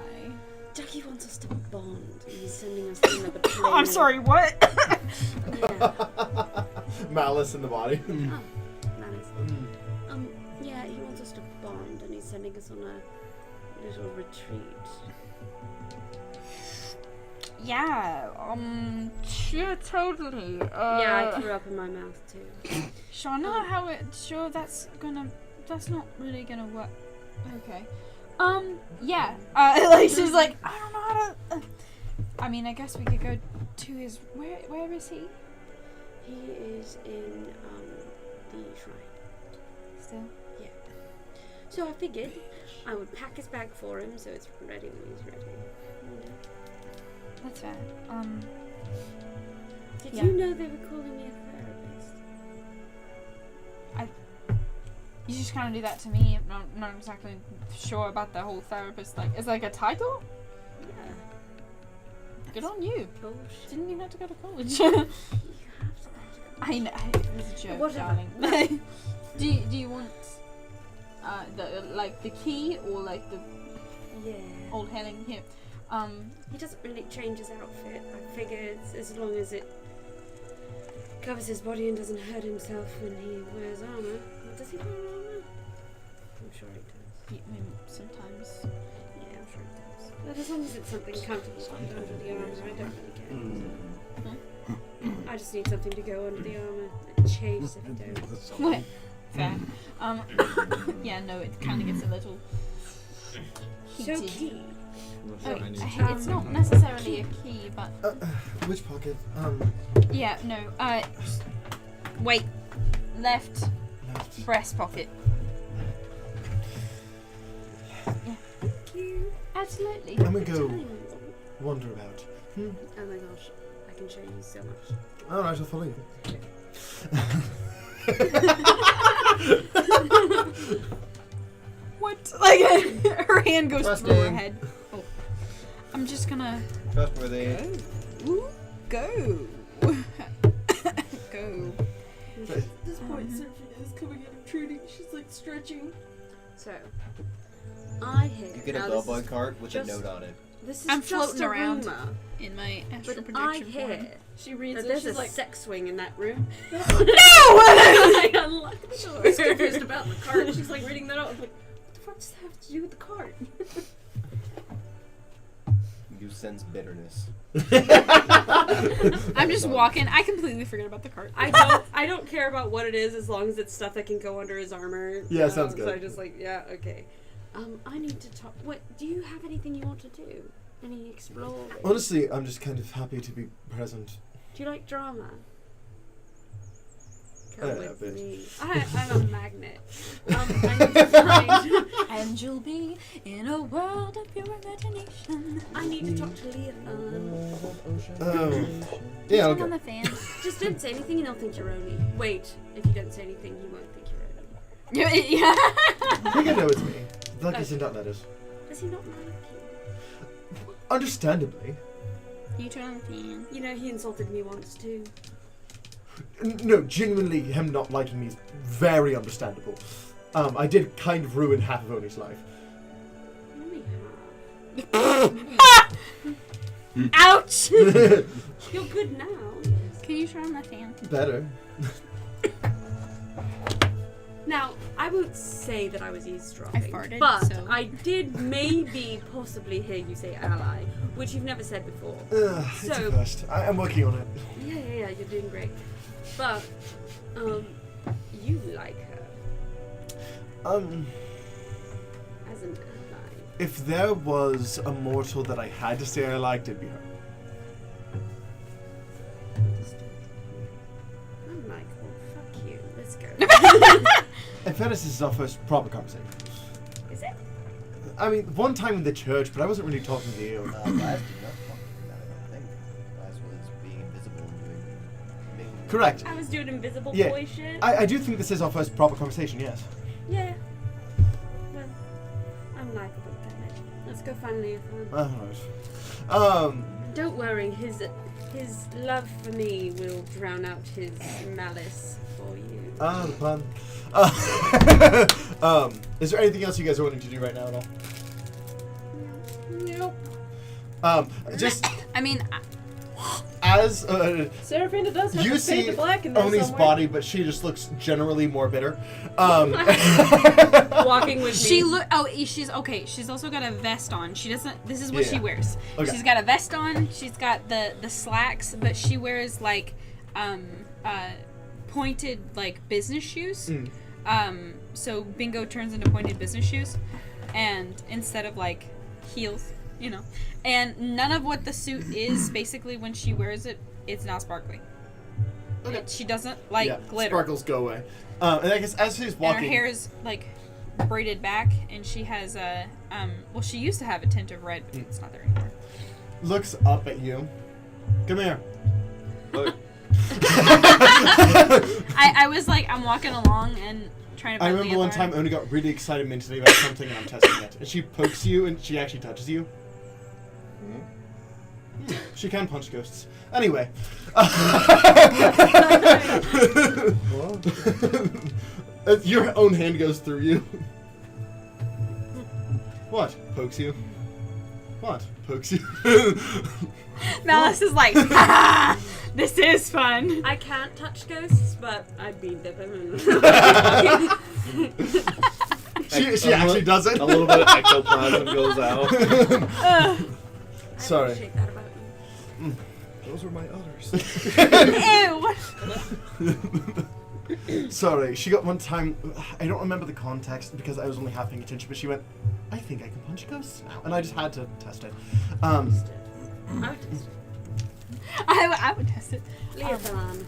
Ducky wants us to bond, and he's sending us to another plane.
I'm sorry. What?
Yeah.
Malice in the body.
Oh, nice. Yeah, he wants us to bond, and he's sending us on a little retreat.
Yeah. Sure. Totally.
Yeah, I threw up in my mouth too.
Sure. Not how it. Sure. That's not really gonna work. Okay. Yeah. Like she's like, I don't know how to. I mean, I guess we could go to his. Where is he?
He is in the shrine.
Still.
Yeah. So I figured I would pack his bag for him, so it's ready when he's ready.
That's fair.
Did
Yeah.
you know they were calling me a therapist?
You just kind of do that to me. I'm not exactly sure about the whole therapist. Like, it's like a title.
Yeah.
Good on you.
Bullshit.
Didn't even have to go to college.
You have to go to
I know. It was a joke,
Whatever.
darling. do you want the key or like the
Yeah.
old Henning here?
He doesn't really change his outfit. I figure it's as long as it covers his body and doesn't hurt himself when he wears armor. Does he wear armor? I'm sure he does.
I mean, sometimes.
Yeah, I'm sure he does. But as long as it's something comfortable to put under the armor, I don't really care. I just need something to go under the armor. It chafes if you don't.
What? Fair. Yeah, no, it kind of gets a little
So
heated.
key.
It's not necessarily a key, but
Which pocket?
yeah, no. Wait. Left breast pocket. Yeah.
Thank you.
Absolutely.
I'm gonna go wonder about.
Oh my gosh, I can show you so much.
All right, I'll follow you.
What? Like her hand goes through her
Trusting.
head. Oh, I'm just gonna
Trustworthy.
go. Go.
At this point, Serafina is coming in and Trudy. She's like stretching.
So, I hear.
You get
now
a
this
bellboy
is
card with
just-
a note on it.
This is
I'm
just
floating
a
around.
rumor,
In my astral
but I
projection form.
hear
She reads
that
it.
there's
She's
a
like,
sex swing in that room.
No!
I unlocked the door.
she's confused about the card. She's like reading that out. I'm like, what the fuck does that have to do with the card?
You sense bitterness.
I'm just walking. I completely forget about the cart.
I don't care about what it is as long as it's stuff that can go under his armor.
Yeah, sounds
So
good.
I just like, yeah, okay. I need to talk. What? Do you have anything you want to do? Any exploring?
Honestly, I'm just kind of happy to be present.
Do you like drama? Come
A
with
bit.
me. I'm a magnet. I need to find.
And you'll be in a world of pure imagination.
I need to talk to Leothan.
Yeah,
Turn
okay.
on the fan.
Just don't say anything and I'll think you're Oni. Wait, if you don't say anything, he won't think you're Oni.
Yeah.
You can know it's me. Like you send out letters.
Does he not like you?
Understandably.
You turn on the fan.
You know, he insulted me once too.
No, genuinely, him not liking me is very understandable. I did kind of ruin half of Oni's life.
Ouch!
You're good now.
Can you turn on the fan?
Better.
Now, I won't say that I was eavesdropping,
I farted,
but
so-
I did maybe possibly hear you say ally, which you've never said before.
It's a
So-
first. I'm working on it.
Yeah, you're doing great. But, you like her as an ally.
If there was a mortal that I had to say I liked, it'd be her.
Understood. I'm like, well, fuck you. Let's go.
In fairness, this is our first proper conversation.
Is it?
I mean, one time in the church, but I wasn't really talking to you.
Last did not talk about it, I don't think. Last was being invisible and doing making
Correct.
I was doing invisible
Yeah.
boy shit.
I do think this is our first proper conversation, yes.
Yeah. Well, I'm likable, damn it. Let's go find Leothan.
Alright.
Don't worry, his love for me will drown out his malice for you.
The pun. Is there anything else you guys are wanting to do right now at all?
Nope.
Just
I mean,
as
Serafina does have
you
to fade
see
to black in there
Oni's
somewhere.
body, but she just looks generally more bitter.
Walking with
she
me.
look. Oh, she's okay. She's also got a vest on. She doesn't. This is what
Yeah.
she wears.
Okay.
She's got a vest on. She's got the slacks, but she wears like pointed like business shoes. So Bingo turns into pointed business shoes, and instead of like heels, you know. And none of what the suit is basically when she wears it, it's not sparkly.
Okay.
She doesn't like
yeah,
glitter.
sparkles go away. And I guess as she's
And
walking,
her hair is like braided back, and she has a well, she used to have a tint of red, but it's not there anymore.
looks up at you. Come here.
I was like, I'm walking along and trying to.
I
find
remember one
Leotard.
time Oni got really excited mentally about something, and I'm testing it. And she pokes you, and she actually touches you. She can punch ghosts. Anyway. Your own hand goes through you. What? Pokes you? What? Pokes you?
Malice is like, ha, this is fun.
I can't touch ghosts, but I'd be them.
she actually does it.
A little bit of ectoplasm goes out.
Sorry.
I appreciate that about you.
Those were my udders.
Ew.
Sorry, she got one time. I don't remember the context because I was only half paying attention, but she went, I think I can punch ghosts now. And I just had to test it.
I would test it.
I would test it.
Leothan,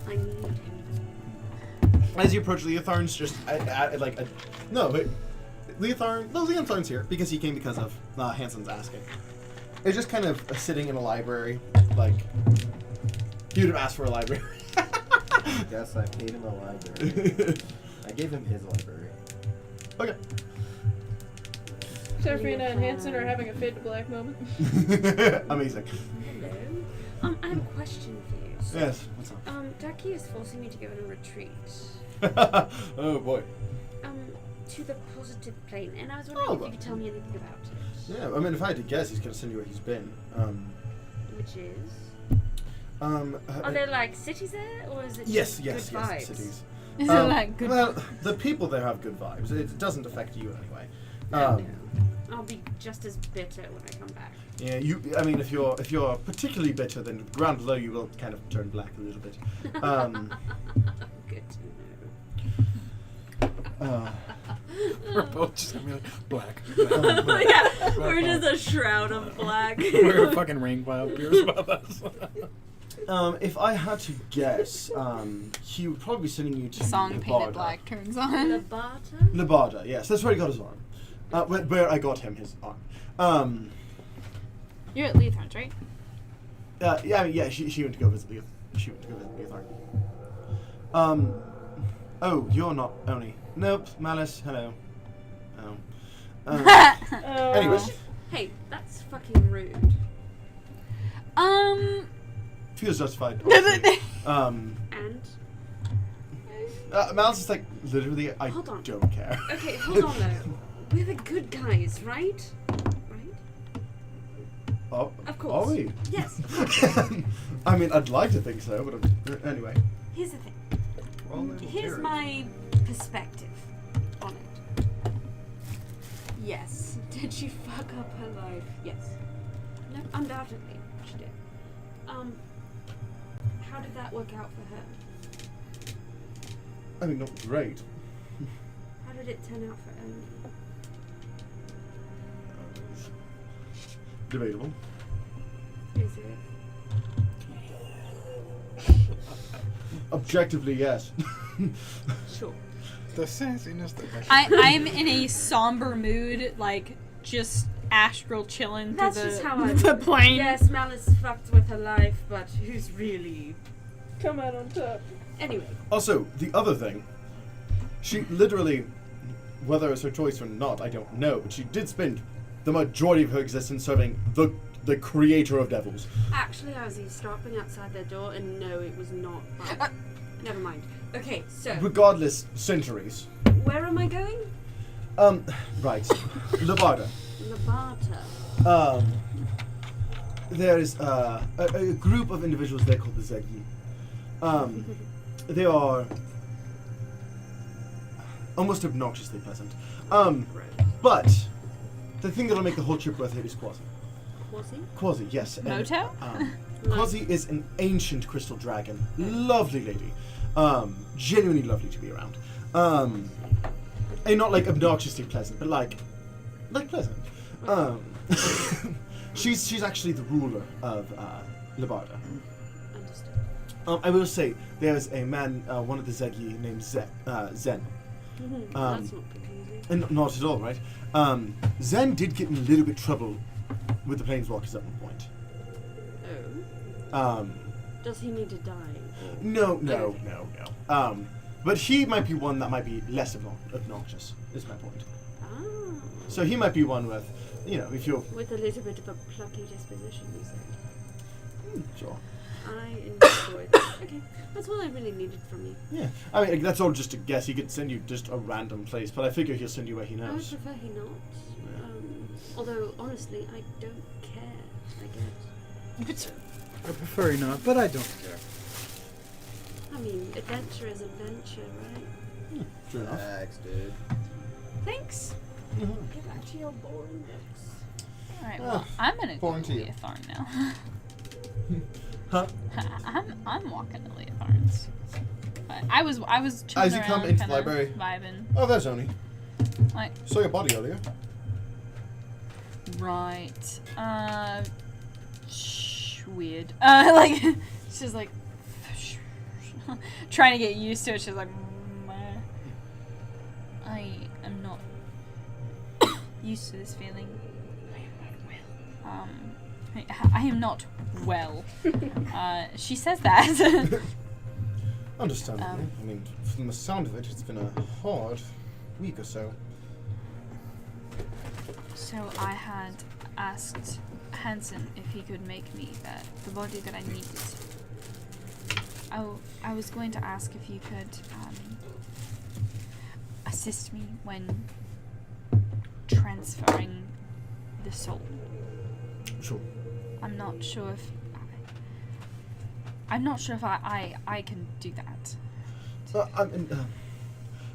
I need him.
As you approach Leotharn's just no, wait. Leotharn's here because he came because of Hansen's asking. It's just kind of sitting in a library, like you'd have asked for a library.
I guess I paid him a library. I gave him his library.
Okay.
Seraphina and Hanson are having a fade to black moment.
Amazing.
Hello. I have a question for you. So,
Yes. What's up?
Ducky is forcing me to go on a retreat.
Oh boy.
To the positive plane, and I was wondering if you could tell me anything about it.
Yeah. I mean, if I had to guess, he's gonna send you where he's been.
Which is?
Are
Are there like cities there, or is it
Yes.
just
Yes.
good
Yes.
vibes?
Cities.
Is it like good?
Well, the people there have good vibes. It doesn't affect you anyway.
No. I'll be just as bitter when I come back.
Yeah, I mean, if you're particularly bitter, then the ground below you will kind of turn black a little bit.
Good to know.
We're both just gonna be like black.
Yeah, we're just a shroud of black.
We're a fucking rain cloud appears above us.
If I had to guess, he would probably be sending you to
The song Painted
Nevada.
Black turns on.
Labata?
Nevada, yes, that's where he got his arm. Where I got him his arm.
You're at Leithorns, right?
Yeah, I mean, yeah, she went to go visit she went to go visit Leithorn. Oh, you're not Oni. Nope, Malice, hello. Oh. Anyway.
Hey, that's fucking rude.
Feels justified. honestly.
And?
Malice is like, literally, I
Hold on.
don't care.
Okay, hold on though. We're the good guys, right? Right?
Oh,
Of course.
Are we?
Yes.
I mean, I'd like to think so, but anyway.
Here's the thing.
We're all little
Here's
terrorists.
my perspective on it. Yes. Did she fuck up her life? Yes. No, undoubtedly she did. How did that work out for her?
I mean, not great.
How did it turn out for Oni?
Debatable.
Is it?
Objectively, yes.
Sure.
The sassiness that
I'm in a somber mood, like just astral chilling
That's
through
just
the,
how I
the plane.
Yes, Malice fucked with her life, but who's really...
Come out on top.
Anyway.
Also, the other thing, she literally, whether it's her choice or not, I don't know, but she did spend the majority of her existence serving the creator of devils.
Actually, I was eavesdropping outside their door, and no, it was not. Never mind. Okay, so
Regardless, centuries.
where am I going?
Right. Levada.
Labata.
There is a group of individuals there called the Zegi. They are almost obnoxiously pleasant. But the thing that'll make the whole trip worth it is Quasi.
Quasi?
Quasi, yes. and,
Moto?
Quasi is an ancient crystal dragon. Lovely lady. Genuinely lovely to be around. And not like obnoxiously pleasant, but like pleasant. She's actually the ruler of Labarda.
Understood.
I will say there's a man, one of the Zegi named Zen.
That's not confusing.
And not at all, right? Zen did get in a little bit trouble with the Planeswalkers at one point.
Oh. Does he need to die?
No. But he might be one that might be less obnoxious, is my point.
Ah.
So he might be one with, if you're...
With a little bit of a plucky disposition, you said.
Sure.
I enjoy that. Okay, that's all I really needed from you.
Yeah. I mean, that's all just a guess. He could send you just a random place, but I figure he'll send you where he
I would
knows.
prefer he not. Although, honestly, I don't care, I guess.
I prefer you not, but I don't care.
I mean, adventure is adventure, right?
True enough.
Facts, dude.
Thanks.
Mhm.
Get back to your boring books.
Alright, well, I'm gonna go
Boring
to
to you.
Leithorn now.
Huh?
I'm walking to Leithorns. But I was chilling
As you come
around,
into the
kinda
library.
vibing.
Oh, there's Oni.
Like,
Saw your body earlier.
right. Weird. Like, she's like trying to get used to it. She's like, I am not used to this feeling. I am not well. She says that.
Understandably. I mean, from the sound of it, it's been a hard week or so.
So I had asked Hansen if he could make me the body that I needed. I was going to ask if you could assist me when transferring the soul.
Sure.
I'm not sure if I can do that.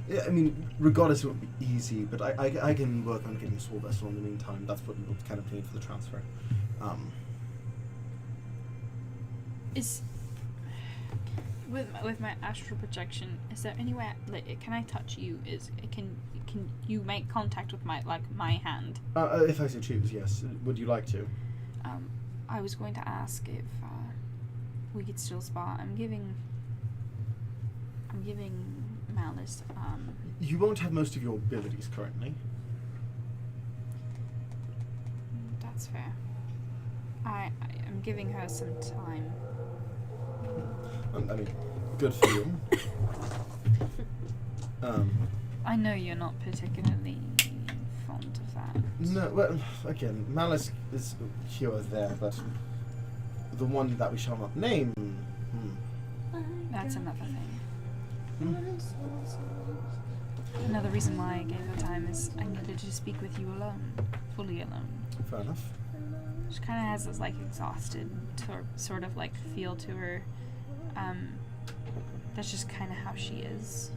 Yeah, I mean, regardless, it won't be easy, but I can work on getting a soul vessel in the meantime. That's what we'll kind of need for the transfer.
Is with my astral projection, is there any way can I touch you? Can you make contact with my hand?
If I so choose, yes. Would you like to?
I was going to ask if we could still spar. I'm giving Malice.
You won't have most of your abilities currently.
That's fair. I'm giving her some time.
I mean, good for you.
I know you're not particularly fond of that.
No, well, again, Malice is here or there, but the one that we shall not name.
That's another thing.
Hmm.
Another reason why I gave her time is I needed to speak with you alone, fully alone.
Fair enough.
She kind of has this exhausted sort of feel to her. That's just kind of how she is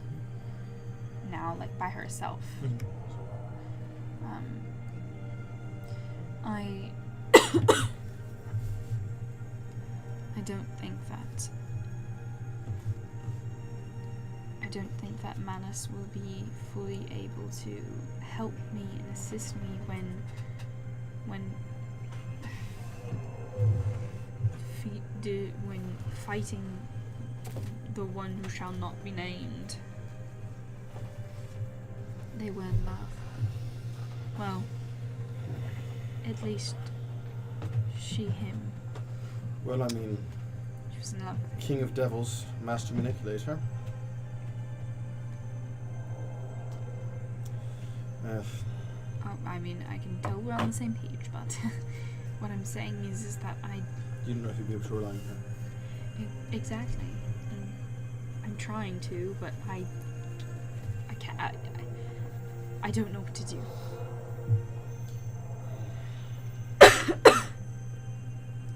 now, by herself. I don't think that Manus will be fully able to help me and assist me when fighting the one who shall not be named. They were in love. Well, at least him.
Well, I mean,
She was in love with him.
King of Devils, Master Manipulator.
I mean, I can tell we're on the same page, but what I'm saying is that
You don't know if you'll be able to rely on her.
Exactly. And I'm trying to, but I can't. I don't know what to do.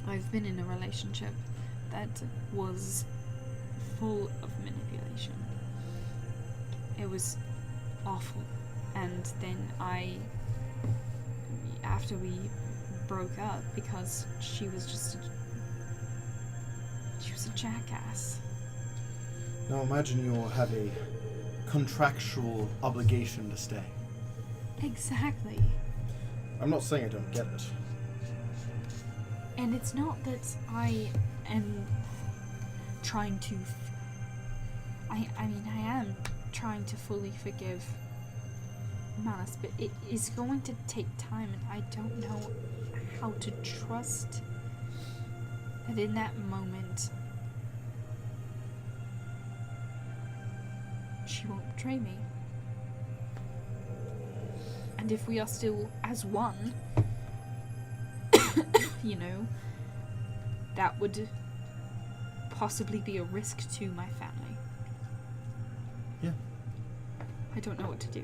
I've been in a relationship that was full of manipulation. It was awful. And then after we broke up, because she was a jackass.
Now imagine you have a contractual obligation to stay.
Exactly.
I'm not saying I don't get it.
And it's not that I am trying to... I am trying to fully forgive Manus, but it is going to take time, and I don't know how to trust that in that moment she won't betray me. And if we are still as one, that would possibly be a risk to my family.
Yeah.
I don't know what to do.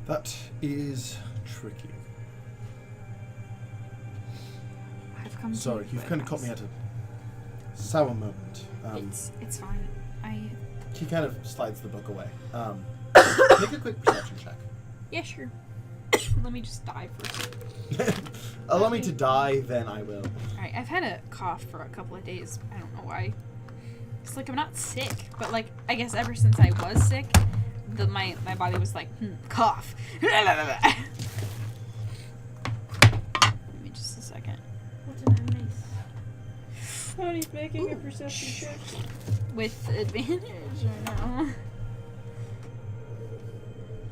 That is tricky.
I've come
Sorry,
to
you've kind of caught me at a sour moment.
It's fine.
He kind of slides the book away. Make a quick perception check.
Yeah, sure. Let me just die first.
Allow me to die, then I will.
Alright, I've had a cough for a couple of days. I don't know why. It's I'm not sick, but I guess ever since I was sick, my body was cough. Give me just a second.
What did I miss?
Tony's making a perception check.
With advantage or no?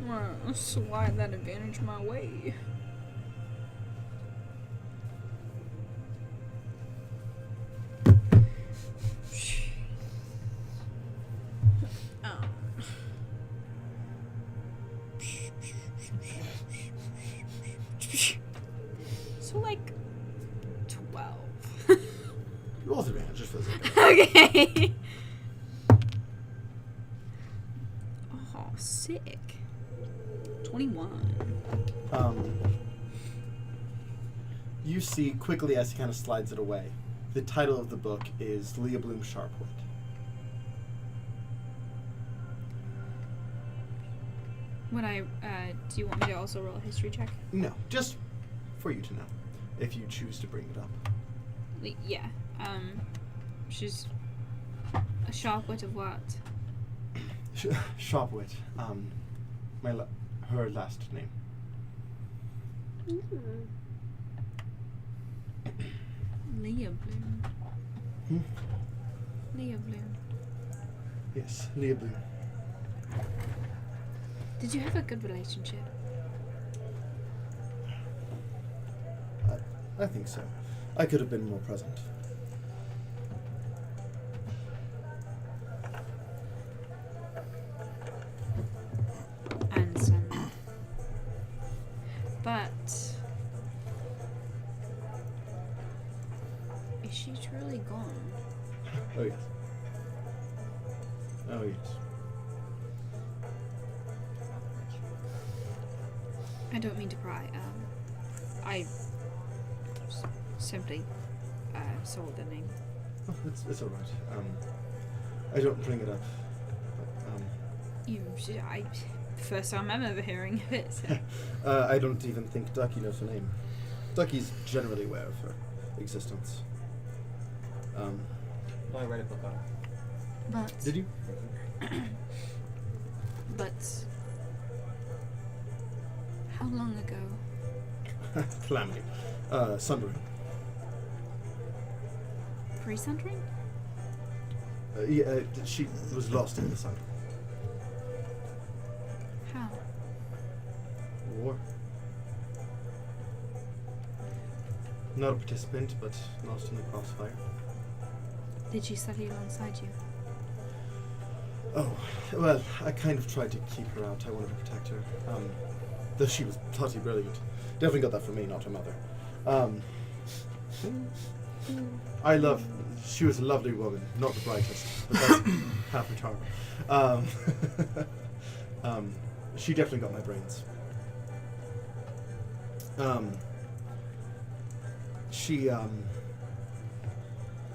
Well, slide that advantage my way. So like 12.
Roll with advantage just for the sake.
Okay. Oh, sick. 21.
You see quickly as he kind of slides it away. The title of the book is Leah Bloom Sharpwood.
When I, do you want me to also roll a history check?
No, just for you to know, if you choose to bring it up.
Yeah. She's a sharp wit of what?
Sharpwit. Her last name.
Leah Bloom.
Hmm?
Leah Bloom.
Yes, Leah Bloom.
Did you have a good relationship?
I think so. I could have been more present.
I understand that. But is she truly gone?
Oh yes. Oh yes.
I don't mean to pry. I simply saw the name.
Oh, it's all right. I don't bring it up.
First time I'm ever hearing of it. So.
I don't even think Ducky knows her name. Ducky's generally aware of her existence.
I read a book on her.
But
Did you?
but how long ago?
Calamity. Sundering.
Pre-Sundering?
Yeah, she was lost in the sun.
How?
War. Not a participant, but lost in the crossfire.
Did she study alongside you?
Oh, well, I kind of tried to keep her out. I wanted to protect her. Though she was bloody brilliant. Definitely got that from me, not her mother. She was a lovely woman, not the brightest, but that's half her charm. She definitely got my brains. She,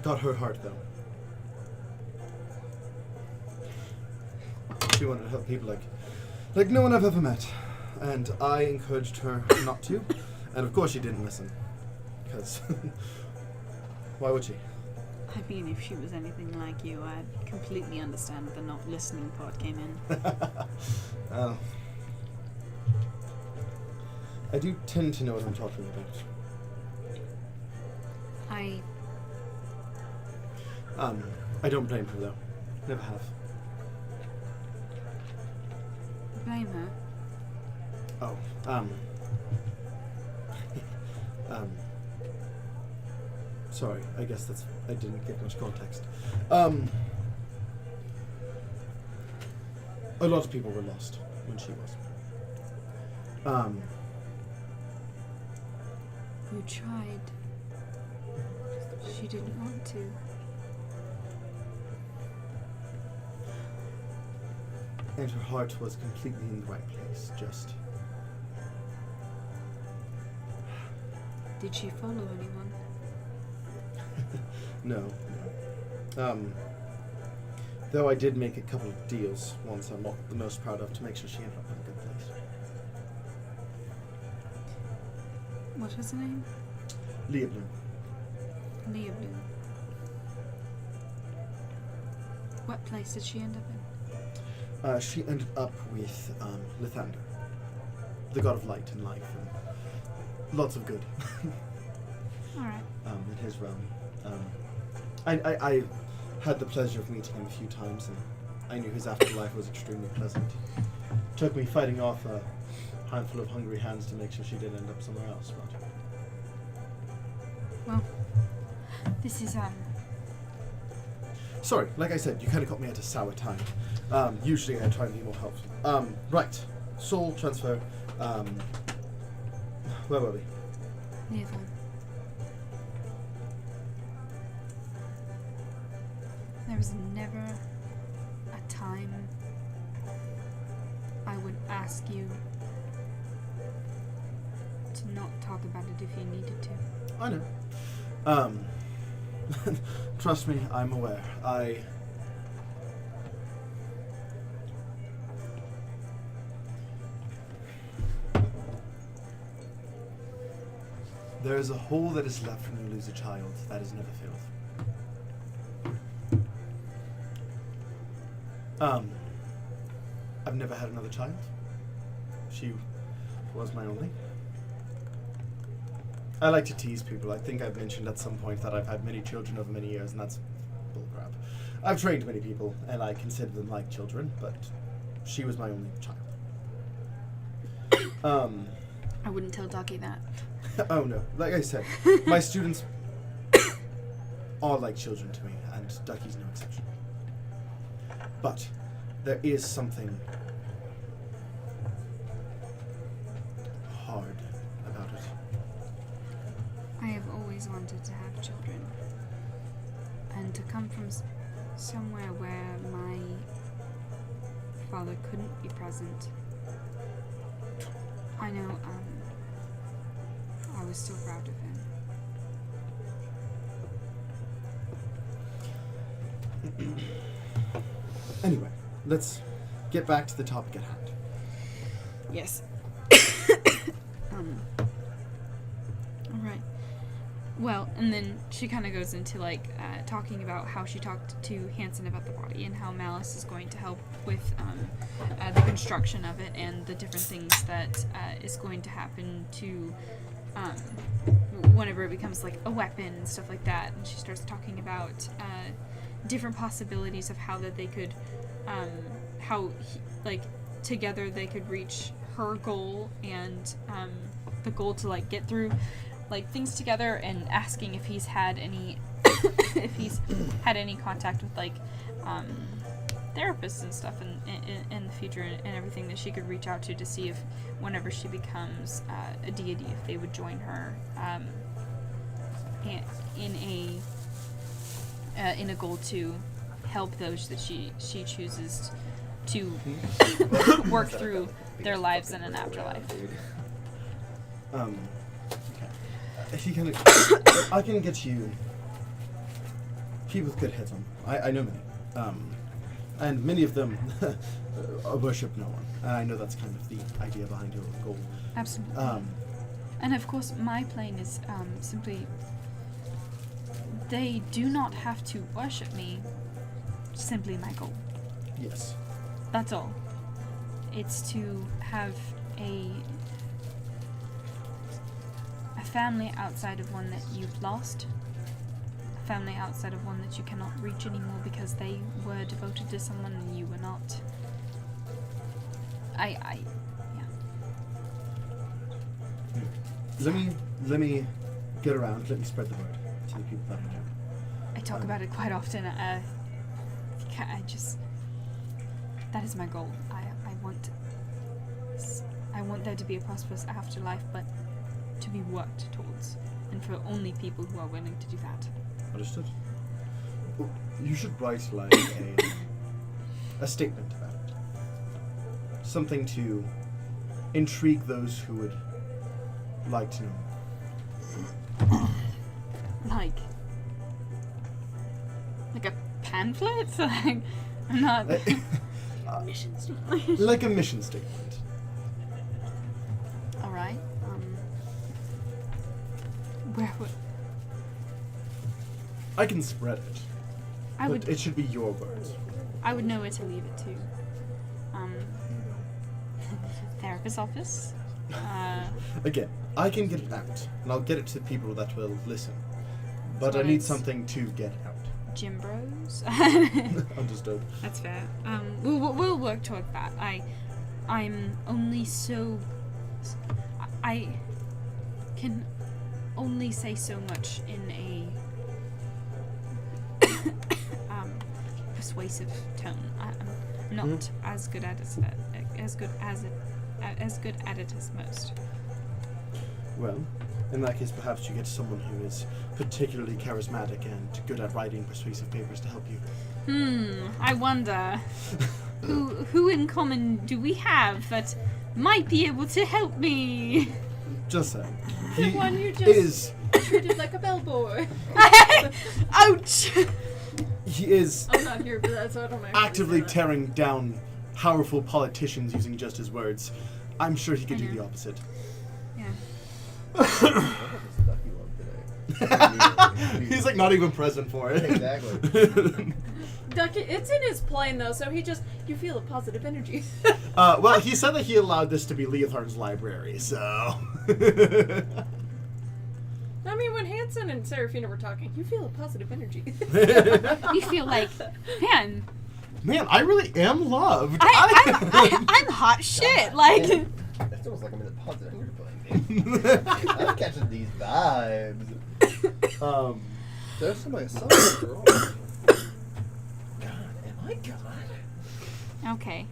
got her heart, though. She wanted to help people like no one I've ever met. And I encouraged her not to. And of course she didn't listen. Because why would she?
I mean, if she was anything like you, I'd completely understand the not listening part came in.
I do tend to know what I'm talking about. I don't blame her though. Never have.
Blame her?
Oh, sorry, I guess I didn't get much context. A lot of people were lost when she was.
Who tried? She didn't want to.
And her heart was completely in the right place, just...
Did she follow anyone?
No. Though I did make a couple of deals once I'm not the most proud of to make sure she ended up in a good place.
What was her name?
Leah Bloom.
Leah Bloom. What place did she end up in?
She ended up with Lathander, the god of light and life, and lots of good.
Alright.
In his realm. I had the pleasure of meeting him a few times, and I knew his afterlife was extremely pleasant. Took me fighting off a handful of hungry hands to make sure she didn't end up somewhere else. But
Well, this is,
sorry, like I said, you kind of caught me at a sour time. Usually I try and be more helpful. Right. Soul transfer. Where were we?
Neither. There was never a time I would ask you to not talk about it if you needed to.
I know. Trust me, I'm aware. There is a hole that is left when you lose a child that is never filled. I've never had another child. She was my only. I like to tease people. I think I've mentioned at some point that I've had many children over many years, and that's bullcrap. I've trained many people, and I consider them like children, but she was my only child.
I wouldn't tell Ducky that.
Oh no, like I said, my students are like children to me, and Ducky's no exception. But there is something hard about it.
I have always wanted to have children. And to come from somewhere where my father couldn't be present, I know, I was still proud of him.
Anyway, let's get back to the topic at hand.
Yes. Alright. Well, and then she kind of goes into, talking about how she talked to Hanson about the body and how Malice is going to help with the construction of it and the different things that is going to happen to whenever it becomes, a weapon and stuff like that. And she starts talking about different possibilities of how that they could, together they could reach her goal and the goal to get through things together, and asking if he's had any contact with therapists and stuff in the future and everything that she could reach out to see if whenever she becomes a deity, if they would join her in a goal to help those that she chooses to work through their lives in an afterlife.
Okay. I can get you people with good heads on. I know many. And many of them worship no one. And I know that's kind of the idea behind your goal.
Absolutely. And of course, my plane is simply, they do not have to worship me, simply my goal.
Yes.
That's all. It's to have a family outside of one that you've lost. A family outside of one that you cannot reach anymore because they were devoted to someone and you were not. Yeah.
Let me get around. Let me spread the word to the people that I know.
I talk about it quite often. That is my goal. I want there to be a prosperous afterlife, but to be worked towards, and for only people who are willing to do that.
Understood. Well, you should write a statement about it. Something to intrigue those who would like to know.
Like a pamphlet? I'm not.
Mission
Like a mission statement.
All right. Where would
I can spread it.
I would?
It should be your words.
I would know where to leave it to. Therapist's office.
Again, I can get it out, and I'll get it to people that will listen. But I need something to get out.
Gym bros.
Understood.
That's fair. We'll work toward that. I'm only so. I can only say so much in a persuasive tone. I'm not as good at it as most.
Well, In that case, perhaps you get someone who is particularly charismatic and good at writing persuasive papers to help you.
I wonder who in common do we have that might be able to help me?
Just saying.
The
He
one you just
is
treated like a bellboy.
Ouch!
he is
I'm not here for that, so I don't know.
actively tearing down powerful politicians using just his words. I'm sure he could do the opposite.
Yeah.
What does Ducky love today?
He's like not even present for it.
Exactly.
Ducky, it's in his plane though, so you feel a positive energy.
Well, he said that he allowed this to be Leothar's library, so.
I mean, when Hanson and Seraphina were talking, you feel a positive energy.
You feel like, man,
Man, I really am loved.
I'm hot shit. Like,
It's almost like I'm in a positive energy playing. I'm catching these vibes.
There's somebody selling girl.
God, am I God?
okay.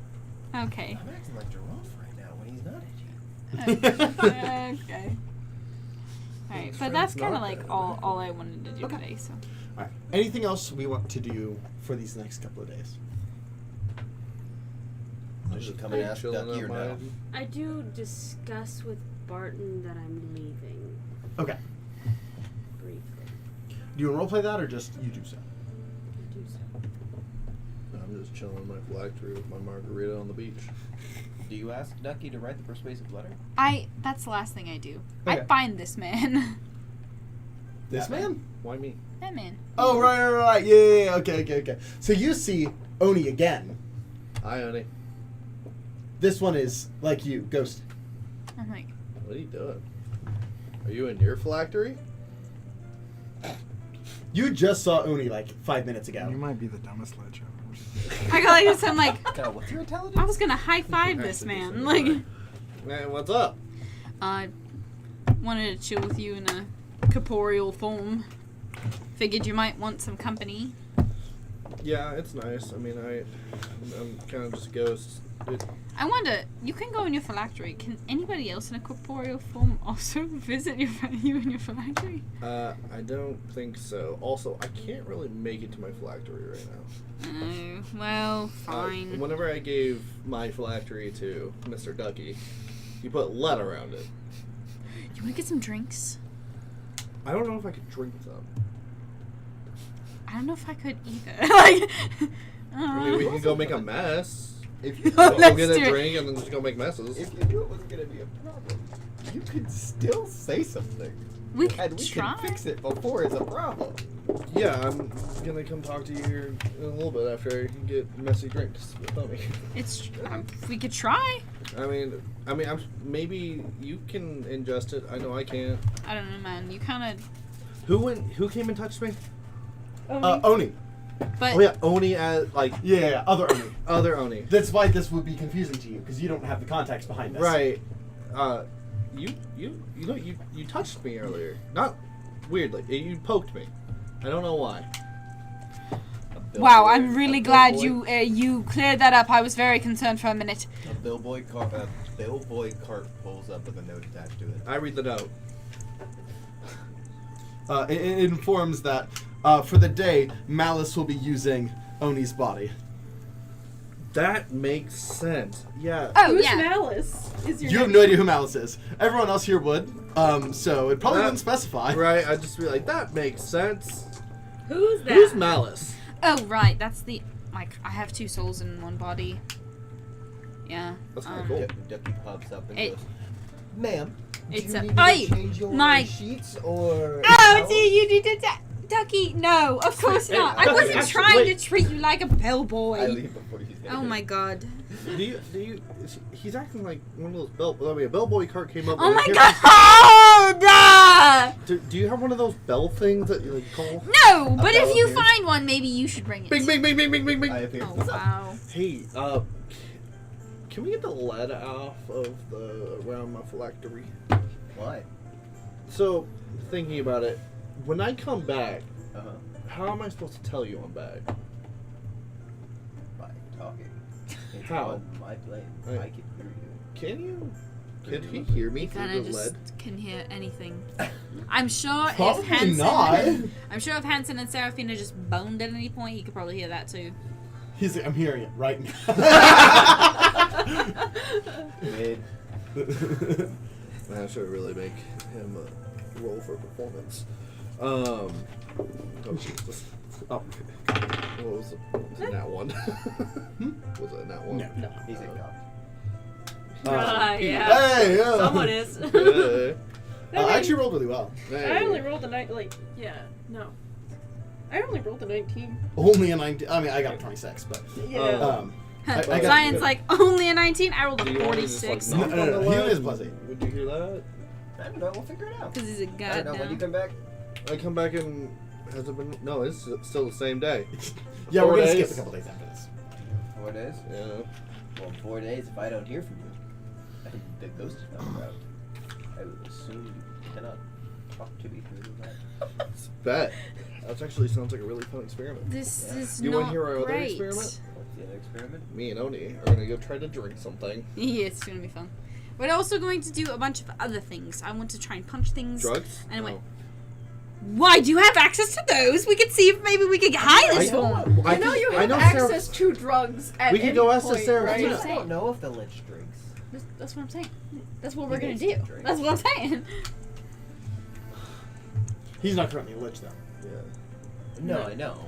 I'm acting like Joralf right now when he's not edgy.
Okay. Alright, but that's kind of like all I wanted to do today, so.
Alright. Anything else we want to do for these next couple of days?
Does she come and ask
Chilling
Ducky or
at
no?
I do discuss with Barton that I'm leaving
Okay.
briefly.
Do you want to roleplay that or just you do so?
I do so.
I'm just chilling in my phylactery with my margarita on the beach.
Do you ask Ducky to write the persuasive letter?
That's the last thing I do.
Okay.
I find this man.
This man?
Why me?
That man.
Oh, right. Yeah. Okay. So you see Oni again.
Hi, honey.
This one is like you, ghost.
I'm like,
What are you doing? Are you in your phylactery?
You just saw Oni like 5 minutes ago.
You might be the dumbest ledge ever.
I got like this. I'm like,
What's your intelligence?
I was gonna high five this man. Like,
Man, what's up?
I wanted to chill with you in a corporeal form. Figured you might want some company.
Yeah, it's nice. I mean, I'm kind of just a ghost.
I wonder, you can go in your phylactery. Can anybody else in a corporeal form also visit you in your phylactery?
I don't think so. Also, I can't really make it to my phylactery right now.
Oh, well, fine.
Whenever I gave my phylactery to Mr. Ducky, he put lead around it.
You wanna get some drinks?
I don't know if I could drink them.
I don't know if I could either. Like,
I mean, we can go make a mess.
If you
Go
Let's
get
do
a
it.
drink and then just go make messes.
If you knew it wasn't gonna be a problem, you could still say something.
we
And
could
we
try.
can fix it before it's a problem.
Yeah, I'm gonna come talk to you here in a little bit after I get messy drinks with Tommy.
It's we could try.
Maybe you can ingest it. I know I can't.
I don't know, man. You kind of,
Who came and touched me?
Oni.
but
Oh yeah, Oni as like
Yeah, other Oni.
other Oni.
That's why this would be confusing to you, because you don't have the context behind this.
Right. You touched me earlier. Not weirdly. You poked me. I don't know why.
wow. I'm really glad you cleared that up. I was very concerned for a minute.
A billboy cart pulls up with a note attached to it.
I read the note.
It informs that for the day, Malice will be using Oni's body.
That makes sense. Yeah.
Oh
Who's
yeah.
Malice? Is your
You have no idea who Malice is. Everyone else here would. So it probably
That-
wouldn't specify.
Right. I'd just be like, that makes sense.
Who's that?
Who's Malice?
Oh right. That's the like I have two souls in one body. Yeah.
That's kinda cool.
Ducky pops up and
It-
goes, "Ma'am, do
It's
you
a-
need me
Oi,
to change your
my-
sheets or?"
Oh, do you did that? Ducky, no, of course not. I wasn't
Actually,
trying
wait.
to treat you like a bellboy.
I leave before he's gonna
Oh
hit
my
me.
god.
He's acting like one of those a bellboy cart came up.
Oh
and
my
it
god.
came- Do you have one of those bell things that you like call?
No, but if you
bell
find one, maybe you should bring it.
Bing, bing, bing, bing, bing, bing, bing.
I appear.
Oh wow.
Hey, can we get the lead off of around my phylactery?
Why?
So, thinking about it, when I come back,
Uh-huh.
how am I supposed to tell you I'm back?
By talking. It's
How?
on my plane.
Right.
I can hear you.
Can you? Can he hear me
He
through
kind of
the
just
lead?
can hear anything. I'm sure
Probably
if Hanson,
not.
I'm sure if Hanson and Serafina just boned at any point, he could probably hear that too.
He's like, I'm hearing it right now.
Mid.
That should really make him roll for performance. Oh, Jesus.
Oh.
What was it? Was it nat 1? Was it nat 1?
No.
No.
He's a god.
Yeah.
Hey, yeah.
Someone is.
Hey.
I actually rolled really well.
I only rolled a no. I only rolled a 19.
Only a 19. I mean, I got a 26, but
Yeah.
I got-
Zion's like only a 19. I rolled
Do
a
you want to just,
46
like, knock on the
He
lead?
is plus 8.
Would you hear that?
I don't know. We'll figure it out.
because he's a
I
god
don't know. When you
now.
come back,
I come back and has it been? No, it's still the same day.
Yeah, we're
4
gonna
days?
skip a couple days after this.
4 days.
Yeah.
Well, 4 days. If I don't hear from you, and the ghost is not around, I would assume you cannot talk to me through that.
Bet. That actually sounds like a really fun experiment.
This
Yeah.
is
You
not
wanna hear our other
great.
experiment?
What's the other experiment?
Me and Oni are gonna go try to drink something.
Yeah, it's gonna be fun. We're also going to do a bunch of other things. I want to try and punch things.
Drugs?
And I went,
No.
why do you have access to those? We could see if maybe we could hide this one.
I know you have access to drugs at
We could
any
go ask the
point,
Sarah-
right?
You
I
know-
just don't know if the Lich drinks.
That's what I'm saying. That's what we're
He
gonna
makes
do.
them drink.
That's what I'm saying.
He's not currently a lich, though.
Yeah.
No, I know.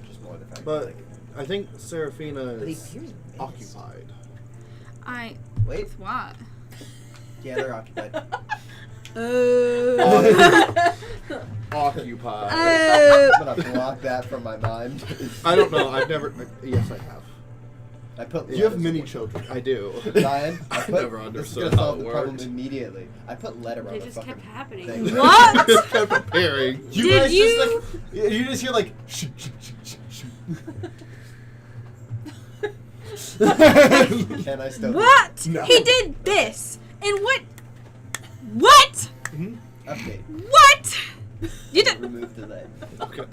Just more the fact.
But
that, like,
I think Serafina
but he
is
appears menacing.
occupied.
Wait.
With what?
Yeah, they're occupied.
Occupied.
I'm gonna block that from my mind.
I don't know. I've never. Yes, I have.
I put.
You have
lead as
many
a
children.
I do.
Zion, I
I
put,
never
this is
understood
gonna
how
solve
it
the problem
worked.
immediately. I put lead around
It
the
just
fucking
kept happening.
thing.
What?
Just kept preparing.
You
Did
guys
you-
just like you just hear like shoot, shoot, shoot, shoot, shoot.
Can I still?
What?
No.
He did this. And what? What?
Update.
What? You did.
Remove the lead.
Okay.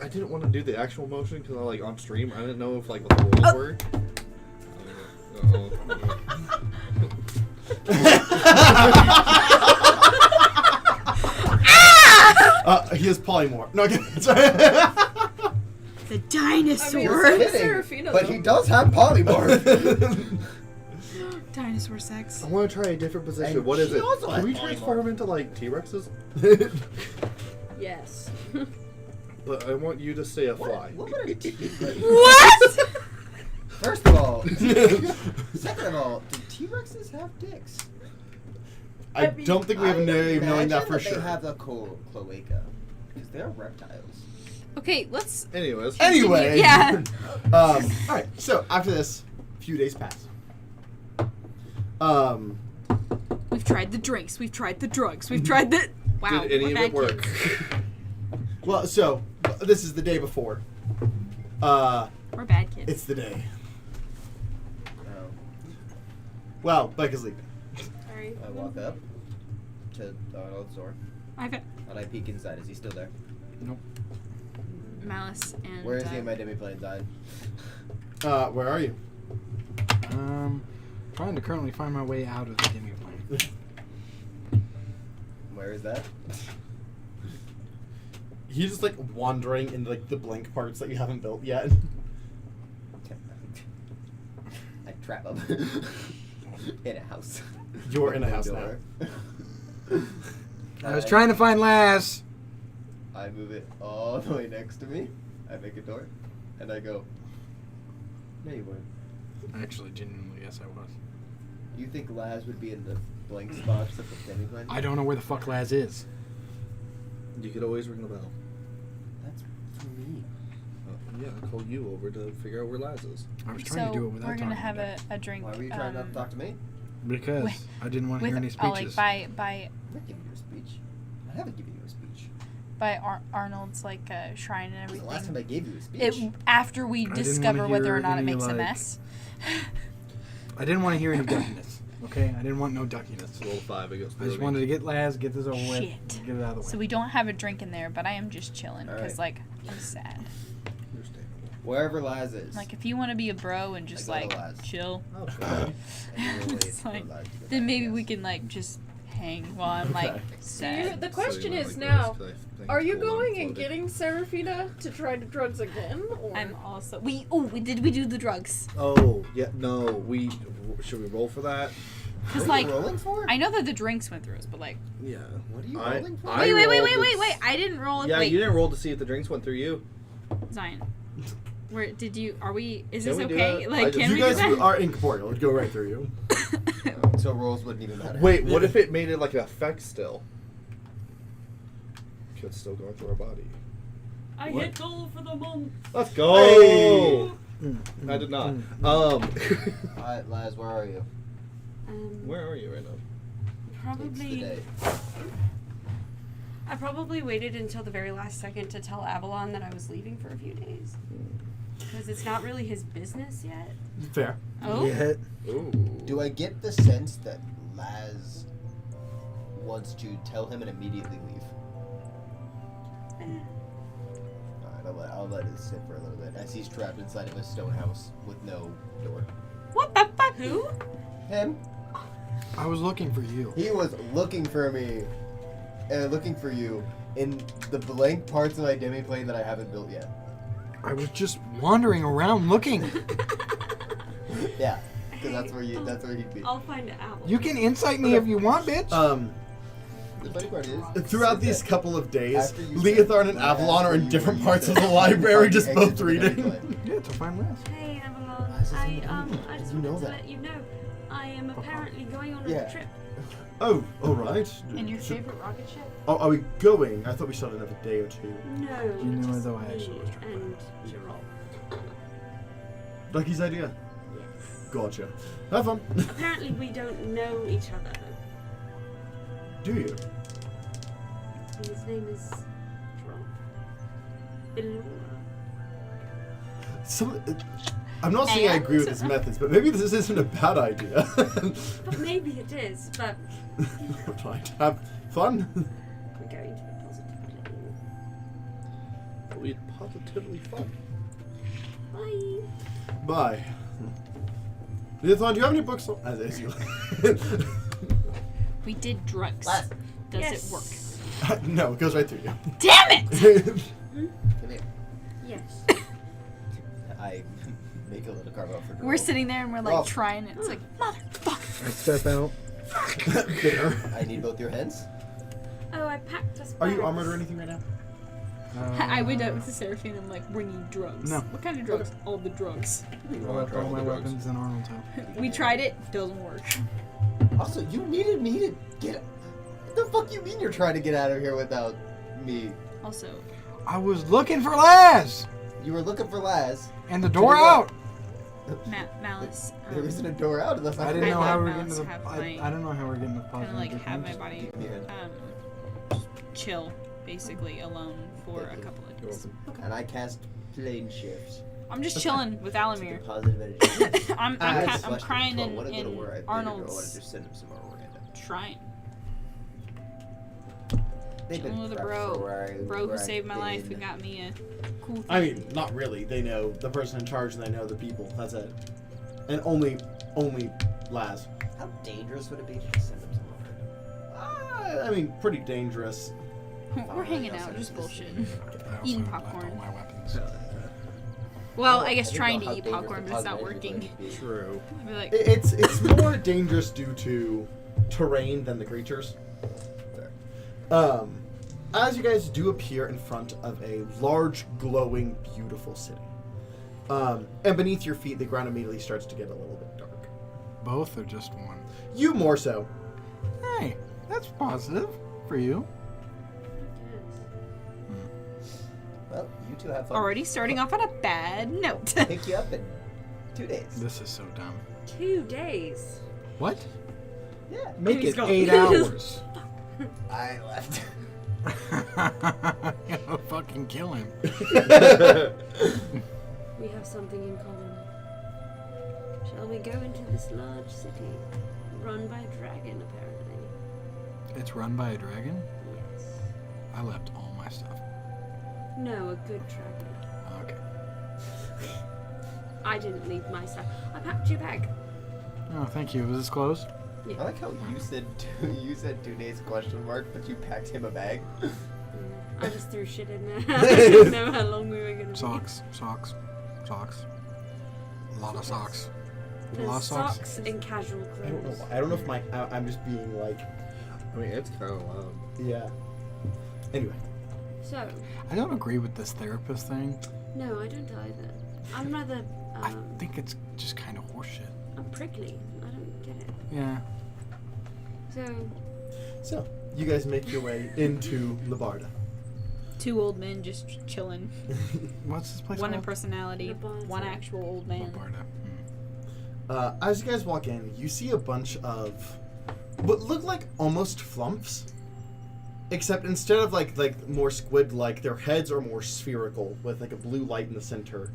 I didn't want to do the actual motion because I like on stream. I didn't know if like what the rules were.
He has polymorph. No, okay. Sorry.
The
I mean,
dinosaur.
so does
Kidding,
Serafina,
but
though.
he does have polymorph.
Dinosaur sex.
I want to try a different position.
And
What is
she
it?
also
Can
has
we
polymorph.
transform into like T-Rexes?
Yes.
But I want you to stay a fly.
What would a T?
What?
First of all, second of all, do T-Rexes have dicks?
I don't think we have a way of knowing that
Imagine
for
They
sure.
have a cloaca because they're reptiles.
Okay, let's.
Anyways.
Anyway.
Yeah.
All right. So after this, a few days pass.
We've tried the drinks. We've tried the drugs. We've tried the. Wow.
Did any
we're
of it
bad
work?
kids.
Well, so this is the day before.
We're bad kids.
It's the day.
Oh.
Well, Becca's leaving.
Sorry.
I walk up to Arnold's door
I've got
and I peek inside. Is he still there?
Malice and.
Where is he in my demi-plane side?
Where are you?
Trying to currently find my way out of the demi-plane.
Where is that?
He's just like wandering in like the blank parts that you haven't built yet.
I trap him in a house.
You're in a
No
house
door.
I was trying to find Lass.
I move it all the way next to me. I make a door, and I go. No, you weren't.
Actually, genuinely, yes, I was.
You think Laz would be in the blank spots of the demi-plane?
I don't know where the fuck Laz is.
You could always ring the bell.
That's for me.
Yeah, I'll call you over to figure out where Laz is.
I was trying to do it without
we're gonna
talking
have
to
a drink.
Why were you trying not to talk to me?
Because
With-
I didn't want to
with
hear any speeches.
by
I'm not giving you a speech. I haven't given you a speech.
Arnold's like shrine and
It was
everything.
the last time I gave you a speech.
It after we
didn't
discover
wanna
whether
hear
or not it
any,
makes a
like-
mess.
I didn't want to hear any duckiness. Okay, I didn't want no duckiness.
Roll 5 against
I just wanted to get Laz, get this over with,
Shit.
get it out of the way.
So we don't have a drink in there, but I am just chilling
All
because
right.
like I'm sad.
Understandable.
Wherever Laz is.
Like, if you want to be a bro and just,
I go to
like,
Laz.
chill,
Oh, sure.
it's like, then maybe we can, like, just hang while I'm, like,
Okay.
sad.
The question
you
is
want,
now,
those things
are you
cool
going and
floated?
getting Seraphina to try the drugs again? Or?
I'm also. We do the drugs.
Oh, yeah, no, should we roll for that?
Because,
What are you
like,
rolling for?
I know that the drinks went through us, but, like,
Yeah.
What are you
I-
rolling for?
I
wait,
rolled this-
I didn't roll it.
Yeah,
wait,
you didn't roll to see if the drinks went through you.
Zion. Where did you? Are we? Is
Can
this
we do
okay?
that?
Like,
I
can
just-
we
You
do
guys
that?
are incorporeal. It'd go right through you.
So rolls wouldn't even matter.
Wait, what if it made it like an effect still? It's still going through our body.
I hit goal for the month.
Let's go! I did not.
Alright, Laz, where are you?
Where are you right now?
It's the
Probably.
day.
I probably waited until the very last second to tell Avalon that I was leaving for a few days. Because it's not really his business yet.
Fair.
Oh.
Ooh.
Do I get the sense that Laz wants to tell him and immediately leave? Alright, I'll let it sit for a little bit as he's trapped inside of a stone house with no door.
What the fuck?
Who?
Him?
I was looking for you.
He was looking for me and looking for you in the blank parts of my demiplane that I haven't built yet.
I was just wandering around looking.
Yeah, because that's where he'd be.
I'll find out.
You can insight me if you want, bitch.
The funny part is,
Throughout these couple of days,
After you
Leotharn
said
and
Laz,
Avalon are in
you
different
were
parts of
said
the
you
library,
find
just
the
both
exit from the
reading.
demiplane.
Yeah, to find Laz.
Hey, Avalon.
Laz is in the
I
room.
just
You know
wanted to
that.
let you know I am apparently going on
Yeah.
a trip.
Oh, alright.
And your favorite rocket ship?
Oh, are we going? I thought we started another day or two.
No,
You know,
just
though, I
me
actually was trying
and Joralf.
Lucky's idea.
Yes.
Gotcha. Have fun.
Apparently we don't know each other.
Do you?
And his name is Joralf. Alumear.
I'm not saying I agree with his methods, but maybe this isn't a bad idea.
But maybe it is, but
We're trying to have fun.
we're going to be positive.
We positively fun.
Bye.
Bye. Leotharn, do you have any books? As you.
We did drugs.
Laz.
Does
Yes.
it work?
No, it goes right through you.
Damn it!
Come here.
Yes.
I make a little carve out for
We're
Joralf.
sitting there and we're like
Oh.
trying it. It's like, motherfucker.
I step out.
Bitter.
I need both your hands.
Oh, I packed us.
Are you armored or anything right now?
I went up to Seraphine and I'm like, we need drugs.
No.
What kind of drugs? All the drugs.
I left all my weapons in Arnold's house.
We tried it, doesn't work.
Also, you needed me to get. What the fuck you mean you're trying to get out of here without me?
Also,
I was looking for Laz!
You were looking for Laz.
And the door
do what?
out!
Malice.
There isn't a door out unless
I
I
didn't know
I
how
let
we were getting to
Mouse
the.
have
I
my-
don't know how we're getting to
Kind
positive.
of like have my
difference.
body
Yeah.
chill, basically alone for a couple of days.
And I cast plane shifts.
I'm just chilling with Alumear.
Positive energy.
I'm crying
in
in
Arnold's.
Arnold's
Just send him some more random.
shrine.
They've
Chilling with a
prepped
bro.
for where
Who
I've
saved my life, who
been.
got me a cool thing.
I mean, not really. They know the person in charge and they know the people. That's it. And only Laz.
How dangerous would it be to just send him some more random?
I mean, pretty dangerous.
We're hanging out, just bullshit.
I also
Eating
left
popcorn.
all my weapons.
Well,
Oh,
I guess
didn't
trying
know
to
how
eat
dangerous
popcorn,
the
but it's not
positive energy
working.
would be.
True.
I'd be like,
It's more dangerous due to terrain than the creatures. As you guys do appear in front of a large, glowing, beautiful city. And beneath your feet, the ground immediately starts to get a little bit dark.
Both or just one?
You more so.
Hey, that's positive for you.
Well, you two have fun.
already starting off on a bad note.
Pick you up in 2 days.
This is so dumb.
2 days.
What?
Yeah.
Make
He's
it
gone.
8 hours.
I left.
I'll fucking kill him.
We have something in common. Shall we go into this large city, run by a dragon, apparently?
It's run by a dragon?
Yes.
I left all my stuff.
No, a good dragon. I didn't leave my stuff. I packed your bag.
Oh, thank you. Was this close?
I like how you said 2 days question mark, but you packed him a bag.
I just threw shit in there. I didn't know how long we were gonna be.
Socks. A lot of socks. A
There's
lot of socks.
socks and casual clothes.
I don't know why. I don't know if I'm just being like,
I mean, it's kind of loud.
yeah. Anyway.
So,
I don't agree with this therapist thing.
no, I don't either. I'm rather,
I think it's just kind of horseshit.
I'm prickly. I don't get it.
Yeah.
So, you guys make your way into Labarda.
2 old men just chilling.
What's this place
One in
called?
personality,
Labarda.
one actual old man.
Labarda.
As you guys walk in, you see a bunch of what look like almost flumps, except instead of like more squid-like, their heads are more spherical with like a blue light in the center.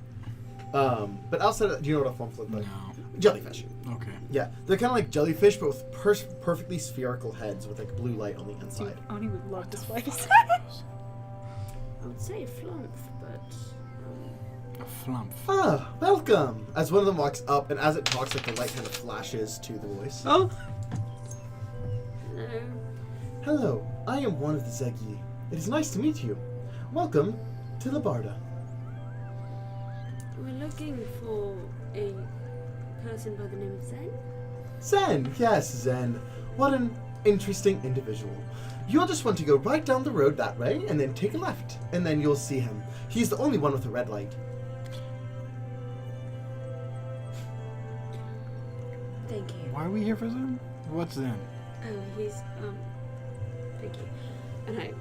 But outside of, do you know what a flump looks like?
No.
Jellyfish.
Okay.
Yeah, they're kind of like jellyfish, but with perfectly spherical heads with like blue light on the inside.
Oni would love this place.
I would say flump, but
A flump.
Ah, welcome! As one of them walks up, and as it talks, like the light kind of flashes to the voice.
Oh.
hello.
Hello, I am one of the Zegi. It is nice to meet you. Welcome to Labarda.
We're looking for a person by the name of Zen.
Zen, yes, Zen. What an interesting individual. You'll just want to go right down the road that way, and then take a left, and then you'll see him. He's the only one with a red light.
Thank you.
Why are we here for Zen? What's Zen?
Oh, he's, thank you. And I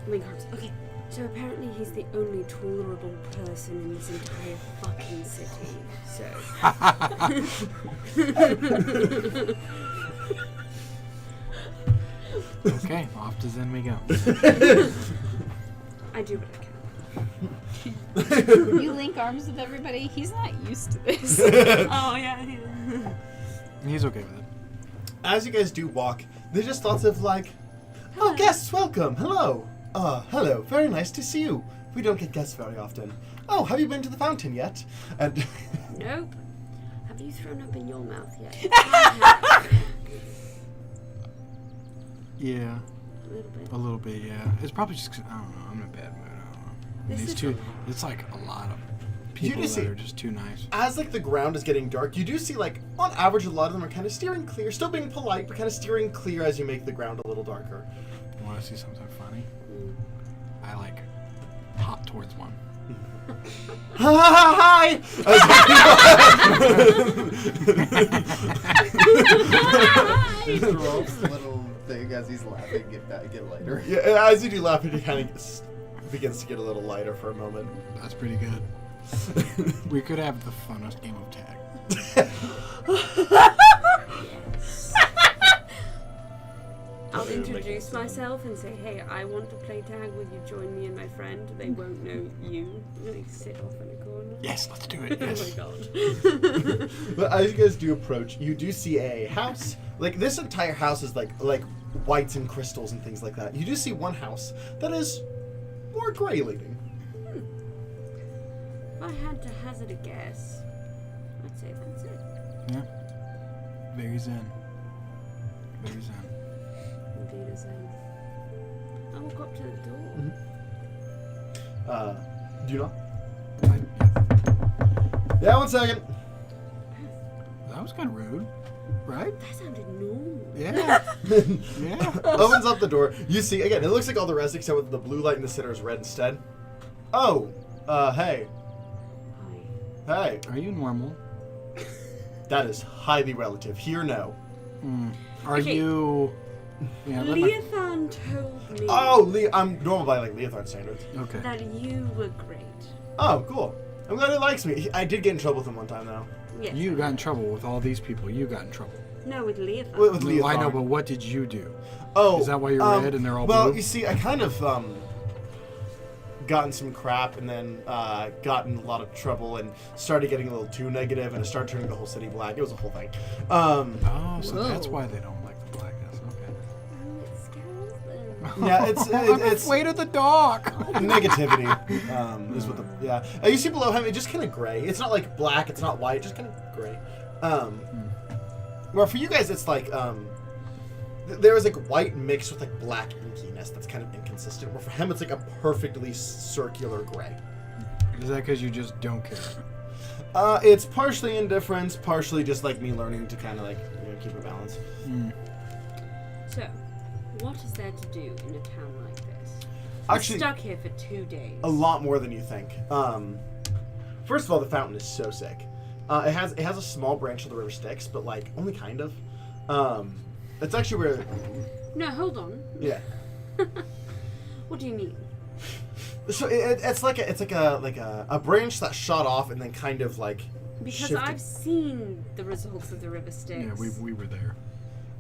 link arms. Okay, so apparently he's the only tolerable person in this entire fucking city, so.
Okay, off to Zen we go.
I do what I can.
You link arms with everybody. He's not used to this.
Oh, yeah.
He's okay with it.
As you guys do walk, there's just lots of like, oh, guests, welcome, hello. Hello, very nice to see you. We don't get guests very often. Oh, have you been to the fountain yet? And
Nope. Have you thrown up in your mouth yet?
Yeah,
A little bit.
a little bit, yeah. It's probably just 'cause, I don't know, I'm in a bad mood, I don't know. And
This
these
is
two, it's like a lot of
You
people
just
that
see-
are just too nice.
as like the ground is getting dark, you do see like, on average, a lot of them are kind of steering clear, still being polite, but kind of steering clear as you make the ground a little darker.
You want to see something funny?
Mm.
I like hop towards one.
Hi!
Joralf's little thing as he's laughing get lighter.
Yeah, as you do laugh, it kind of begins to get a little lighter for a moment.
That's pretty good. We could have the funnest game of tag.
I'll introduce myself and say, hey, I want to play tag. Will you join me and my friend? They won't know you. Really sit off in a corner.
Yes, let's do it.
Oh my
Yes.
god.
But as you guys do approach, you do see a house. Like this entire house is like whites and crystals and things like that. You do see one house that is more gray leaning.
If I had to hazard a guess, I'd say that's it.
Yeah. Very zen. Very zen.
Indeed, as I walk up to the door.
Do you not?
Yeah.
Yeah, 1 second.
That was kind of rude, right?
That sounded normal.
Yeah. Yeah.
Opens up the door. You see, again, it looks like all the rest except with the blue light in the center is red instead. Oh, hey.
Hi.
Hey.
Are you normal?
That is highly relative. Here, no.
Are
Okay.
you? Yeah. let my-
Leothan told me
Oh, I'm normal by like Leotard standards.
Okay.
that you were great.
Oh, cool. I'm glad he likes me. I did get in trouble with him one time, though.
Yes.
You got in trouble with all these people. You got in trouble.
No, with Leothan.
With
No, I know,
Leotard.
but what did you do?
Oh,
Is that why you're red and they're all
well,
blue?
you see, I kind of gotten some crap and then got in a lot of trouble and started getting a little too negative and it started turning the whole city black. It was a whole thing.
Oh, so that's
Whoa.
why they don't like the blackness. Okay.
Oh, it scares them.
Yeah,
I'm
it's
afraid of the dark.
negativity. Is what the you see below him. It's just kind of gray. It's not like black. It's not white. Just kind of gray. Where for you guys, it's like there is like white mixed with like black inkiness. That's kind of inconsistent. Where for him, it's like a perfectly circular gray.
Is that because you just don't care?
It's partially indifference, partially just like me learning to kind of like keep a balance.
So, what is there to do in a town like this?
Actually,
We're stuck here for 2 days.
a lot more than you think. First of all, the fountain is so sick. It has a small branch of the river Styx, but like only kind of. It's actually where.
No, hold on.
Yeah.
What do you mean?
So it's like a branch that shot off and then kind of like.
Because
shifted.
I've seen the results of the river Styx.
Yeah, we were there.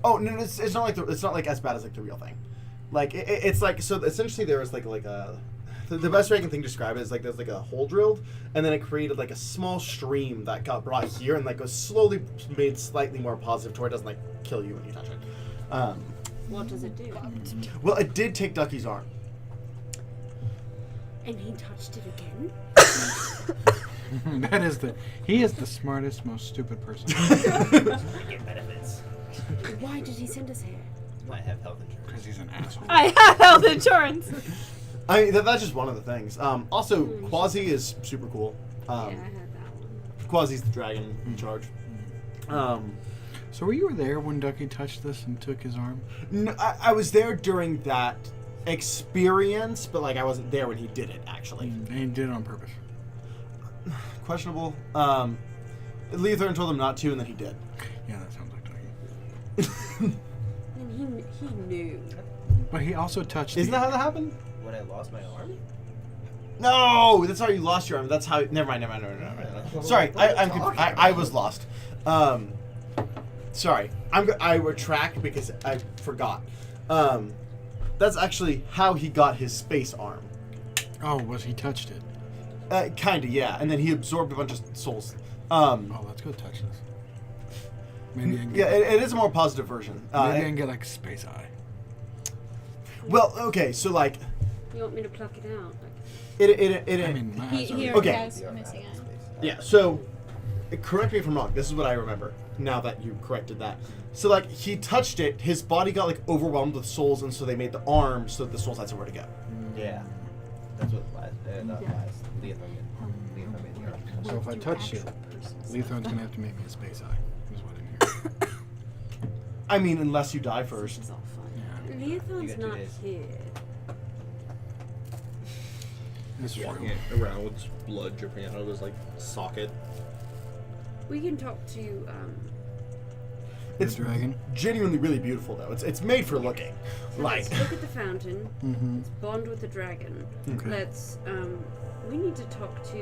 Oh no, it's not like it's not like as bad as like the real thing. Like it's like so essentially there was like a. The best way I can think to describe it is like there's like a hole drilled, and then it created like a small stream that got brought here and like was slowly made slightly more positive to where it doesn't like kill you when you touch it.
What does it do?
Well, it did take Ducky's arm.
And he touched it again?
He is the smartest, most stupid person.
I get benefits.
Why did he send us here?
I have health insurance.
Because he's an asshole.
I have health insurance.
I mean, that's just one of the things. Also, Quasi is super cool.
Yeah, I heard that one.
Quasi's the dragon in charge.
So were you there when Ducky touched this and took his arm?
No, I was there during that experience, but like I wasn't there when he did it actually.
And he did it on purpose.
Questionable. Leithorn told him not to, and then he did.
Yeah, that sounds like Ducky.
And he knew.
But he also touched.
Isn't that how that happened?
When I lost my arm?
No, that's how you lost your arm. That's how. Never mind. Sorry, I was lost. Sorry, I retract because I forgot. That's actually how he got his space arm.
Oh, was he touched it?
Kinda, yeah. And then he absorbed a bunch of souls.
Oh, let's go touch this. Maybe I can
Yeah,
get,
it is a more positive version.
maybe I can get like space eye.
Well, okay, so like
You want me to pluck it out?
it.
I mean, my eyes are.
He
Okay.
has missing eye.
Yeah, so correct me if I'm wrong. This is what I remember now that you corrected that. So like he touched it, his body got like overwhelmed with souls, and so they made the arm so that the souls had somewhere to go.
Yeah. That's what not last. Leithorn made the arm.
So if I touch it, Leithorn's gonna have to make me a space eye. Is what I hear.
I mean, unless you die first.
It's all fun.
Yeah.
Leithorn's
You got 2
not
days.
here.
It's
Walking
true.
around with blood dripping out of his like socket.
We can talk to,
It's
The dragon.
genuinely really beautiful though. It's made for looking.
so
Like
let's look at the fountain.
Mm-hmm.
Let's bond with the dragon.
Okay.
Let's, we need to talk to,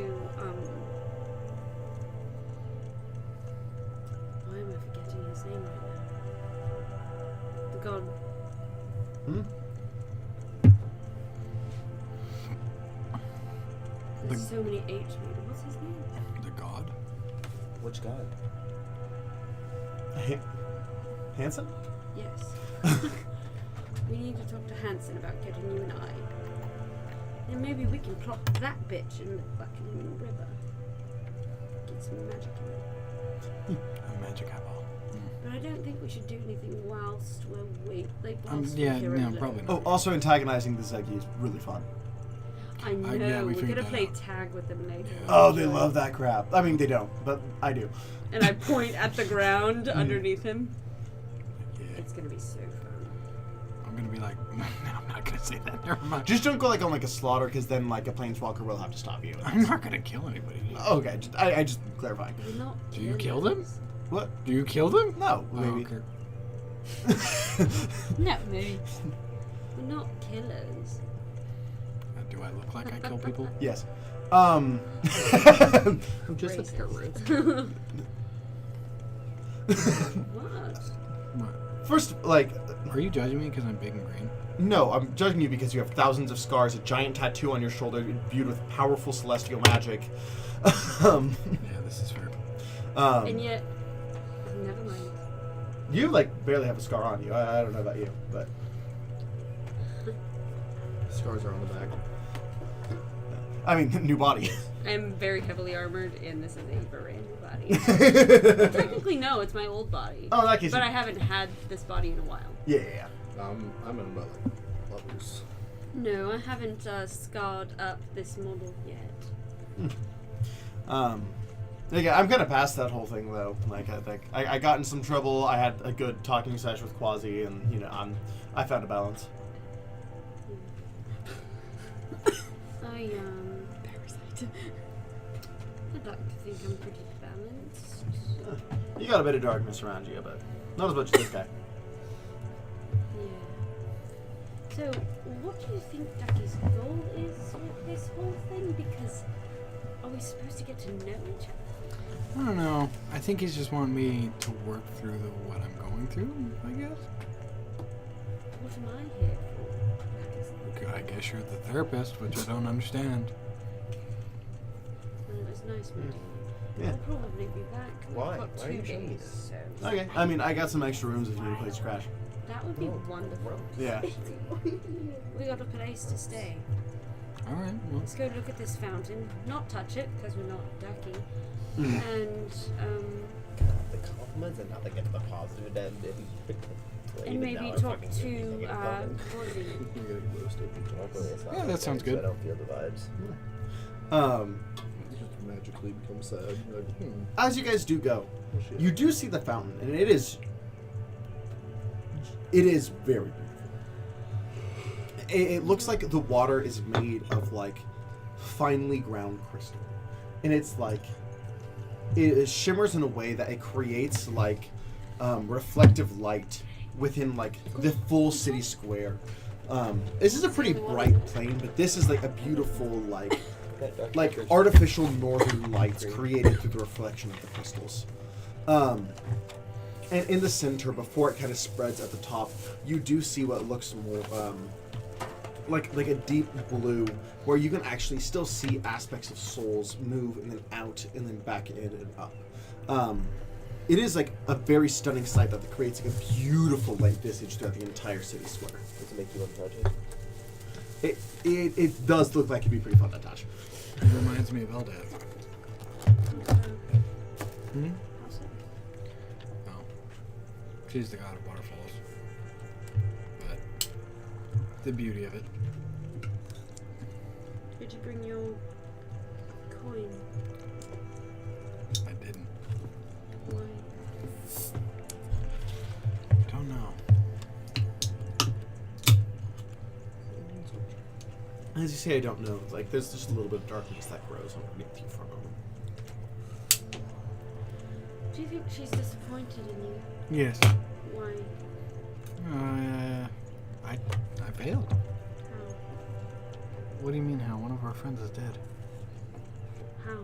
why am I forgetting his name right now? The god.
Hmm?
There's so many H. What's his name?
The god.
Which god?
Hanson?
Yes. We need to talk to Hanson about getting you an eye. Then maybe we can plop that bitch in the fucking river. Get some magic in it.
A magic eyeball.
But I don't think we should do anything whilst we're whilst
Yeah,
we're here
no,
alone.
probably not.
Oh, also antagonizing the Zegi is really fun.
I know.
yeah, we
we're
figured
gonna
that
play
out.
tag with them later.
Yeah.
Oh, they love that crap. I mean, they don't, but I do.
And I point at the ground underneath him.
Yeah.
It's gonna be so fun.
I'm gonna be like, no, I'm not gonna say that. Never mind.
Just don't go like on like a slaughter, because then like a planeswalker will have to stop you.
I'm not gonna kill anybody.
Okay, I just clarifying.
We're not
Do you kill them?
killers.
What?
Do you kill them?
No,
Oh,
maybe.
okay.
No, maybe.
We're not killers.
Do I look like I kill people?
Yes.
I'm just a
Racist.
terrorist.
What?
What?
First, like,
Are you judging me because I'm big and green?
no, I'm judging you because you have thousands of scars, a giant tattoo on your shoulder, imbued with powerful celestial magic.
Yeah, this is fair.
And yet, never mind.
You like barely have a scar on you. I don't know about you, but
Scars are on the back.
I mean, new body.
I'm very heavily armored, and this is a brand new body. Technically, no, it's my old body.
Oh, in that case.
But I haven't had this body in a while.
Yeah.
I'm in about like levels.
No, I haven't scarred up this model yet.
Yeah, I'm kind of past that whole thing though. Like, I got in some trouble. I had a good talking session with Quasi, and you know, I found a balance.
Parasite. I'd like to think I'm pretty balanced.
You got a bit of darkness around you, but not as much as this guy.
Yeah. So, what do you think Ducky's goal is with this whole thing? Because are we supposed to get to know each other?
I don't know. I think he's just wanting me to work through what I'm going through, I guess.
What am I here for?
Okay, I guess you're the therapist, which I don't understand.
Well, it was nice meeting you.
Yeah.
I'll probably be back. We've
Why?
got
Why are you
2
showing me
days,
this?
so
Okay. I mean, I got some extra rooms if you need a place to crash.
that would be wonderful.
Yeah.
We got a place to stay.
All right. Well,
Let's go look at this fountain. Not touch it, because we're not Ducky.
Mm.
And,
The compliments and nothing gets the positive end.
and maybe talk to, Rosie.
You're gonna get roasted.
Yeah, that sounds good.
I don't feel the vibes.
You just magically become sad. You're like,
As you guys do go,
oh shit.
you do see the fountain, and it is very beautiful. It looks like the water is made of like finely ground crystal, and it's like it shimmers in a way that it creates like reflective light within like the full city square. This is a pretty bright plain, but this is like a beautiful like artificial northern lights created through the reflection of the crystals. And in the center, before it kind of spreads at the top, you do see what looks more like a deep blue, where you can actually still see aspects of souls move and then out and then back in and up. It is like a very stunning sight that creates like a beautiful light visage throughout the entire city square.
Does it make you want to touch it?
It does look like it'd be pretty fun to touch.
it reminds me of Eldath. Hmm? Oh. She's the god of waterfalls. But the beauty of it.
Did you bring your coin?
I didn't.
Why?
Don't know.
As you say, I don't know. Like, there's just a little bit of darkness that grows underneath you for a moment.
Do you think she's disappointed in you?
Yes.
Why?
I failed.
How?
What do you mean how? One of our friends is dead.
How?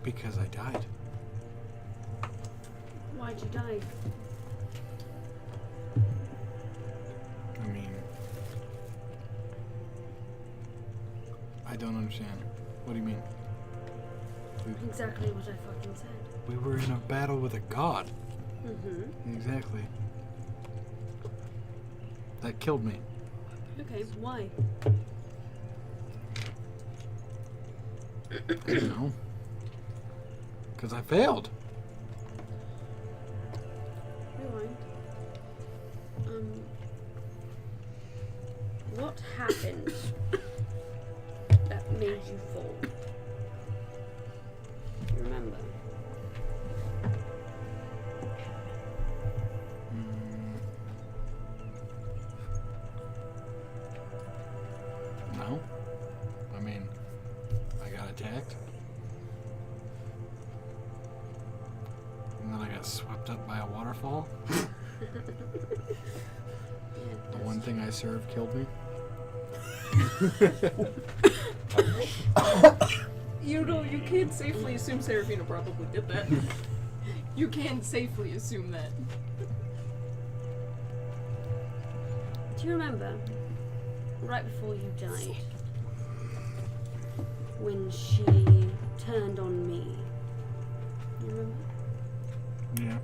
Because I died.
Why'd you die?
I mean, I don't understand. What do you mean?
Exactly what I fucking said.
We were in a battle with a god.
Mm-hmm.
Exactly. That killed me.
Okay, why?
I don't know. Because I failed.
Rewind. What happened that made you fall? You remember?
No. I mean, I got attacked. And then I got swept up by a waterfall. The one thing I served killed me.
You know, you can safely assume Serafina probably did that. You can safely assume that.
Do you remember, right before you died, when she turned on me? You remember?
Yeah.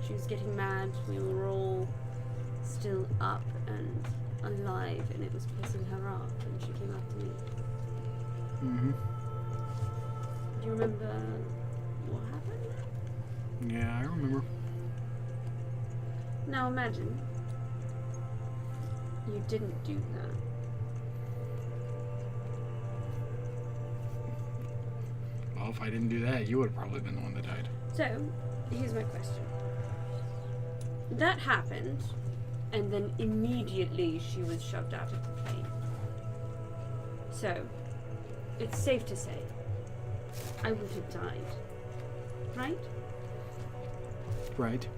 She was getting mad, we were all still up, and alive and it was pissing her off and she came up to me.
Mm-hmm.
Do you remember what happened?
Yeah, I remember.
Now imagine you didn't do that.
Well, if I didn't do that, you would have probably been the one that died.
So, here's my question. That happened, and then immediately she was shoved out of the plane. So, it's safe to say, I would have died. Right?
Right.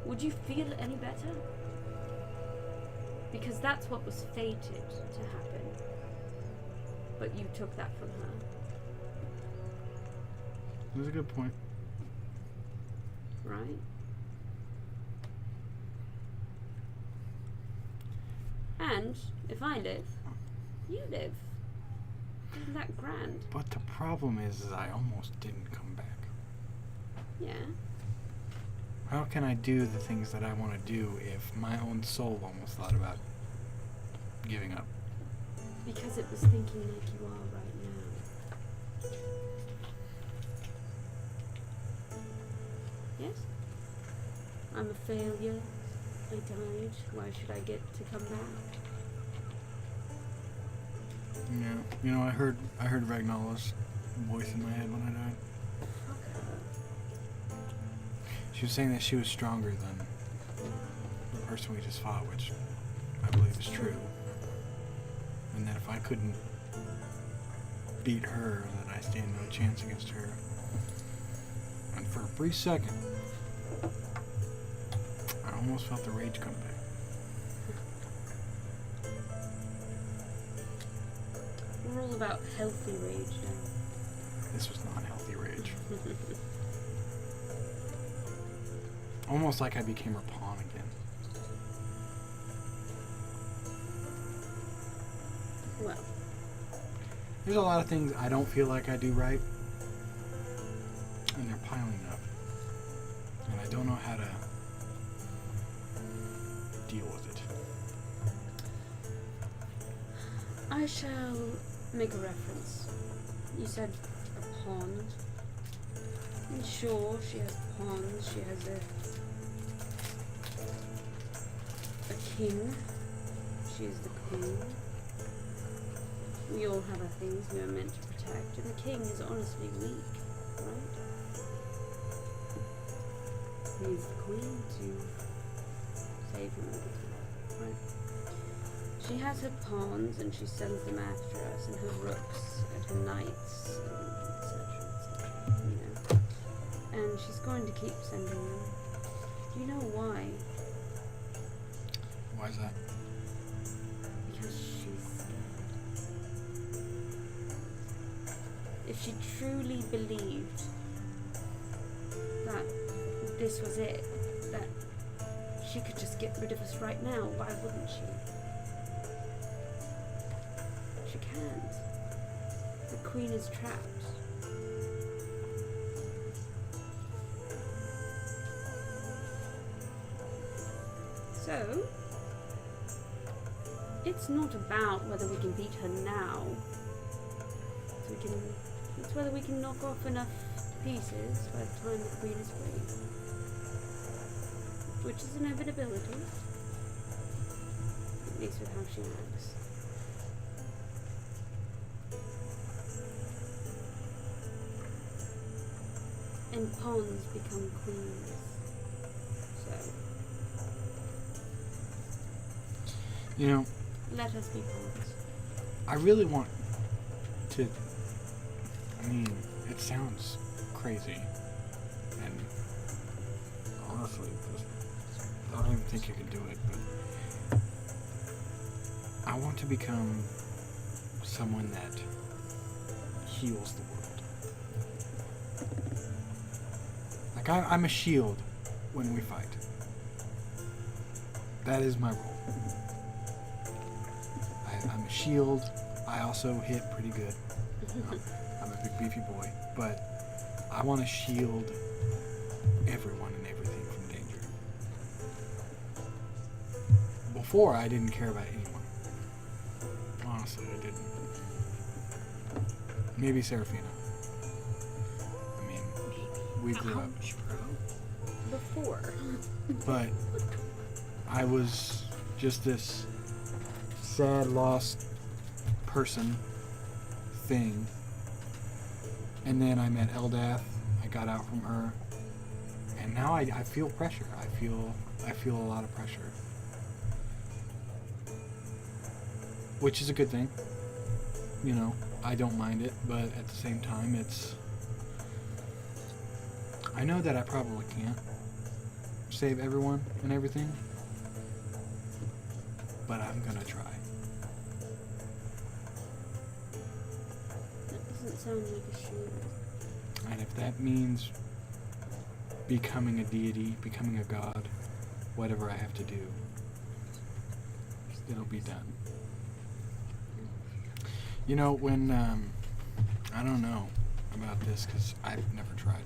Would you feel any better? Because that's what was fated to happen. But you took that from her.
That's a good point.
Right? And if I live, you live. Isn't that grand?
But the problem is I almost didn't come back.
Yeah.
How can I do the things that I want to do if my own soul almost thought about giving up?
Because it was thinking like you are right now. Yes? I'm a failure. I died. Why should I get to come back?
Yeah. You know, I heard Ragnar's voice in my head when I died.
Fuck her.
She was saying that she was stronger than the person we just fought, which I believe is true. And that if I couldn't beat her, that I stand no chance against her. And for a brief second, I almost felt the rage come back.
We're all about healthy rage now.
This was not healthy rage. Almost like I became her pawn again.
Well,
There's a lot of things I don't feel like I do right. And they're piling up. And I don't know how to deal with it.
I shall make a reference. You said a pond. And sure, she has pawns. She has a king. She is the queen. We all have our things we are meant to protect, and the king is honestly weak, right? He needs the queen to save him all the time, right? She has her pawns and she sends them after us, and her rooks and her knights, etc., you know. And she's going to keep sending them. Do you know why?
Why is that?
Because she's scared. If she truly believed that this was it, that she could just get rid of us right now, why wouldn't she? She can't. The queen is trapped. So, it's not about whether we can beat her now. It's whether we can knock off enough pieces by the time the queen is free. Which is an inevitability. At least with how she acts. And pawns become queens. So,
You know,
let us be pawns.
I really want to. I mean, it sounds crazy. And honestly, I don't even think you can do it, but I want to become someone that heals the world. Like, I'm a shield when we fight. That is my role. I'm a shield. I also hit pretty good. I'm a big beefy boy, but I want to shield everyone and everything from danger. before I didn't care about anyone. Honestly, I didn't. Maybe Serafina. I mean, we grew up.
Before.
But I was just this sad, lost person thing. And then I met Eldath. I got out from her. And now I feel pressure. I feel a lot of pressure. Which is a good thing. You know, I don't mind it, but at the same time, I know that I probably can't save everyone and everything, but I'm gonna try.
That doesn't sound like a shield.
And if that means becoming a deity, becoming a god, whatever I have to do, it'll be done. You know, when, I don't know about this because I've never tried,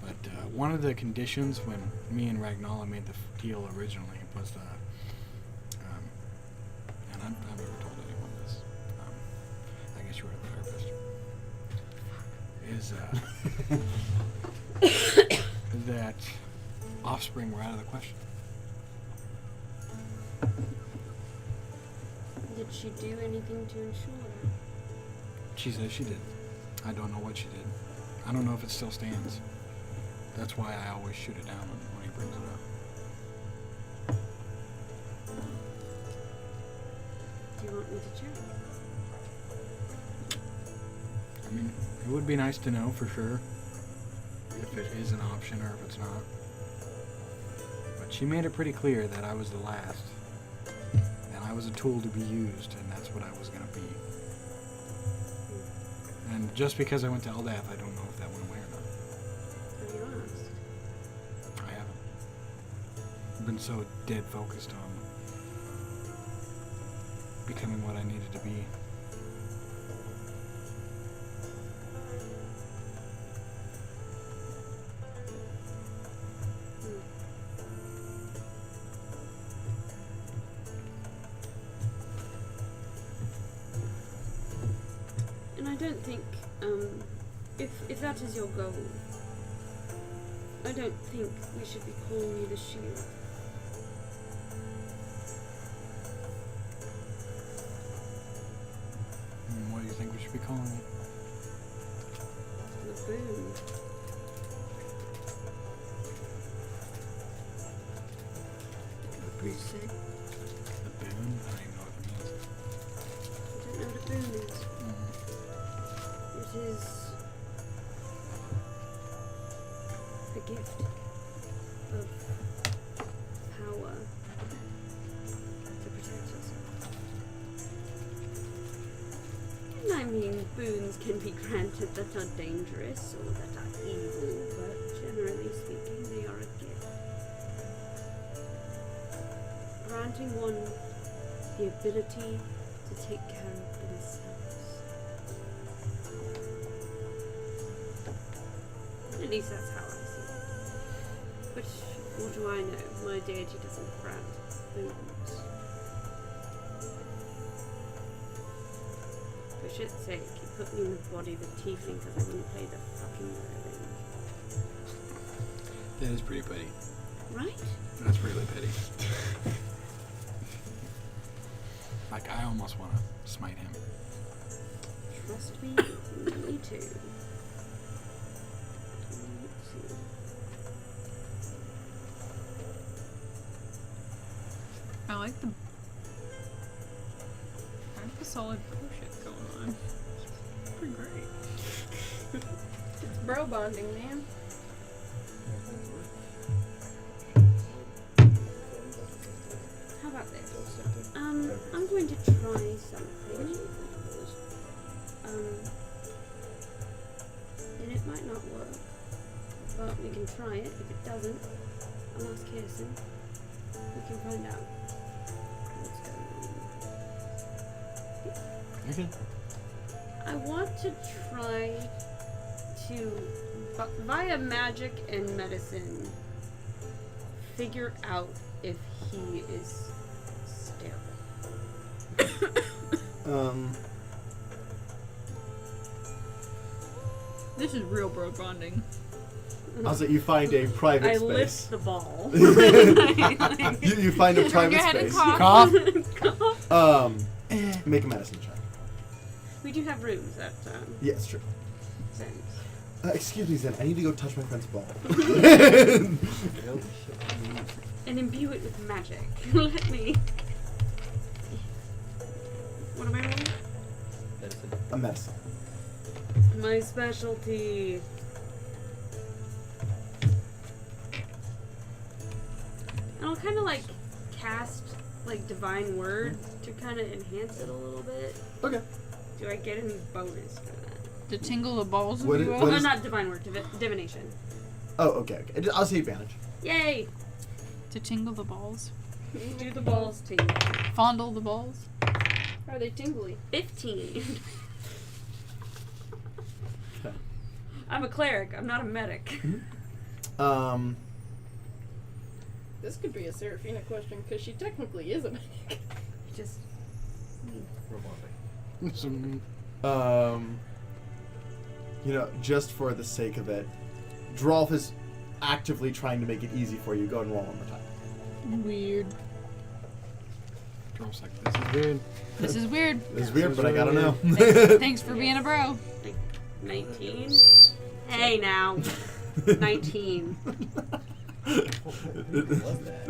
but one of the conditions when me and Ragnala made the deal originally was and I've never told anyone this, I guess you were a therapist, is that offspring were out of the question.
Did she do anything to ensure that?
She says she did. I don't know what she did. I don't know if it still stands. That's why I always shoot it down when he brings it up.
Do you want me to check?
I mean, it would be nice to know for sure if it is an option or if it's not. But she made it pretty clear that I was the last. And I was a tool to be used, and that's what I was going to be. And just because I went to Eldath, I don't know if that went away or not.
Have you asked?
I haven't. I've been so dead focused on becoming what I needed to be.
And I don't think, if that is your goal, I don't think we should be calling you the shield.
What do you think we should be calling it?
The boon.
The boon? The boon? I don't even know what it means.
You don't know what a boon is? It is the gift of power to protect us. And I mean, boons can be granted that are dangerous or that are evil, but generally speaking, they are a gift. Granting one the ability to take care of themselves. At least that's how I see it. But what do I know? My deity doesn't grant boons. For shit's sake, you put me in the body of a tiefling because I wouldn't play the fucking violin.
That is pretty petty.
Right?
That's really petty. Like, I almost want to smite him.
Trust me, me too. Let's see.
I like the solid bullshit going on. It's pretty great.
It's bro bonding, man.
How about this? I'm going to try something. And it might not work. But we can try it. If it doesn't, I'll ask Kirsten. We can find out what's going on.
Okay.
I want to try to, via magic and medicine, figure out if he is
This is real bro bonding.
Also, you find a private
I
space.
lift the ball.
You find a private
Go ahead and
space.
cough.
Make a medicine check.
We do have rooms at
Yes, true.
Zen's.
Excuse me, Zen. I need to go touch my friend's ball.
And imbue it with magic. Let me. What am I rolling?
Medicine.
A medicine.
My specialty. And I'll kind of like cast like divine word to kind of enhance it a little bit.
Okay.
Do I get any bonus for that?
To tingle the balls,
What
if you
is-
will.
what
Oh,
is-
not divine word, divination.
Oh, okay. I'll say advantage.
Yay!
To tingle the balls.
Do the balls tingle.
Fondle the balls.
Are they tingly? 15.
Okay.
I'm a cleric. I'm not a medic.
This could be a Seraphina question because she technically is a medic.
Just.
Some
you know, just for the sake of it, Joralf is actively trying to make it easy for you. Go and roll one more time.
Weird.
girls like, this is weird.
This is weird.
This is weird, but I gotta know.
Thanks for being a bro.
19. Hey now. 19.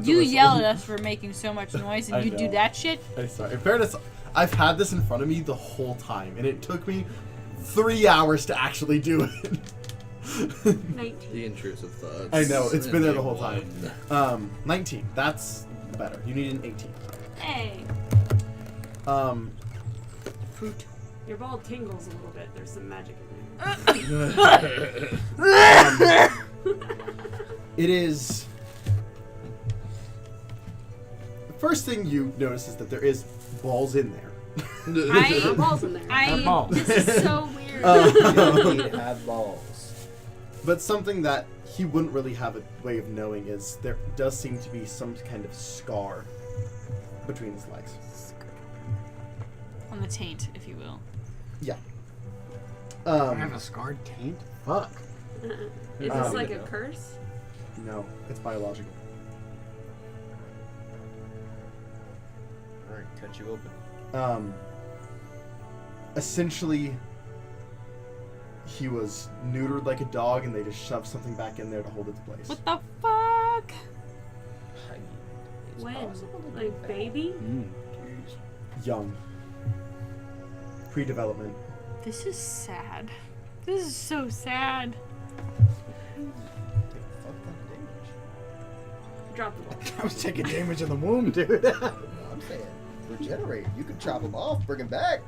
You yell at us for making so much noise, and
I
you do
know.
that shit.
I'm sorry. In fairness, I've had this in front of me the whole time, and it took me 3 hours to actually do it.
19.
The intrusive thoughts.
I know, it's been there the whole
One.
time. 19. That's better. You need an 18.
Hey.
Fruit.
Your ball tingles a little bit. There's some magic in
It is. The first thing you notice is that there is balls in there.
there are balls in there.
This is so weird.
You have balls.
But something that he wouldn't really have a way of knowing is there does seem to be some kind of scar between his legs.
On the taint, if you will.
Yeah.
I have a scarred taint? Fuck.
Is this like a curse?
No, it's biological.
Alright, cut you open.
Essentially, he was neutered like a dog, and they just shoved something back in there to hold its place.
What the fuck?
I mean, it's
When?
possible to do
Like
that.
baby?
Young. Pre-development.
This is sad. This is so sad.
Fuck that damage.
Drop the ball.
I was taking damage in the womb, dude.
No, I'm saying regenerate. You could chop him off, bring him back.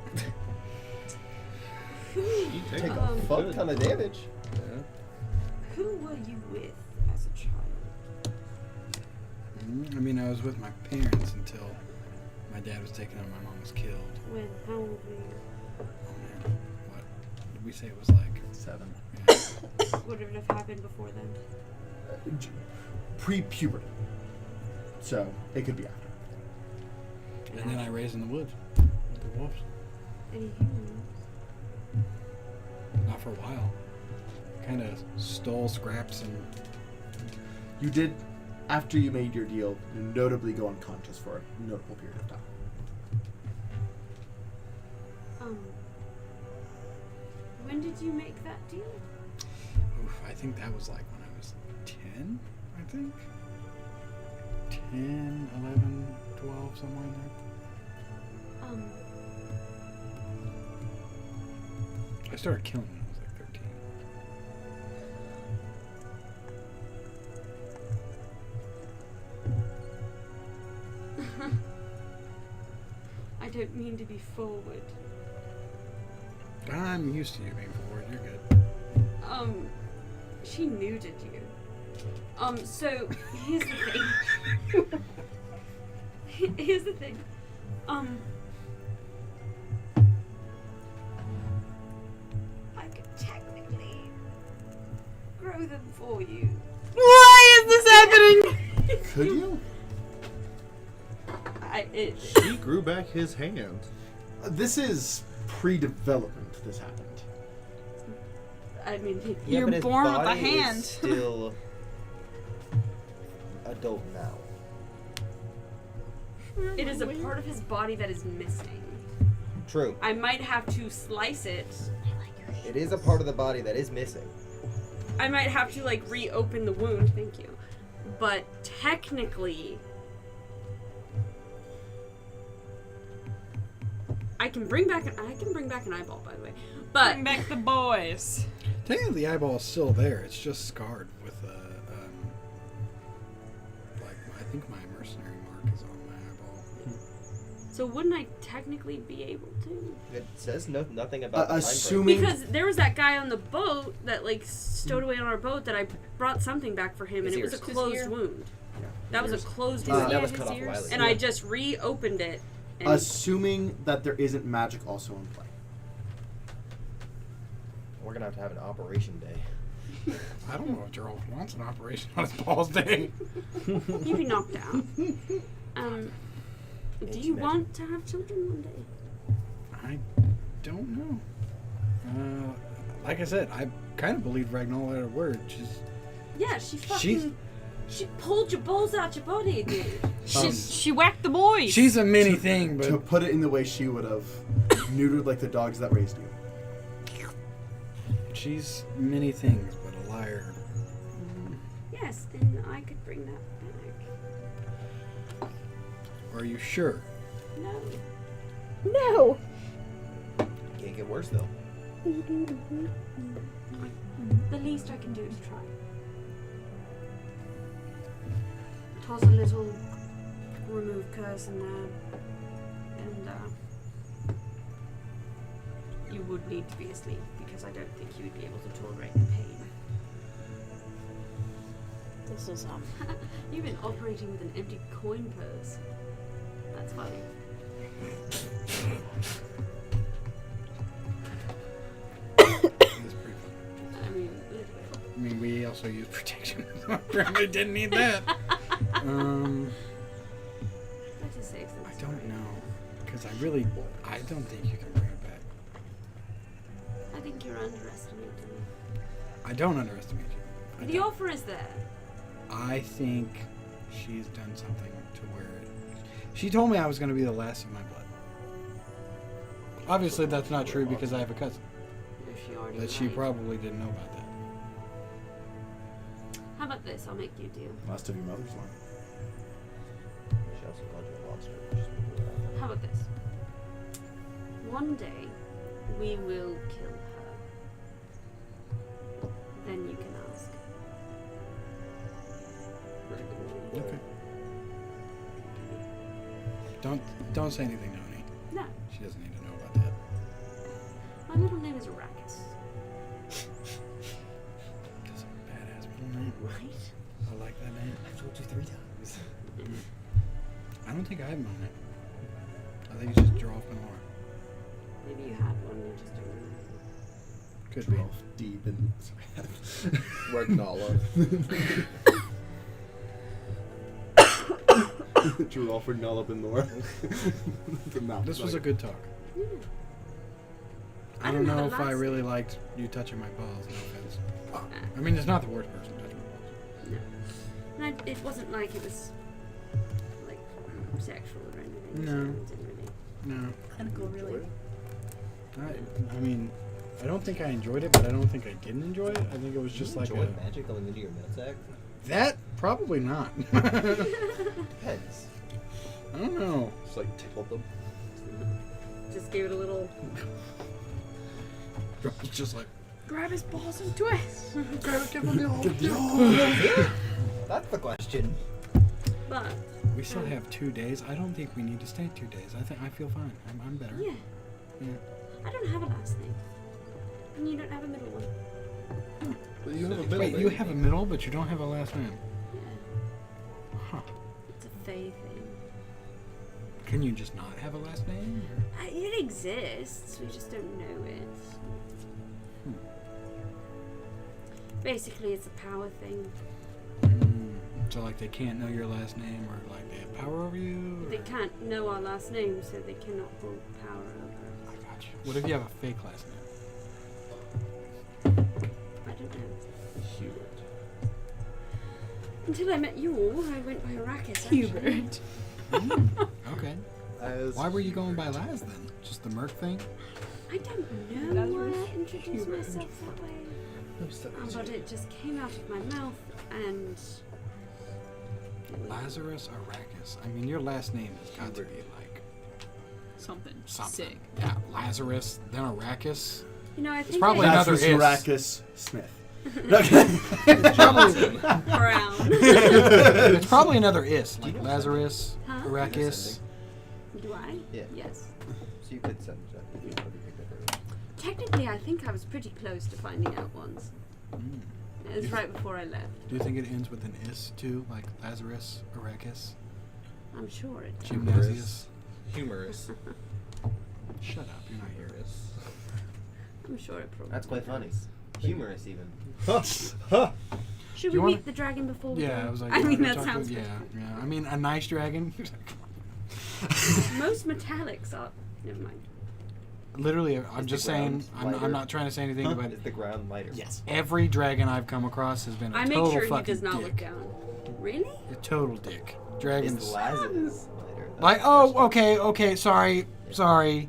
You take a fuck ton of damage.
Who were you with as a child?
I mean, I was with my parents until my dad was taken and my mom was killed.
When? How old were you?
Oh man, what did we say it was like?
7.
Would it have happened before then?
Pre-puberty. So, it could be after.
And then I raised in the woods with the wolves.
Any humans?
Not for a while. Kind of stole scraps and
You did, after you made your deal, notably go unconscious for a notable period of time.
When did you make that deal?
oof, I think that was like when I was 10, I think. 10, 11, 12, somewhere in there. I started killing when I was like 13.
I don't mean to be forward.
I'm used to you being forward. You're good.
She neutered you. So here's the thing. Here's the thing. I could technically grow them for you.
Why is this happening?
Could you?
It
He grew back his hand.
This is pre-development. This happened.
I mean,
Yeah,
You're
but his
born with a
body
hand.
Is still adult now.
it is a part of his body that is missing.
True.
I might have to slice it.
It is a part of the body that is missing.
I might have to like reopen the wound. Thank you. But technically, I can bring back an eyeball, by the way. But
Bring back the boys.
Technically, the eyeball is still there. It's just scarred with like I think my mercenary mark is on my eyeball.
so wouldn't I technically be able to?
It says nothing about the time frame.
Assuming
Because there was that guy on the boat that like stowed away on our boat that I brought something back for him,
His
and it was a
ears.
His
closed
ear.
wound.
Yeah.
That was a closed
Uh,
wound.
that was
his
cut off a
ears.
while ago.
And I just reopened it. And
assuming that there isn't magic also in play.
We're gonna have an operation day.
I don't know if Joralf wants an operation on his balls day.
you'd be knocked out. Do
It's
you
magic.
want to have children one day?
I don't know. Like I said, I kind of believe Ragnoll at her word.
Yeah, she pulled your balls out your body, dude.
She whacked the boys.
She's a mini thing,
To
but
put it in the way she would have, neutered like the dogs that raised you.
she's many things, but a liar.
Yes, and I could bring that back.
Are you sure?
No.
No.
Can't get worse though.
The least I can do is try. Toss a little remove curse in there, and you would need to be asleep because I don't think you would be able to tolerate the pain.
This is
You've been operating with an empty coin purse. That's funny.
It's pretty fun.
I mean, a little bit.
I mean, we also use protection. Apparently didn't need that.
That just saves them.
I don't know. Because I don't think you can bring it back.
I think you're underestimating me.
I don't underestimate you. I
The
don't.
offer is there.
I think she's done something to where she told me I was going to be the last of my blood. Obviously, that's not true because I have a cousin.
If she already
That she
lied.
probably didn't know about that.
How about this? I'll make you a deal.
Last of your mother's line.
She also called you a monster. Just move it out.
How about this? One day, we will kill her. Then you can ask.
Okay. Don't say anything, Noni.
No,
She doesn't need to know about that.
my middle name is Arrakis.
That's a badass middle name.
Right?
I like that name.
I've told you 3 times.
I don't think I have a middle name. I think it's just Joralf and Laura.
Maybe you had one, you just don't remember.
Could be.
Joralf deep in.
Ragnolla.
Joralf would null up in Laura. The mouth
This was a
like-
good talk.
Yeah.
I don't know if I really liked you touching my balls. No offense. I mean, it's not the worst person touching my balls.
No. And it wasn't like it was like sexual or anything.
No.
So it didn't really.
No.
Clinical, really.
I mean, I don't think I enjoyed it, but I don't think I didn't enjoy it. I think it was just like
Enjoy
a,
magic going into your nutsack?
that. Probably not.
Depends.
I don't know.
Just like tickled them.
Just gave it a little.
It's just like
Grab his balls and twist.
That's the question.
But
we still have 2 days. I don't think we need to stay 2 days. I feel fine. I'm better.
yeah,
Yeah.
I don't have a last name, and you don't have a middle one.
But you have a middle
Wait,
name.
you have a middle, but you don't have a last name.
Yeah,
Huh?
it's a Fae thing.
Can you just not have a last name?
It exists. We just don't know it. Basically, it's a power thing.
So like they can't know your last name, or like they have power over you?
They can't know our last name, so they cannot hold power over us.
I got you. What if you have a fake last name?
I don't know.
Hubert.
Until I met you, I went by Arrakis. Actually.
Hubert.
Okay.
As
Why were you going by Laz then? Just the Merc thing?
I don't know
That's
why I
Hubert.
introduced myself that way. But it just came out of my mouth, and
Lazarus Arrakis. I mean, your last name has got to be like
Something.
something.
Sick.
Yeah, Lazarus, then Arrakis.
you know, I think
probably
I
another
Lazarus
is.
Arrakis Smith. Okay.
brown.
It's probably another is, like
know
Lazarus,
Huh?
Arrakis.
Do I?
Yeah.
Yes.
So you could send that if you already picked up earlier.
Technically, I think I was pretty close to finding out once.
Mm.
It was right before I left.
Do you think it ends with an is too, like Lazarus, Arrakis,
I'm sure it does.
Gymnasius?
humorous.
Shut up, you're not here.
Humorous.
I'm sure it probably
That's quite funny. Humorous even.
Should
Do you
we
wanna-
meet the dragon before we
Yeah,
go?
I was like,
I
you
mean,
wanna
that
talk
sounds
to-
good.
yeah. I mean, a nice dragon.
Most metallics are. Never mind.
Literally, I'm
Is
just
the
saying.
ground lighter?
I'm not trying to say anything about
Is
it.
the ground lighter?
Yes.
Every dragon I've come across has been a
I make
total
sure he
fucking
does not
dick.
look down. Really?
A total dick.
Is
Dragons.
Lazarus lighter?
Like, oh, okay, sorry.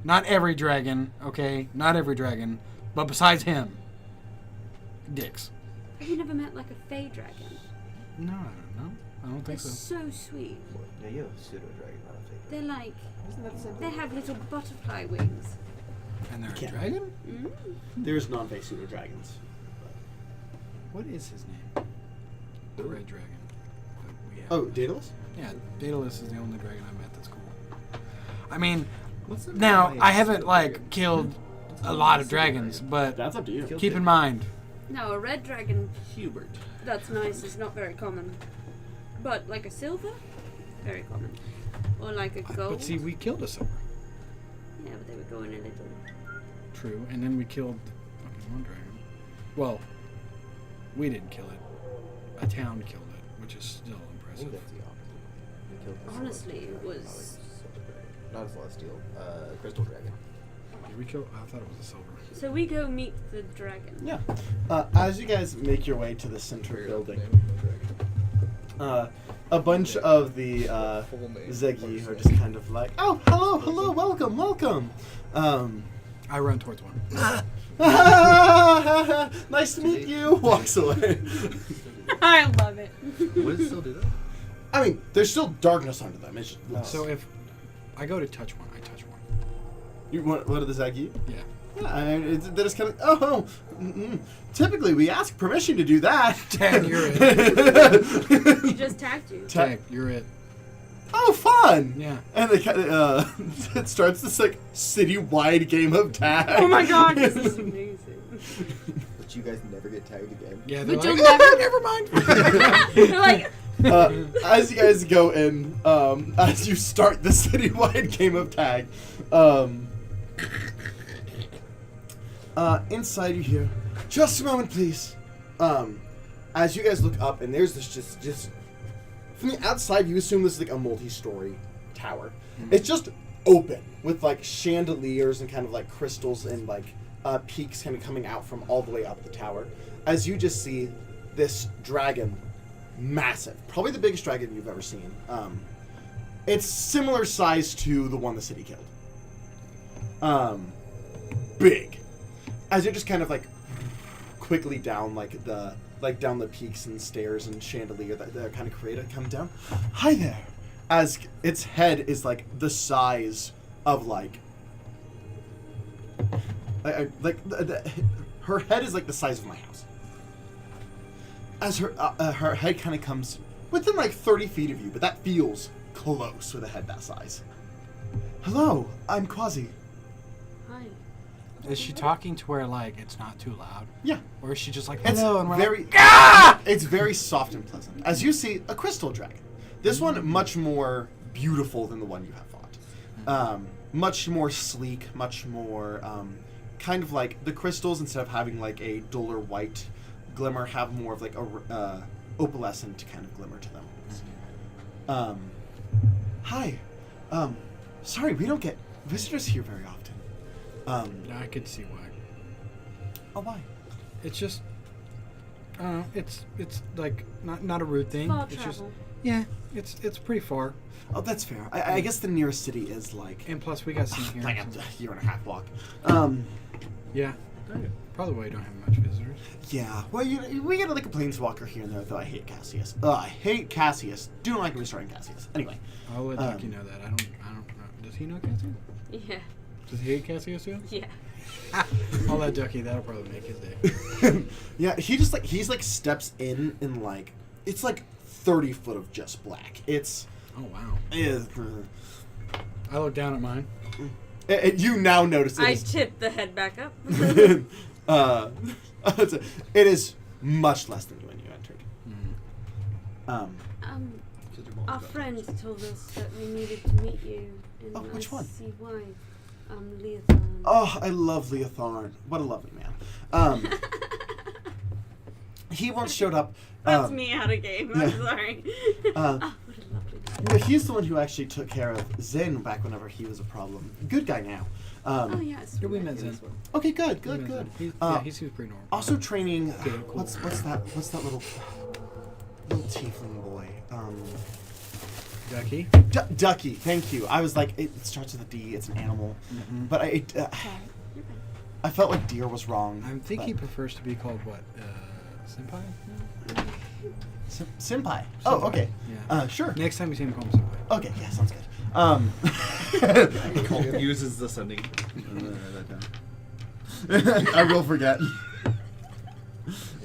Not every dragon, okay? Not every dragon. But besides him, dicks.
Have you never met like a fey dragon?
No, I don't know. I don't
They're
think so.
so sweet.
Yeah, you have a pseudo dragon, not a fake.
They're like.
Isn't that the same
They
thing?
have little butterfly wings.
And they're a
Can't.
dragon?
Mm.
There's non-fake pseudo dragons.
What is his name? The red dragon. that we have.
Oh, Daedalus?
Yeah, Daedalus is the only dragon I've met that's cool. I mean,
What's the
now,
nice
I haven't,
pseudo
like,
dragon?
killed
What's
a
the
lot
nice
of
pseudo
dragons,
dragon?
but
That's up to you.
Kill-
keep in mind,
No, a red dragon
Hubert.
that's nice is not very common. But like a silver, very common. Or like a gold.
but see, we killed a silver.
Yeah, but they were going a little.
True, and then we killed fucking one dragon. Well, we didn't kill it. A town killed it, which is still
I think
impressive.
that's the opposite. We killed the
Honestly, it
celestial-
was-
not a celestial, crystal dragon.
Did we kill? I thought it was a silver.
So we go meet the dragon.
Yeah. As you guys make your way to the center
Weird
building,
name of the dragon.
a bunch of the
Full name.
Zegi are just kind of like, oh, hello, welcome.
I run towards one.
Nice to meet you. Walks away.
I love it.
Would it still do that?
I mean, there's still darkness under them. It's just,
So if I go to touch one, I touch one.
what are the Zegi?
Yeah.
Yeah, they're just kind of, typically we ask permission to do that.
Tag, you're
He just tagged you.
Tag, you're it.
Oh, fun!
Yeah.
And they kind of, it starts this like city-wide game of tag.
Oh my god, this is amazing.
But you guys never get tagged again.
Yeah, they're
But
like,
you'll never-
never mind.
They're like,
As you guys go in, as you start the city-wide game of tag, inside you hear, just a moment, please. As you guys look up, and there's this just from the outside, you assume this is like a multi-story tower. It's just open with like chandeliers and kind of like crystals and like peaks kind of coming out from all the way up the tower. As you just see this dragon, massive, probably the biggest dragon you've ever seen. It's similar size to the one the city killed. Big. As you're just kind of like quickly down down the peaks and stairs and chandelier that kind of created, come down. Hi there. As its head is like the size of like her head is like the size of my house. As her head kind of comes within like 30 feet of you, but that feels close with a head that size. Hello, I'm Quasi.
hi.
Is she talking to where like it's not too loud,
Yeah,
or is she just like
it's
hello and we're
very
like,
it's very soft and pleasant. As you see, a crystal dragon. This one much more beautiful than the one you have fought. Much more sleek, much more kind of like the crystals, instead of having like a duller white glimmer, have more of like a opalescent kind of glimmer to them. Hi. Sorry, we don't get visitors here very often.
I could see why.
Oh, why?
It's just, I don't know. It's like not a rude thing.
Far
It's
travel.
just, yeah. It's pretty far,
Oh, that's fair. I guess the nearest city is like
and plus we got some here.
like a year and a half walk.
Yeah. Probably why you don't have much visitors.
Yeah. Well, we get like a planeswalker here and there, though. I hate Cassius. I hate Cassius. Do not like restarting Cassius. Anyway.
I'll let Ducky know that. I don't know. Does he know Cassius?
Yeah.
Does he hate Cassius too?
Yeah.
I'll let Ducky. That'll probably make his day.
Yeah, he's like steps in and like it's like 30 foot of just black. It's
Oh wow. I look down at mine.
You now notice it
I
is,
tip the head back up.
it is much less than when you entered.
Our friend told us that we needed to meet you. And
Oh, which one?
see why. Leothan.
Oh, I love Leotharn. What a lovely man. He once showed up.
That's me out of game. I'm sorry.
Uh,
what a lovely guy.
Yeah, he's the one who actually took care of Zen back whenever he was a problem. Good guy now.
Oh, yes.
Yeah, we met Zen.
Okay, good.
We met Zen. He seems pretty normal.
Also training.
Okay, cool.
What's that little tiefling boy?
Ducky.
Ducky. Thank you. I was like, it starts with a D. It's an animal,
Mm-hmm.
but I felt like deer was wrong.
I think
but-
he prefers to be called what? Senpai?
Senpai. Oh, okay.
Yeah.
Sure.
Next time you see him, call him Senpai.
Okay, yeah, sounds good.
He uses the sending.
I will forget.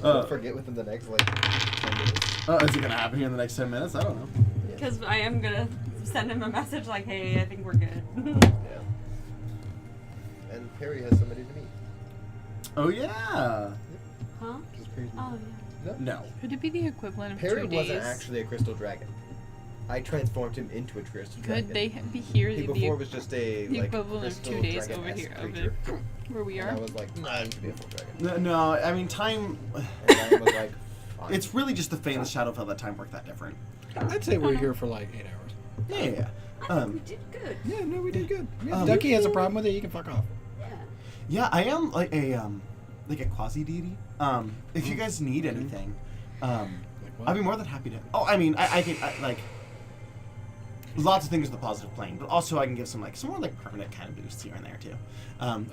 Don't forget within the next like 10 minutes.
Is it gonna happen here in the next 10 minutes? I don't know.
Because I am going to send him a message like, hey, I think we're good.
Yeah. And Perry has somebody to meet.
Oh yeah.
Huh?
Because Perry's
Oh, yeah.
No.
Could it be the equivalent of
Perry
2
wasn't
days?
actually a crystal dragon. I transformed him into a crystal dragon.
Could they be here?
He before was just a
the
like
equivalent of
crystal
2 days
dragon
over here,
creature.
where we
And
are.
I was like, nah, it should be a full dragon.
No, I mean time.
And I was like, fine.
It's really just the Fey and the Shadowfell that time work that different.
I'd say we're here for like 8 hours.
Yeah.
I think we did good.
Yeah, no, we did good. Yeah,
Um,
Ducky has a problem with it. You can fuck off.
Yeah.
Yeah, I am like a quasi deity. If you guys need anything,
Like what?
I'd be more than happy to. Oh, I mean, I can like lots of things in the positive plane, but also I can give some more like permanent kind of boosts here and there too.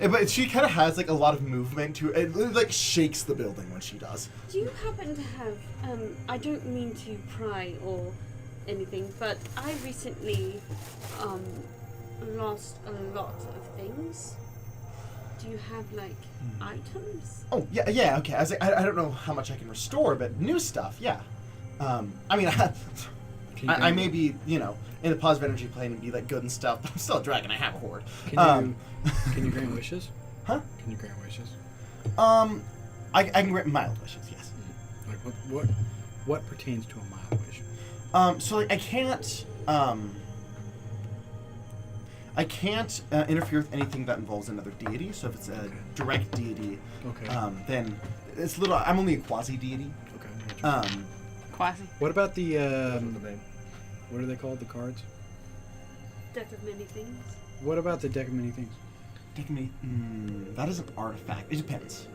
But she kind of has like a lot of movement to it. It like shakes the building when she does.
Do you happen to have, I don't mean to pry or anything, but I recently, lost a lot of things. Do you have, like, items?
Oh yeah, okay. I was like, I don't know how much I can restore, but new stuff, yeah. I mean, I may be, in a positive energy plane and be like good and stuff, but I'm still a dragon. I have a horde.
Can you grant wishes?
Huh?
Can you grant wishes?
I can grant mild wishes, yes.
Like what pertains to a mild wish?
So like I can't interfere with anything that involves another deity. So if it's a direct deity,
Okay.
then it's little. I'm only a quasi deity.
Okay.
Quasi.
What about the
That's the name.
what are they called? The cards?
Deck of many things.
What about the deck of many things?
That is an artifact. It depends.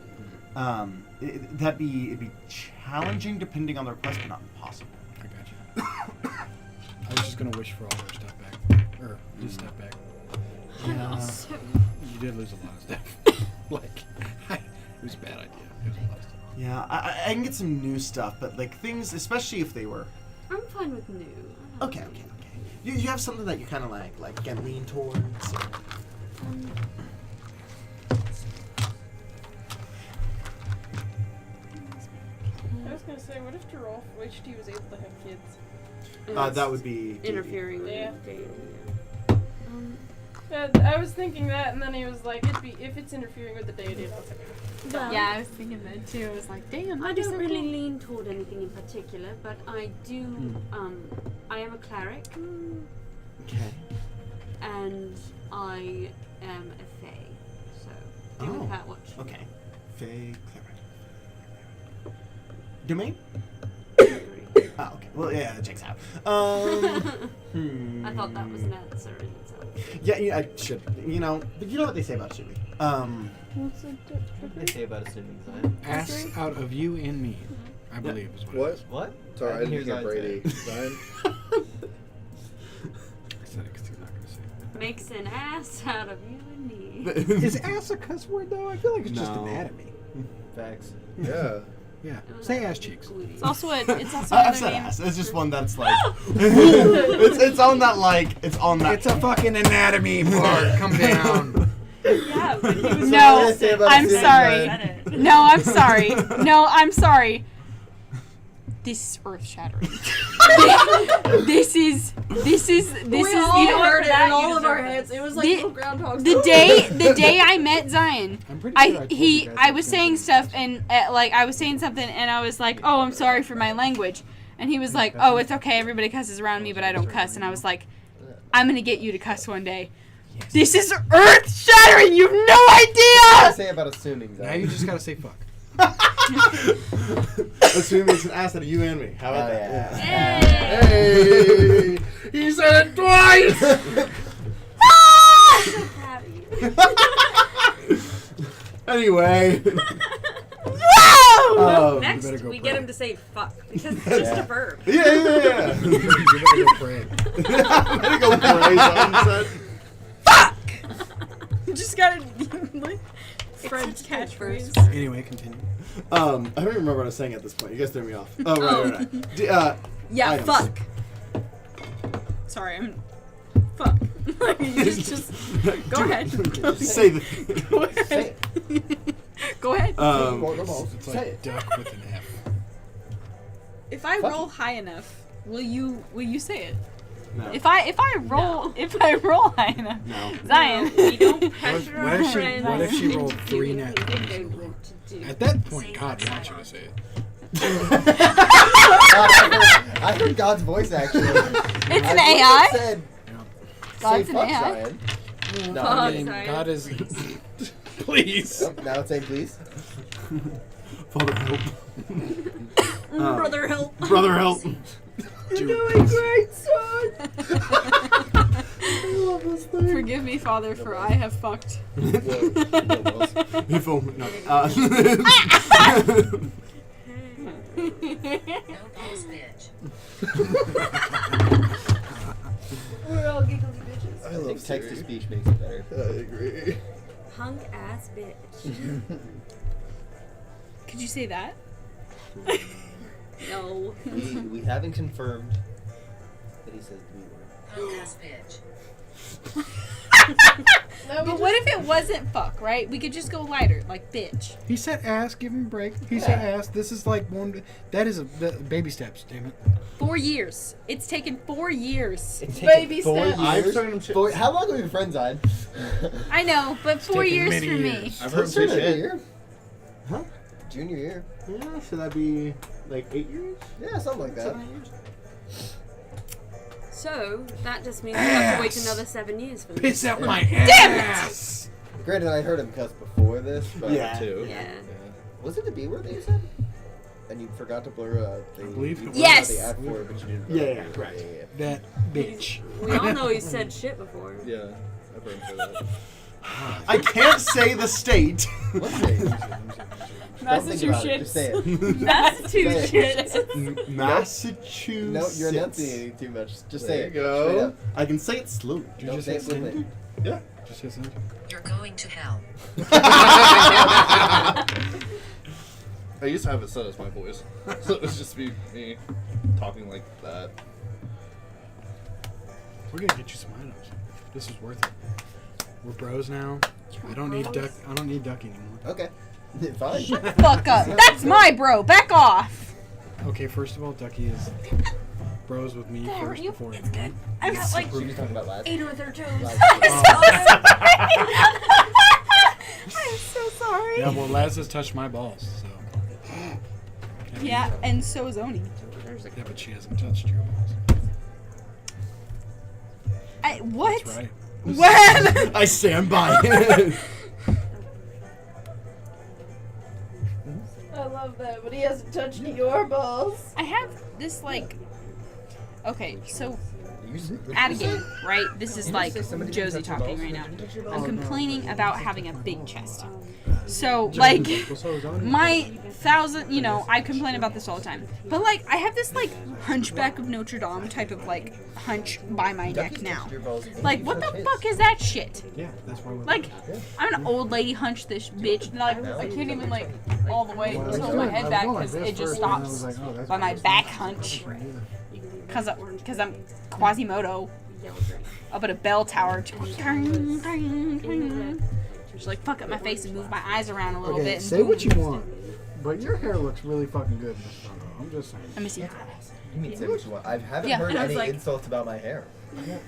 It'd be challenging depending on the request, but not impossible.
I got you. I was just gonna wish for all their stuff back, or his stuff back.
So,
You did lose a lot of stuff. Like, it was a bad idea. It was a lot of stuff.
Yeah, I can get some new stuff, but like things, especially if they were.
I'm fine with new. I like
Okay.
new.
You have something that you kind of like can lean towards.
I was gonna say, what if Joralf wished he was able to have kids?
That would be
interfering with
Yeah.
daily.
I was thinking that, and then he was like, if it's interfering with the deity, and I was like,
Well,
Yeah, I was thinking that too. I was like, damn.
I
that'd be
don't
so
really
cool.
lean toward anything in particular, but I do. I am a cleric,
Okay.
and I am a fae. So do
Oh,
with that what you
Okay. Fey cleric. Domain?
agree.
Ah, okay. Well, yeah, that checks out.
I thought that was an answer in itself.
Yeah, I should. But you know what they say about assuming.
What's it?
What do they say about assuming Zion?
Ass out of you and me, I believe is what.
What?
It is.
What?
Sorry, I didn't hear
Zion
Brady.
say.
Zion?
I said it 'cause he's not gonna say it.
Makes an ass out of you and me.
Is ass a cuss word though? I feel like it's just
No.
anatomy.
Facts.
Yeah.
Yeah. Say ass cheeks.
It's also it's also
I've
another
said
name.
ass. It's just one that's like. it's on that like. It's on that.
It's a fucking anatomy part. Come down.
Yeah, but he was
No,
say about
I'm
assuming
sorry.
Zion?
No, I'm sorry. No, I'm sorry. This is earth shattering. This is
We
you
all
know what,
heard
for
it
that,
in
you
all of our
deserve it.
heads. It was like
The-
little groundhogs.
The day I met Zion,
I'm pretty sure I told you guys
I
that
was
same
saying
thing.
stuff and I was saying something and I was like, "Oh, I'm sorry for my language." And he was like, "Oh, it's okay. Everybody cusses around me, but I don't cuss." And I was like, "I'm going to get you to cuss one day." This is earth shattering. You have no
What do they
idea.
say about assuming
Now
Zion?
you just gotta say fuck.
Assuming it's an ass out of you and me. How about
Oh,
that?
yeah.
Hey! He said it twice!
I'm so proud of you.
Anyway.
Wow!
Next,
better go
we
pray.
get him to say fuck because it's just a verb.
Yeah.
You better go pray.
I'm gonna go pray. Zion said.
Just gotta Fred's catchphrase.
Anyway, continue.
I don't even remember what I was saying at this point. You guys threw me off. Oh, right.
Yeah,
Items.
fuck. Sorry, I'm fuck. just go ahead.
Say the.
Go ahead. Go ahead.
It's
Say
like
it.
duck with an F.
If I
fuck
roll high enough, will you say it?
No.
If I roll high enough,
No.
Zion.
We don't pressure
What
our
if she?
friends.
What if she rolled 3
Doing
net
what they
20s?
want to do.
At that point, God wants you to say it.
I heard God's voice actually.
It's an
I
AI.
Said,
God's
say
an
fuck
AI.
Zion. No,
Fuck.
I'm kidding.
Zion.
God is. Please.
Oh, now it's saying please.
Father help.
Brother, help.
Brother help.
doing great, son.
Forgive me, Father, for I have fucked.
If only no.
We're all giggly bitches.
I
I think
love
text to
Siri.
speech makes it better.
I agree.
Punk ass bitch.
Could you say that?
No.
We haven't confirmed that he says the word.
No,
But what if it wasn't fuck, right? We could just go lighter, like bitch.
He said ass. Give him a break. He said ass. This is like one. That is baby steps. Damn it.
4 years. It's taken 4 years.
It's
Baby
taken 4
steps.
years.
I've started them shit.
How long have we been friends, Zion?
I know, but 4
taken
years
many
for me.
years.
I've heard him say
Junior
shit.
year.
Huh?
Junior year.
Yeah, should that be like 8 years?
Yeah, something like that.
7 years?
So that just means we have to wait another 7 years for this.
Piss out my ass.
Granted, I heard him cuss before this, but
Yeah.
Too.
Yeah.
was it the B word that you said? And you forgot to blur the.
I believe
you
it
blurred
Yes!
out the F word, but you didn't.
Yeah,
blur
yeah,
the
correct.
yeah.
That bitch.
We all know he's said shit before.
Yeah, I've heard him say that.
I can't say the state.
What's it? Don't think about it. Just say it.
Massachusetts.
Massachusetts.
No, you're enunciating too much. Just say
There
it.
you go.
Straight up.
I can say it slowly.
Did you
Don't
just
say
say
it with
something?
it.
Yeah.
Just say something.
You're going to hell.
I used to have it set as my voice, so it was just me talking like that.
We're gonna get you some items. This is worth it. We're bros now. I don't need duck. I don't need duck anymore.
Okay. Fine.
Shut the fuck up. That's my bro. Back off.
Okay, first of all, Ducky is bros with me
There,
first
you-
before
it's
anyone.
I got like
She was talking about lads.
8 with her toes.
I'm so sorry.
Yeah, well, Laz has touched my balls, so.
Yeah, and so is Oni.
Yeah, but she hasn't touched your balls.
What?
That's right.
When?
I stand by it.
I love that, but he hasn't touched your balls.
I have this like Okay, so
You s-
at a
what did you
game, right? This is like
say somebody
Josie
touched your
talking
balls?
right now.
Touch your
I'm
balls?
complaining about having a big chest. So, like, my 1,000, you know, I complain about this all the time. But, like, I have this, like, Hunchback of Notre Dame type of, like, hunch by my neck now. Like, what the fuck is that shit?
Yeah, that's why.
Like, I'm an old lady hunch this bitch. Like, I can't even, like, all the way tilt my head back because it just stops by my back hunch. Because I'm Quasimodo up at a bell tower. Just like fuck up my face and move my eyes around a little bit. And
say what you want, but your hair looks really fucking good in this photo. I'm just saying.
Let me see.
You mean say what you want. I haven't
Yeah,
heard
and I was
any
like-
insults about my hair.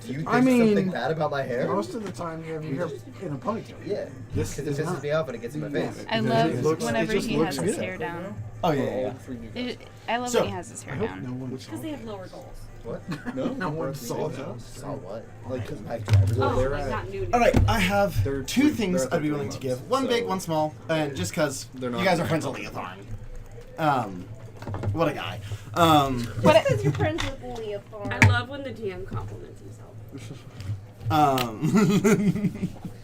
Do you think
I mean,
something bad about my hair?
Most of the time you have your hair in a ponytail.
Yeah.
This
Because it
is
pisses
not.
me off when it gets in my
Yeah.
face.
I
It
love
looks-
whenever
it just
he
looks
has his
good.
hair down.
Oh
For
yeah,
all
yeah.
the three new guys.
I love
So,
when he has his hair
I hope
down.
no one saw
Because they have lower goals.
What?
No
one
three
saw
new
that.
guys.
Saw what?
Like, cause
My drivers
Oh,
over
like not new.
All right, I have
They're
two
three-
things
they're at
I'd be
the
willing to
3
give.
months,
One big,
so-
one small, and just because you
They're not
guys are
new.
friends with Leothorn. What a guy.
Because you're friends with Leothorn.
I love when the DM compliments himself.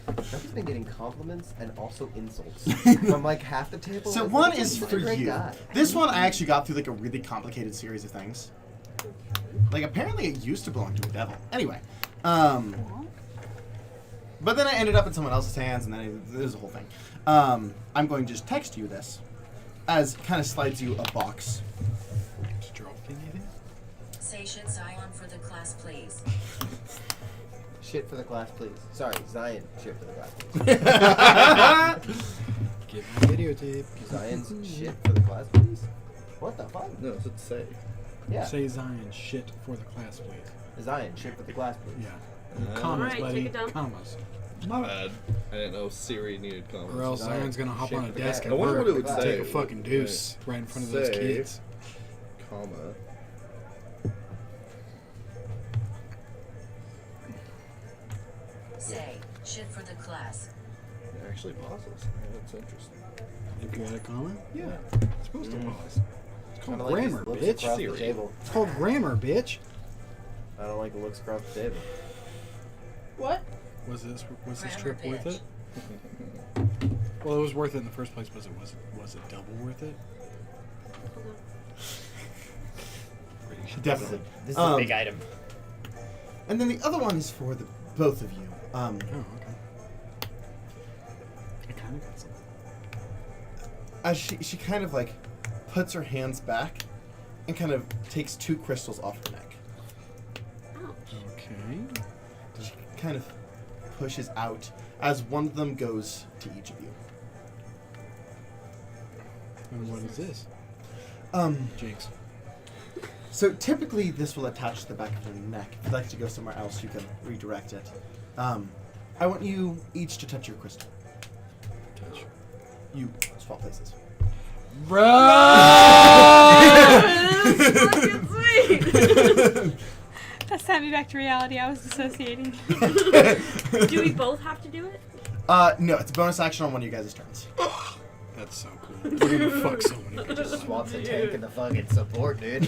I've been getting compliments and also insults from like half the table.
So
It's
one
like,
is
"You're
for
a great
you.
guy."
This one I actually got through like a really complicated series of things. Like apparently it used to belong to a devil. Anyway, but then I ended up in someone else's hands, and then it was a whole thing. I'm going to just text you this, as kind of slides you a box.
Is Joralf anything?
Say shit Zion for the class, please.
Shit for the class, please. Sorry, Zion. Shit for the class, please.
Get my videotape.
Zion's shit for the class, please. What the fuck?
No, it's a say.
Yeah.
Say Zion shit for the class, please.
Zion, shit for the class, please.
Yeah. Commas,
Alright,
buddy.
take it down.
Commas.
My bad. I didn't know Siri needed comments.
Or else
Zion
Zion's gonna hop
shit
on a
for the
desk
guy.
at
I wonder
work
what it would
and
say.
take a fucking deuce right in front of those
Say.
kids.
Comma.
Say shit for the class.
It actually pauses. Yeah, that's interesting.
If you had a comma, yeah, it's supposed to pause. It's called
I don't like
grammar,
these looks
bitch.
across the
Siri.
table.
It's called grammar, bitch.
I don't like the looks across the table.
What?
Was this
Grammar
trip worth
bitch.
it? Well, it was worth it in the first place, but was it double worth it?
Definitely.
This is
Um,
a big item.
And then the other one is for the both of you.
Oh, okay. I kind of got something.
As she kind of like puts her hands back and kind of takes two crystals off her neck.
Okay.
She kind of pushes out as one of them goes to each of you.
And what is this? Jinx.
So typically this will attach to the back of your neck. If you'd like to go somewhere else, you can redirect it. I want you each to touch your crystal.
Touch.
You swap places.
Bro!
That sent me back to reality. I was dissociating.
Do we both have to do it?
No, it's a bonus action on one of you guys' turns.
That's so cool. We're gonna fuck so many people.
Just swaps the tank and the fucking support, dude.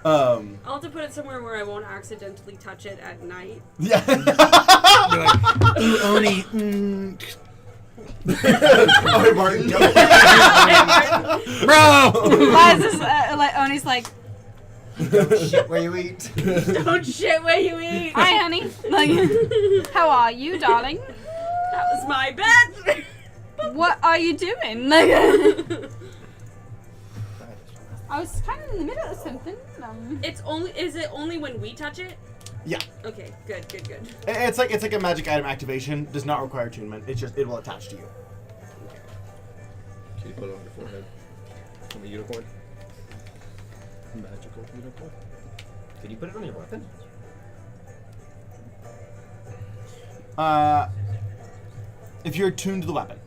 I'll have to put it somewhere where I won't accidentally touch it at night.
Yeah.
Be like, ooh, Oni.
Oh, Martin, go.
Bro!
Why is this, like, Oni's like,
Shit where you eat.
Don't shit where you eat.
hi, honey. Like, how are you, darling?
That was my bet.
What are you doing? Like, I was kind of in the middle of something.
Is it only when we touch it?
Yeah.
Okay, good.
It's like a magic item activation. Does not require attunement. It's just it will attach to you.
Can you put it on your forehead? On the unicorn? Magical unicorn?
Can you put it on your weapon?
If you're attuned to the weapon.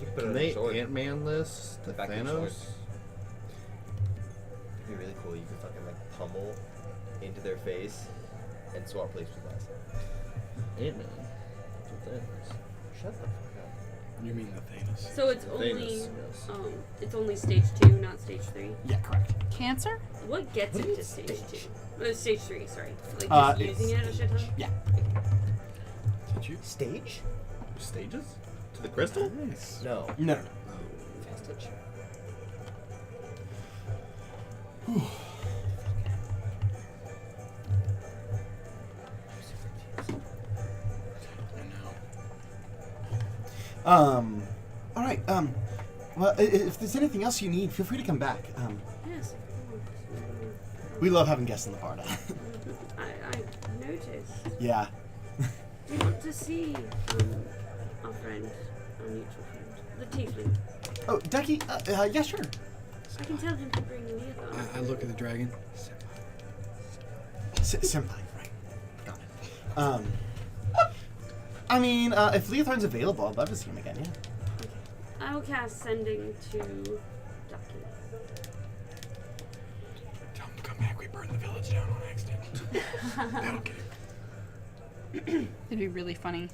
You can put it
Can
on
they
your sword.
Ant-Man this to
Back in your
Thanos?
sword. It'd be really cool. You could fucking like pummel into their face and swap places with us.
Ant-Man to Thanos.
Shut the fuck up.
You mean the Thanos?
So it's only
Thanos, yes.
it's only stage 2, not stage 3.
Yeah, correct.
Cancer?
What gets
What
it to
is
stage
stage?
2? Stage 3, sorry. Like just
It's-
using it a shit ton?
Yeah.
Did you?
Stage?
Stages? To the crystal?
Nice.
No.
No.
Vestige.
I know.
All right. Well, if there's anything else you need, feel free to come back.
Yes.
We love having guests in the bar.
I noticed.
Yeah.
We want to see our friend, our mutual friend, the tiefling.
Oh, Ducky. Yeah, sure.
I can tell him to bring Leothar.
I look at the dragon.
Senpai, right? Got it. I mean, if Leotharn's available, I'd love to see him again. Yeah.
I will cast sending to Ducky.
Tell him to come back. We burned the village down on accident. That'll get him.
It'd be really funny.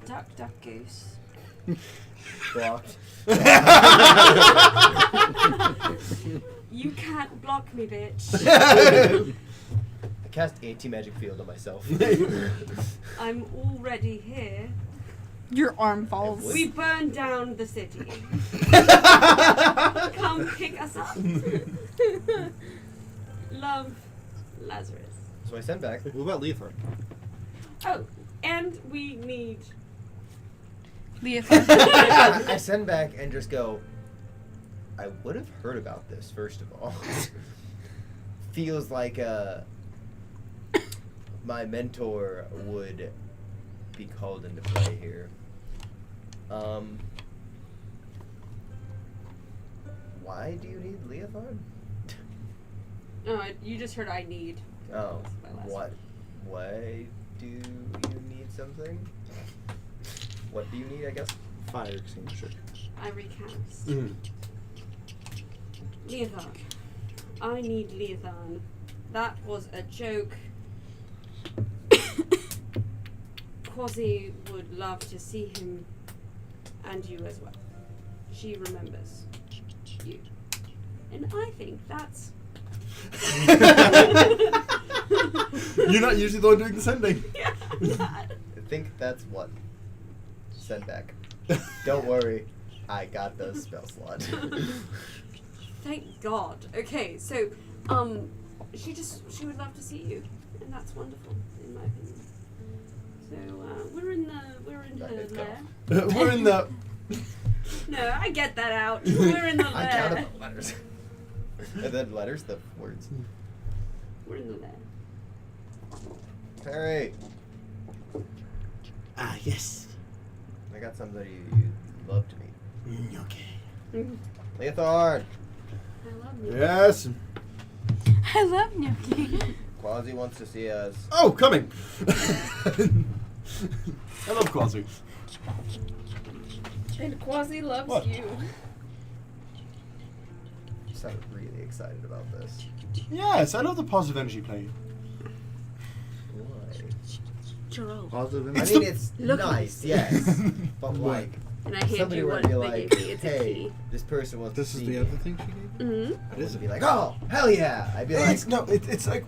Duck, duck, goose.
Blocked.
You can't block me, bitch.
I cast anti-magic field on myself.
I'm already here.
Your arm falls.
We burned down the city. Come pick us up. Love, Lazarus.
So I send back.
What about Leothar?
Oh, and we need...
Leothar.
I send back and just go, I would have heard about this, first of all. Feels like my mentor would be called into play here. Why do you need Leothar?
Oh, you just heard I need.
Oh,
That's my last
what? Why do you need something? What do you need, I guess?
Fire extinguisher.
I recast.
Mhm.
Leothar. I need Leothar. That was a joke. Quasi would love to see him and you as well. She remembers you. And I think that's...
You're not usually the one doing the sending.
Yeah.
I think that's what. Send back. Don't worry, I got the spell slot.
Thank God. Okay, so, she would love to see you, and that's wonderful, in my opinion. So, we're in her lair.
We're in the.
No, I get that out. We're in the
I counted
lair.
the letters. And then letters, the words.
We're in the lair.
Harry,
Yes.
I got somebody you'd love to meet.
Okay.
Leothar!
I love you.
Yes.
I love Gnocchi.
Quasi wants to see us.
Oh, coming. I love Quasi.
And Quasi loves
What?
you.
You sound really excited about this.
Yes, I love the positive energy play.
Why?
Joralf.
Positive
It's
I mean,
the-
it's
Look at
nice, yes. But like,
And I hand
somebody
you
were
what
to be
they
like,
gave me. It's a
hey,
key.
this person wants
This
to
is
see
the
me.
other thing she gave?
Mm-hmm.
I wouldn't be like, oh, hell yeah. I'd be like,
It's it's like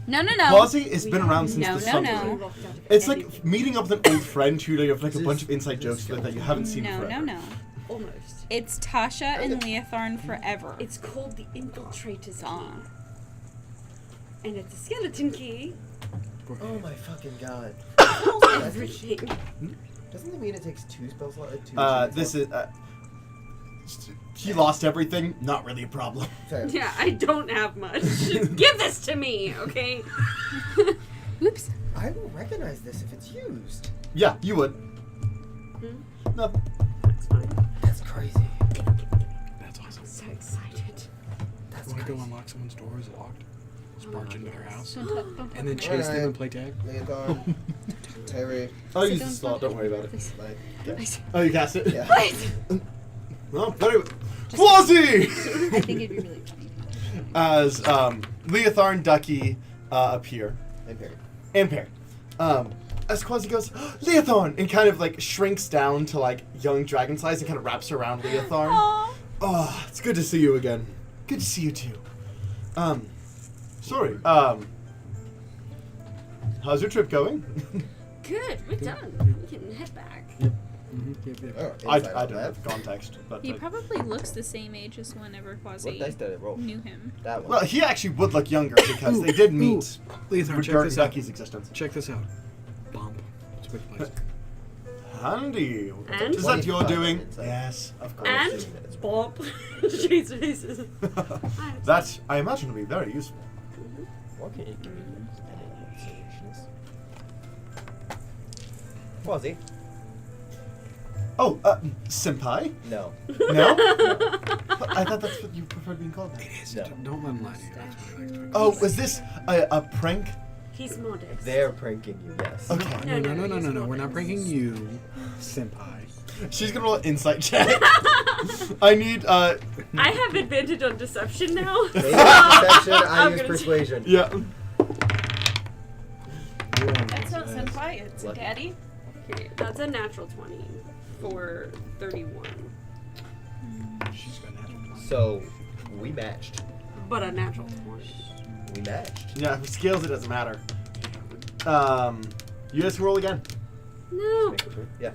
No, no, no.
Quasi has been around since
No,
the
no,
summer.
no.
It's like meeting up with an old friend who you have like a bunch of inside
This
jokes with that you haven't seen
No,
forever.
no, no.
Almost.
It's Tasha and Leotharn forever.
It's called the Infiltrator's
Song.
Key. And it's a skeleton key.
oh my fucking god.
Everything.
Doesn't that mean it takes 2 spell slots?
This is. He lost everything. Not really a problem.
Fair.
Yeah, I don't have much. Give this to me, okay?
Oops.
I will recognize this if it's used.
Yeah, you would.
Hmm?
No.
That's fine.
That's crazy.
That's awesome.
I'm so excited.
That's
You want to go
crazy.
unlock someone's door? Is it locked? Just barge into their house.
Don't
And then chase them
Alright.
and play tag?
Leothar, Terry,
I'll use the
don't
slot. Don't worry about it.
like,
Oh, you cast it.
yeah.
Well, very Quasi
I think it'd be really funny.
as Leotharn, Ducky appear,
And Perry.
and Perry. as Quasi goes, Leothorn, and kind of like shrinks down to like young dragon size and kind of wraps around Leothorn.
Aw.
Oh, it's good to see you again. Good to see you too. Sorry. How's your trip going?
Good, we're done. We can head back.
Oh,
I
inside
don't
of that.
have context, but
He probably looks the same age as whenever
What
Quasi
dice did it roll?
knew him.
That one.
well, he actually would look younger because they did meet
Leothorn, check
during
this out.
Ducky's existence.
Check this out. Bump. It's a good place.
Handy.
And?
Is that your
25
doing?
inside.
Yes, of course.
And
assuming that it's-
Bob. Jesus.
That I imagine will be very useful.
What can you give me? Solutions. Quasi?
Oh, senpai?
No.
No? I thought that's what you preferred being called.
It is.
No.
Don't let him lie to you. That's what he likes to
Oh, was this a prank?
He's modest.
They're pranking you, yes.
Okay.
No. We're not pranking you, senpai.
She's gonna roll an insight check. I need,
I have advantage on deception now.
They use deception, I
I'm
use
gonna
persuasion.
yeah.
That's not senpai, it's
Lucky.
daddy.
Okay, that's a natural 20 for 31.
She's got natural 20.
So, we matched.
But a natural 20.
We matched.
Yeah, for skills it doesn't matter. You guys can roll again.
No.
Make it through. Yeah.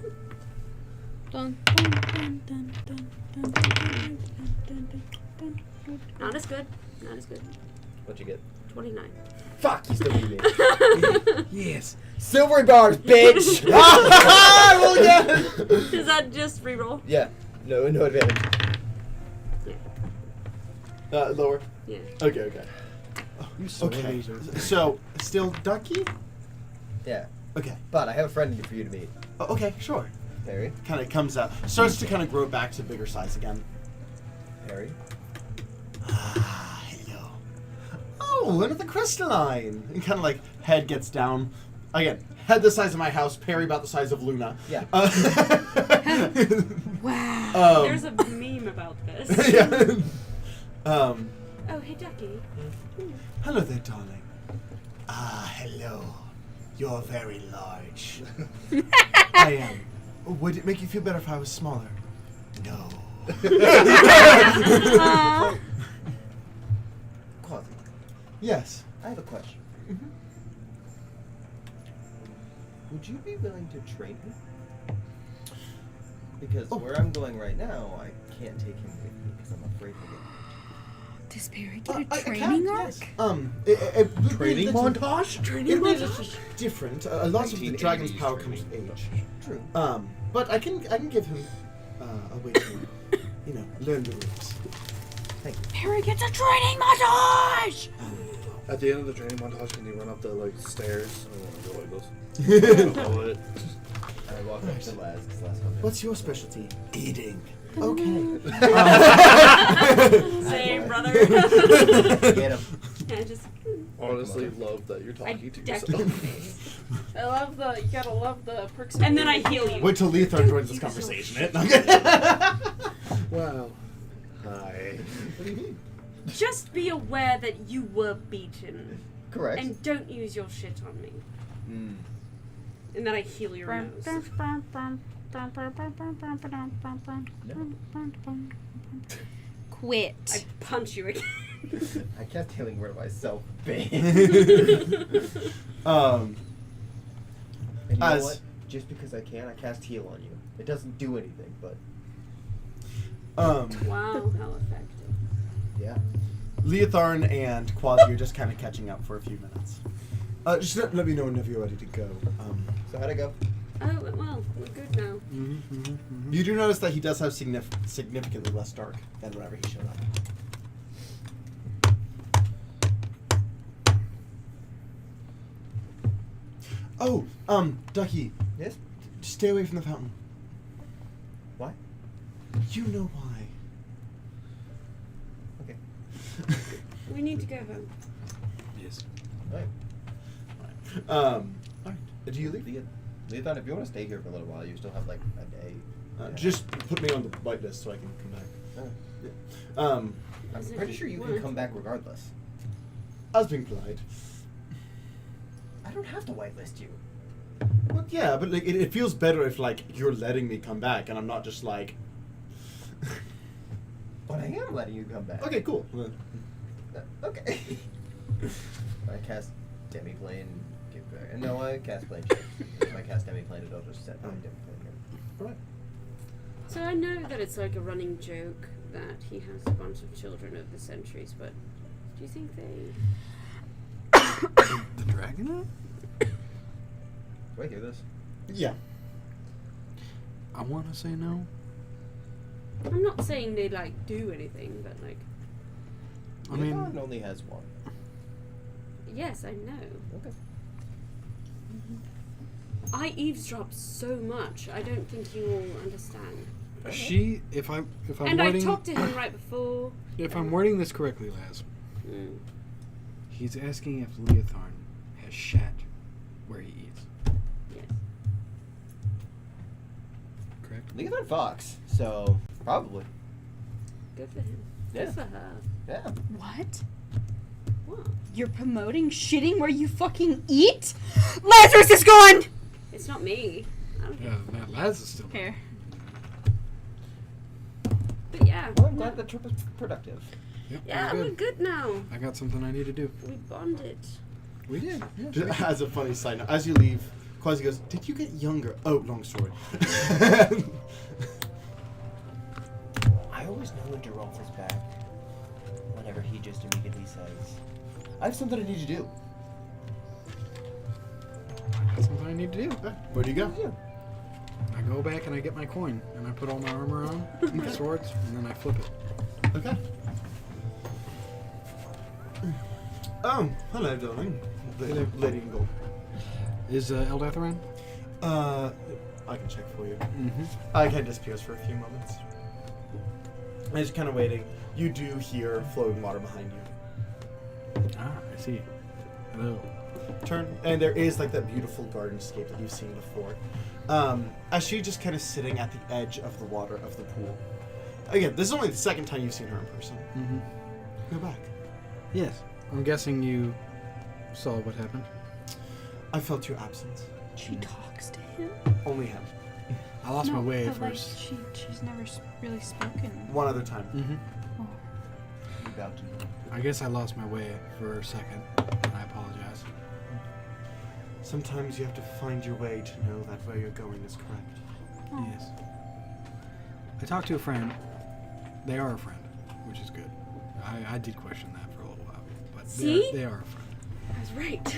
Dun, dun, dun, dun, dun, dun, dun, dun, dun, dun.
Not as good. Not as good.
What'd you get?
29.
Fuck, you still beat me.
Yes.
Silvery bars, bitch!
Roll again.
Is that just reroll?
Yeah. No advantage.
Lower.
Yeah.
Okay.
You so
Okay.
loser.
So, still Ducky?
Yeah.
Okay.
But I have a friend for you to meet.
Oh, okay, sure.
Harry?
Kind of comes out, starts to kind of grow back to bigger size again.
Harry?
Ah, hello. Oh, another crystalline. And kind of like head gets down. Again, head the size of my house, Perry about the size of Luna.
Yeah.
Wow.
There's a meme about this.
yeah.
Oh, hey, Ducky.
Hello there, darling. Ah, hello. You're very large. I am. Would it make you feel better if I was smaller? No.
Aw.
Quasi,
Yes.
I have a question.
Mhm.
Would you be willing to train him? Because
Oh.
where I'm going right now, I can't take him with me because I'm afraid he'll get
Does Barry get a
I
training
can,
arc?
yes. It would be
Training
a little-
montage?
It would be different. A lot of the
1980s
dragon's power comes
training.
with age.
True.
But I can give him a way to, learn the ropes.
Thank you.
Barry gets a training montage!
At the end of the training montage, can you run up the stairs? I want to go like this. Know it.
I walk up to Laz because Laz comes in.
What's your specialty? Eating. Okay.
Same, brother.
Get him.
Yeah, just.
Honestly, love that you're
I
talking to
deck
yourself.
your face.
I love you gotta love the perks.
And then I heal you.
Wait till Leothar joins this conversation.
Wow. Hi.
What do you mean?
Just be aware that you were beaten.
Correct.
And don't use your shit on me.
Mm.
And then I heal your nose.
Quit.
I punch you again.
I kept healing word myself, babe.
Um,
And you know
As-
what? Just because I can, I cast heal on you. It doesn't do anything, but
Wow, how effective.
yeah.
Leotharn and Quasi are just kind of catching up for a few minutes. Just let me know whenever you're ready to go.
So how'd it go?
Oh, well, we're good now.
You do notice that he does have significantly less dark than whenever he showed up. Oh, Ducky,
Yes?
stay away from the fountain.
Why?
You know why.
Okay.
We need to go home.
Yes.
Alright.
Alright. Do you leave?
Leothon, if you want to stay here for a little while, you still have like a day.
Just put me on the white list so I can come back.
Oh.
Yeah.
I'm pretty sure you can come back regardless.
I was being polite.
I don't have to whitelist you.
Well, yeah, but like it feels better if like you're letting me come back and I'm not just like.
But I am letting you come back.
Okay, cool.
Okay. I cast Demiplane. And no, I cast Plane. If I cast Demiplane, it'll just set my Demiplane again.
Alright.
So I know that it's like a running joke that he has a bunch of children over the centuries, but do you think they...
The dragon?
Do I hear this?
Yeah.
I want to say no.
I'm not saying they like do anything, but like...
I mean,
Leon only has one.
Yes, I know.
Okay.
I eavesdrop so much. I don't think you all understand.
if I'm
And I
wording,
talked to him right before.
if I'm wording this correctly, Laz,
Mm.
he's asking if Leothorn has shat where he eats.
Yes.
Correct?
Leon Fox, so probably.
Good for him.
Yeah.
Good for her.
Yeah.
What?
What?
You're promoting shitting where you fucking eat? Lazarus is gone!
It's not me. I don't
Yeah, that Laz is still
Here.
But yeah.
Well, I'm glad the trip was productive.
Yep,
Yeah,
we're
we're
good.
good now.
I got something I need to do.
We bonded.
We did. Yeah,
Just as a funny side note, as you leave, Quasi goes, "Did you get younger?" Oh, long story.
I always know when Joralf is back. Whenever he just immediately says, "I have something I need to do."
I got something I need to do.
Where do you go?
I go back and I get my coin and I put all my armor on, my swords, and then I flip it.
Okay. Hello, darling.
Hello.
Lady in gold.
Is Eldath around?
I can check for you.
Mm-hmm.
I can disappears for a few moments. I'm just kind of waiting. You do hear flowing water behind you.
Ah, I see. Hello.
Turn, and there is like that beautiful gardenscape that you've seen before. As she just kind of sitting at the edge of the water of the pool. Again, this is only the second time you've seen her in person.
Mm-hmm.
Go back.
Yes. I'm guessing you saw what happened.
I felt your absence.
She talks to him?
Only him.
I lost my way
but, like,
first.
she's never really spoken.
One other time.
Mm-hmm.
Oh.
You about to.
I guess I lost my way for a second, and I apologize.
Sometimes you have to find your way to know that where you're going is correct.
Oh.
Yes. I talked to a friend. They are a friend, which is good. I did question that for a little while, but
See?
they are a friend.
I was right.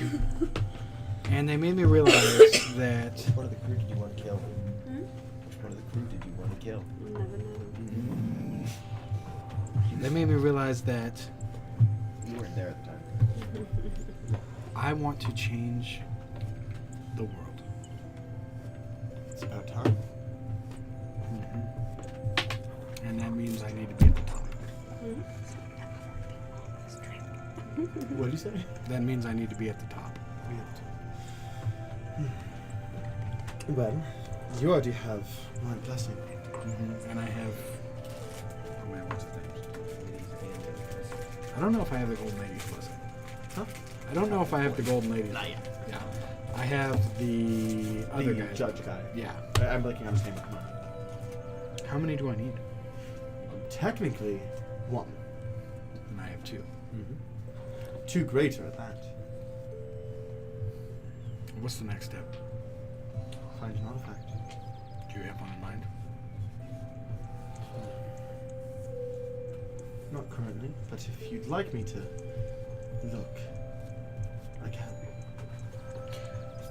And they made me realize that
Which one of the crew did you want to kill?
Hmm?
Which one of the crew did you want to kill?
We'll never know.
they made me realize that
You weren't there at the time.
I want to change the world.
It's about time.
Mm-hmm. And that means I need to be at the top.
What did you say?
That means I need to be at the top.
Well, you already have my blessing.
Mm-hmm. And I have. Oh man, what's the name? I don't know if I have the Golden Lady's blessing.
Huh?
I don't know if I have the Golden Lady's.
Not yet.
Yeah. I have the other
The
guy.
judge guy.
Yeah.
I'm blanking on his name.
How many do I need?
Technically, one.
And I have two.
Mm-hmm. Two greater at that.
What's the next step?
Find an artifact.
Do you have one in mind?
Not currently, but if you'd like me to look, I can.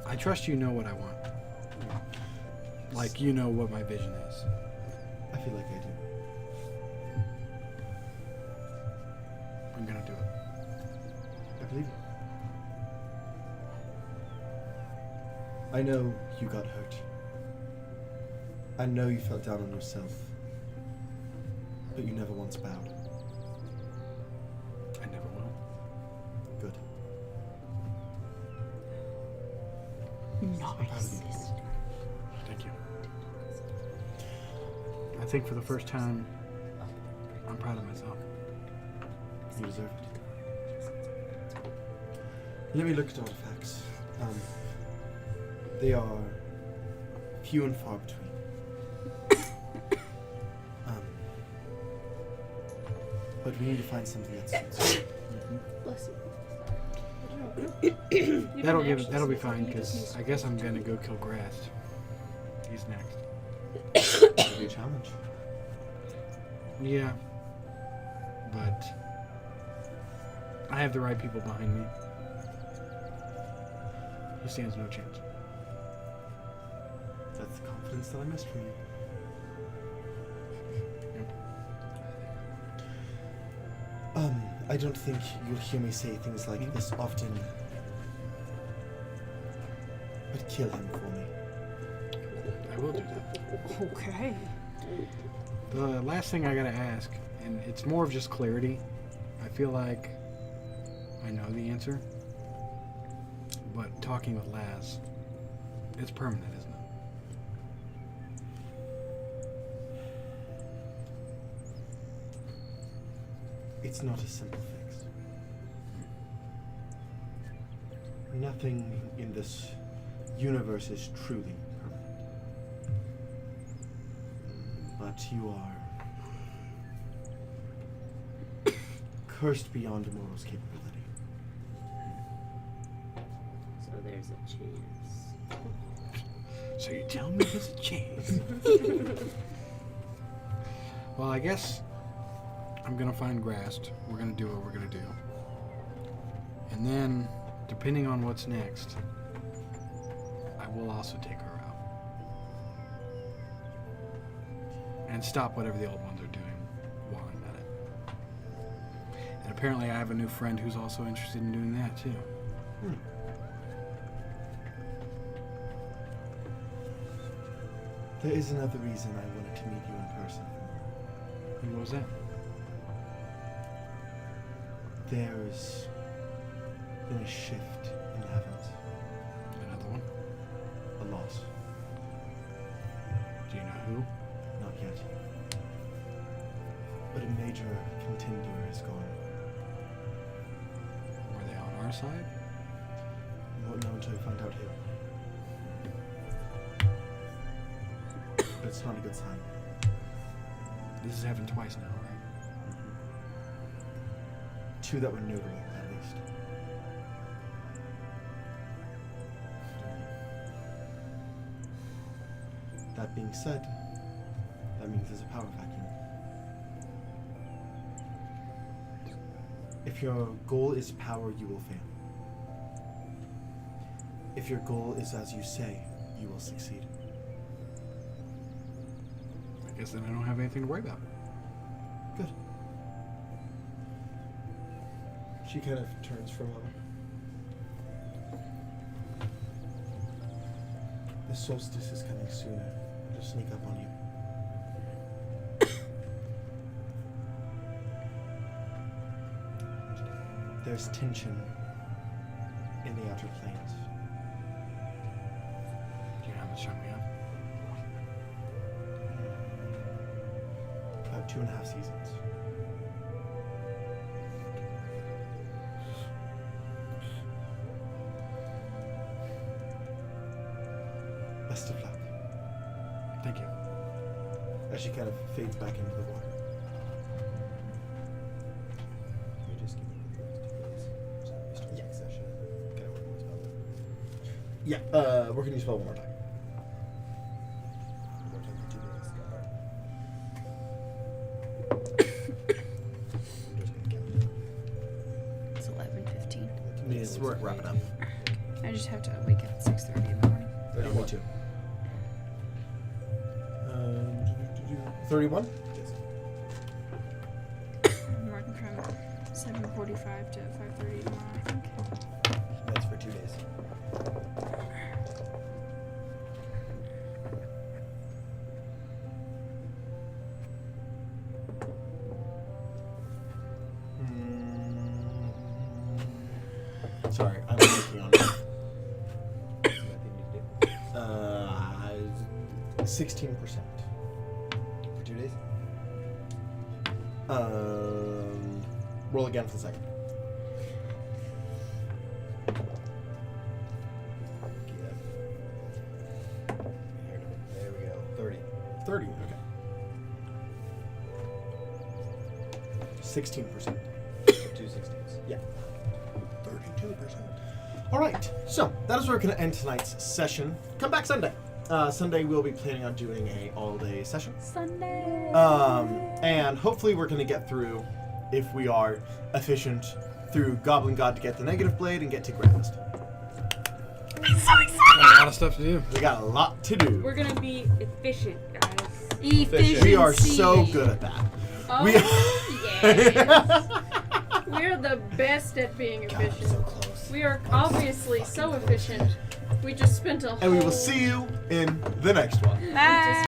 I trust you know what I want. Like you know what my vision is.
I feel like I do.
I'm gonna do it.
I believe you. I know you got hurt. I know you felt down on yourself. But you never once bowed.
I never will.
Good. I'm proud of you.
Thank you. I think for the first time, I'm proud of myself.
You deserve it. Let me look at artifacts. They are few and far between. But we need to find something that suits you.
Bless
That'll be fine because I guess I'm gonna go kill Grass. He's next.
That'll be a challenge.
Yeah, but I have the right people behind me. He stands no chance.
That's the confidence that I missed from you. I don't think you'll hear me say things like this often. But kill him for me.
I will do that.
Okay.
The last thing I gotta ask, and it's more of just clarity. I feel like I know the answer, but talking with Laz, it's permanent, isn't it?
It's not a simple fix. Nothing in this universe is truly permanent. But you are cursed beyond a mortal's capability.
So there's a chance.
So you tell me there's a chance. Well, I guess I'm gonna find Grast. We're gonna do what we're gonna do. And then, depending on what's next, I will also take her out. And stop whatever the old ones are doing while I'm at it. And apparently I have a new friend who's also interested in doing that too.
There is another reason I wanted to meet you in person.
And what was that?
There's been a shift in the heavens.
Another one?
A loss.
Do you know who?
Not yet. But a major contender is gone.
Were they on our side?
You won't know until you find out who. But it's not a good sign.
This has happened twice now, right?
Two that were notable, at least. That being said, that means there's a power vacuum. If your goal is power, you will fail. If your goal is as you say, you will succeed.
I guess then I don't have anything to worry about.
Good. She kind of turns for a moment. The solstice is coming sooner. It'll sneak up on you. There's tension in the outer planes.
Do you know how much time we have?
About 2.5 seasons. Best of luck.
Thank you.
As she kind of fades back into the water.
Can we just keep it for 2 days? So we start the next session. Can I work more spell?
Yeah, we're gonna use spell one more time.
More time for 2 days. I'm just gonna count.
It's 11:15.
Yes, we're wrapping up.
I just have to wake up at 6:30 in the morning.
32. 31?
Yes.
I'm working from 7:45 to 5:30 tomorrow, I think.
That's for 2 days.
Sorry, I'm working on it.
Is there anything you need to do?
16%.
For 2 days?
Roll again for the second.
Yeah.
30. Okay. 16%.
2 16s.
Yeah. 32%. All right. So that is where we're going to end tonight's session. Come back Sunday. Sunday we'll be planning on doing a all-day session.
Sunday.
And hopefully we're going to get through, if we are efficient, through Goblin God to get the negative blade and get to Grandest.
I'm so excited.
Got a lot of stuff to do.
We got a lot to do.
We're gonna be efficient, guys.
Efficiency.
We are so good at that.
Oh,
We-
yes. We're the best at being
God, I'm
efficient.
so close.
We are obviously so efficient. We just spent a whole...
And we will see you in the next one.
Bye.